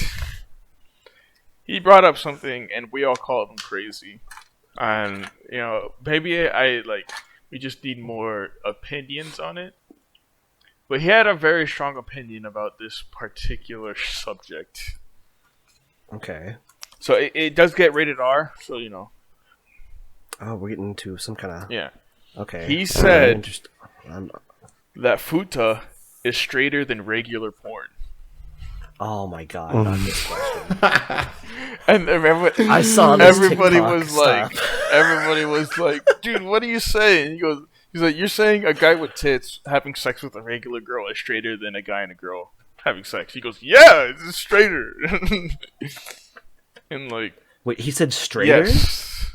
he brought up something, and we all called him crazy. And maybe we just need more opinions on it. But he had a very strong opinion about this particular subject. Okay. So it does get rated R. So Oh, we're getting into some kind of. yeah. Okay. He said I'm- that futa is straighter than regular porn. Oh my god! Not this question. And remember, I saw this everybody TikTok was like, stuff. dude, what are you saying? He's like, you're saying a guy with tits having sex with a regular girl is straighter than a guy and a girl having sex. He goes, yeah, it's straighter. And like, Wait, he said straighter? yes.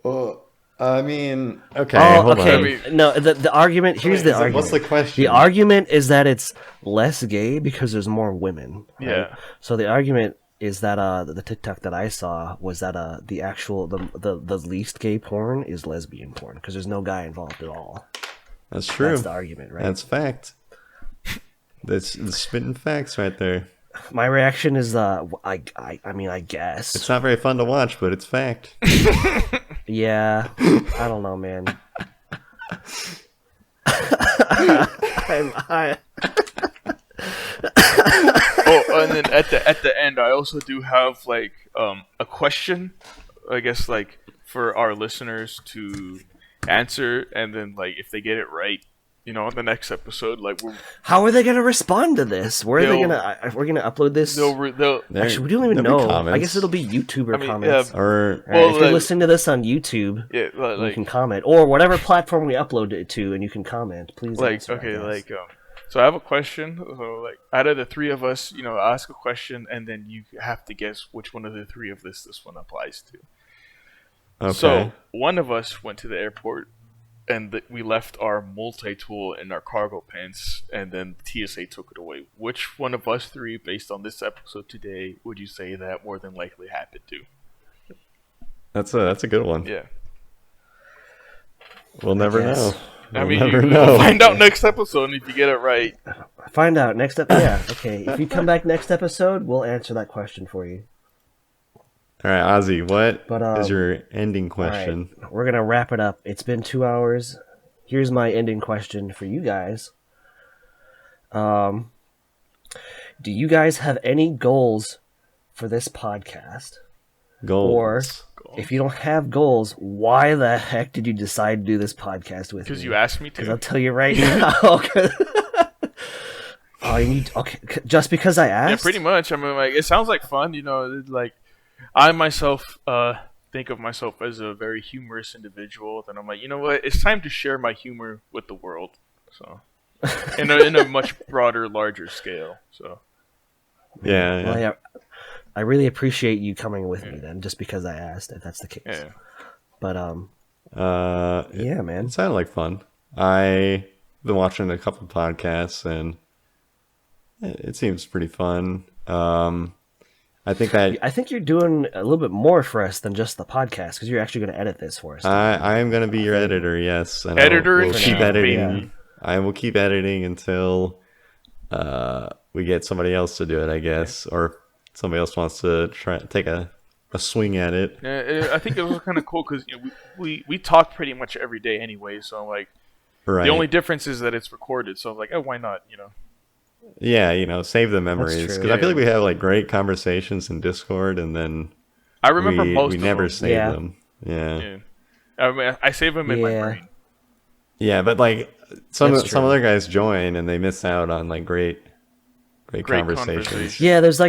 Well, I mean, okay, Oh, hold okay. on. No, the argument. Here's the argument. What's the question? The argument is that it's less gay because there's more women. Right? Yeah. So the argument is that the TikTok that I saw was that the actual the least gay porn is lesbian porn because there's no guy involved at all. That's true. That's the argument, right? That's fact. That's spitting facts right there. My reaction is I mean I guess. It's not very fun to watch, but it's fact. Yeah. I don't know, man. Oh, and then at the end, I also do have like a question, I guess, like for our listeners to answer, and then like if they get it right, on the next episode, like How are they gonna respond to this? Where are they They'll- gonna? We're gonna upload this. they'll Actually, we don't even there'll be know. I comments. guess it'll be YouTuber I mean, comments. yeah, Or All right, if you're like- listening to this on YouTube, yeah, you like can comment, or whatever platform we upload it to, and you can comment. Please. like answer, I okay, guess. like so I have a question. So like out of the three of us, ask a question, and then you have to guess which one of the three of this one applies to. okay. So one of us went to the airport, and we left our multi-tool in our cargo pants, and then TSA took it away. Which one of us three, based on this episode today, would you say that more than likely happened to? That's a good one. Yeah. We'll never Yes. know. I mean, never you'll know. find out next episode if you get it right. Find out next episode. Yeah, okay. If you come back next episode, we'll answer that question for you. All right, Ozzy, what is your ending question? All right, we're gonna wrap it up. It's been 2 hours. Here's my ending question for you guys. Do you guys have any goals for this podcast? Goals. Or if you don't have goals, why the heck did you decide to do this podcast with me? Because you asked me Because to. I'll tell you right now. Oh, you need just because I asked? Yeah, pretty much. I mean, like, it sounds like fun. You know, it's like I myself think of myself as a very humorous individual. Then I'm like, you know what? It's time to share my humor with the world. So, in a much broader, larger scale. So, Yeah. Well, yeah. I really appreciate you coming with me then, just because I asked, if that's the case. yeah. But yeah, man. It sounded like fun. I've been watching a couple podcasts, and it seems pretty fun. I think you're doing a little bit more for us than just the podcast, because you're actually going to edit this for us. I am going to be your editor, yes. And Editor we'll in keep chief, editing. baby. I will keep editing until we get somebody else to do it, I guess, or if somebody else wants to try take a swing at it. Yeah, I think it was kind of cool because we talk pretty much every day anyway. So like, Right. the only difference is that it's recorded. So I'm like, oh, why not? You know. Yeah, save the memories, true. because I feel like we have like great conversations in Discord, and then I remember most we of never them. save them. Yeah. Yeah. I mean, I save them in my brain. Yeah, but like some That's true. other guys join and they miss out on like great conversations. conversation. Yeah, there's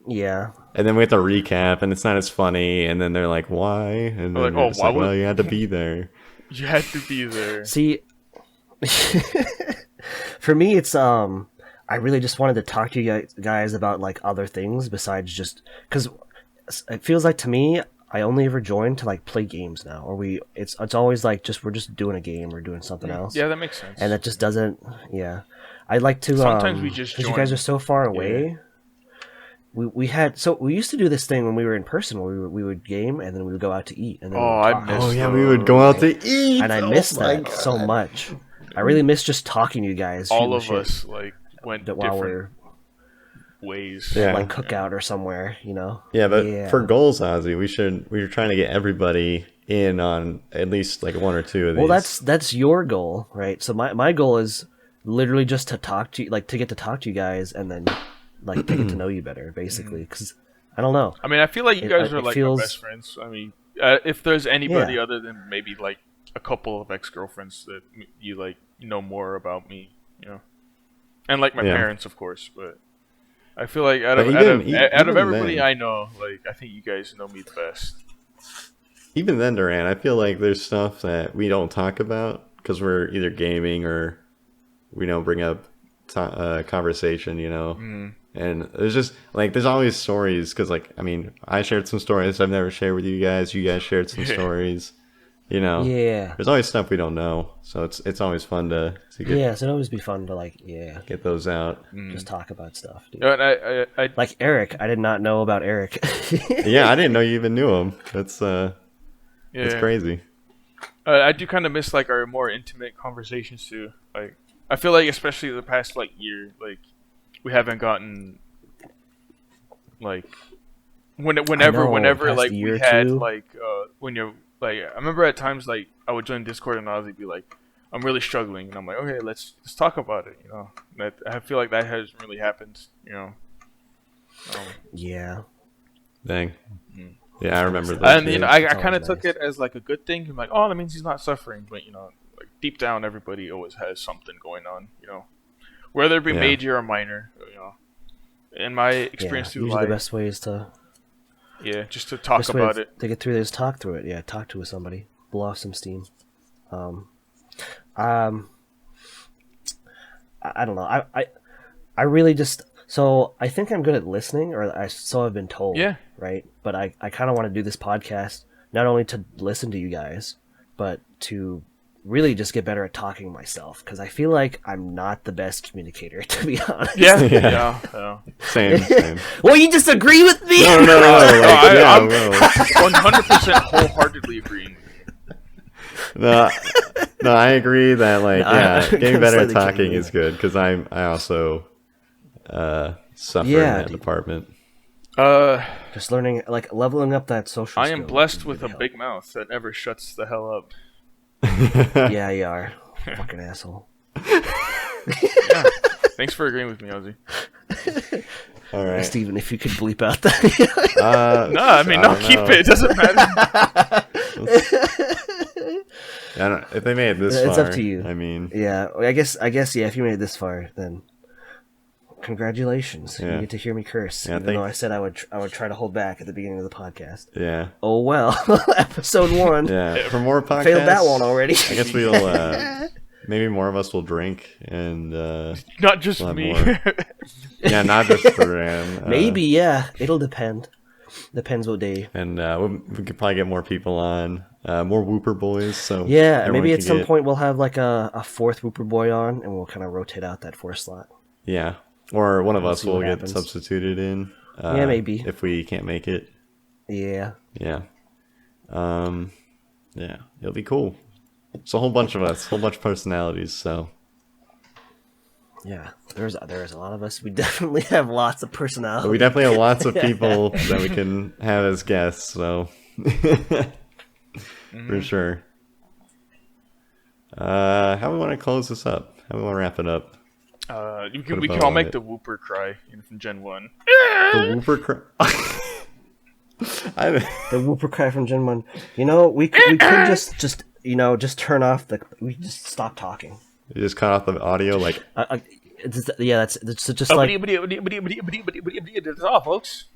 yeah. And then we have to recap, and it's not as funny. And then they're like, "Why?" And then Like, we're oh, just why like, would- "Well, you had to be there." You had to be there. See, for me, it's I really just wanted to talk to you guys about like other things besides just because it feels like to me I only ever join to like play games now, or it's always like we're just doing a game or doing something else. Yeah, that makes sense. And that just doesn't. Yeah, I'd like to. Sometimes we just because you guys join. are so far away. We used to do this thing when we were in person where we would game and then we would go out to eat and then we would I talk. miss Oh yeah, we would go out to eat, And I miss that so much. I really miss just talking to you guys. all shooting of shit us like went while different we're ways. Yeah. like cookout or somewhere, you know. Yeah, but for goals, Ozzy, we were trying to get everybody in on at least like one or two of these. Well, that's your goal, right? So my goal is literally just to talk to you, like to get to talk to you guys, and then like to get to know you better, basically. Because I don't know. I mean, I feel like you guys are it like feels- my best friends. I mean, if there's anybody Yeah. other than maybe like a couple of ex-girlfriends that you like know more about me, you know, and like my Yeah. parents, of course. But I feel like out But of even everybody then- I know, like I think you guys know me the best. Even then, Duran, I feel like there's stuff that we don't talk about because we're either gaming or we don't bring up conversation, you know. And there's just like there's always stories because like I mean I shared some stories I've never shared with you guys. You guys shared some stories, you know. Yeah. There's always stuff we don't know, so it's always fun to get, Yeah, so it'd always be fun to like get those out. just talk about stuff, dude. You know, and I Like Eric, I did not know about Eric. Yeah, I didn't know you even knew him. That's yeah. crazy. I do kind of miss like our more intimate conversations too. Like I feel like especially the past like year, like we haven't gotten like whenever past like year we or had two. like when you're like I remember at times like I would join Discord and Ozzy be like I'm really struggling and I'm like okay let's talk about it, you know. That I feel like that hasn't really happened, you know. Yeah. Dang. Yeah, I remember that. And you know, It's I kind of always took nice. it as like a good thing. I'm like, oh, that means he's not suffering. But you know, like deep down, everybody always has something going on. You know, whether it be Yeah. major or minor. You know, in my experience through usually life, the best way is to just to talk about it. to get through this. Talk through it. Yeah, talk to somebody. Blow off some steam. I don't know. I really just so I think I'm good at listening, or so I've been told. Yeah. Right. But I kind of want to do this podcast not only to listen to you guys, but to really just get better at talking myself, because I feel like I'm not the best communicator, to be honest. Yeah. Same. Well, you disagree with me? No. Like, I'm no. 100% wholeheartedly agreeing with you. No, I agree that getting better at talking is good because I also suffer in that department. Just learning, leveling up that social. I am blessed with a big mouth that never shuts the hell up. Yeah, you are. Fucking asshole. Yeah. Thanks for agreeing with me, Ozzy. All right, Steven, if you could bleep out that. No, I mean, keep it. It doesn't matter. If they made it this far, it's up to you. I mean, yeah, I guess, yeah. If you made it this far, then congratulations. Yeah. You get to hear me curse, even though I said I would try to hold back at the beginning of the podcast. Yeah. Oh well, episode 1. Yeah. For more podcasts, failed that one already. I guess we'll maybe more of us will drink and not just me. Yeah, not just for Ram. Maybe, yeah. It'll depend. Depends what day. And we could probably get more people on. More Wooper Boiz. So yeah, maybe at some point we'll have a fourth Wooper Boy on, and we'll kind of rotate out that 4th slot. Yeah, or one of us will get substituted in. Yeah, maybe if we can't make it. Yeah. Yeah. Yeah, it'll be cool. It's a whole bunch of us, whole bunch of personalities. So. Yeah, there's a lot of us. We definitely have lots of personality. We definitely have lots of people that we can have as guests. So. For sure. How do we want to close this up? How do we want to wrap it up? We can all make the Wooper cry from Gen 1. The Wooper cry. The Wooper cry from Gen 1. We could just turn off we just stop talking. You just cut off the audio, yeah, that's just That's all, folks.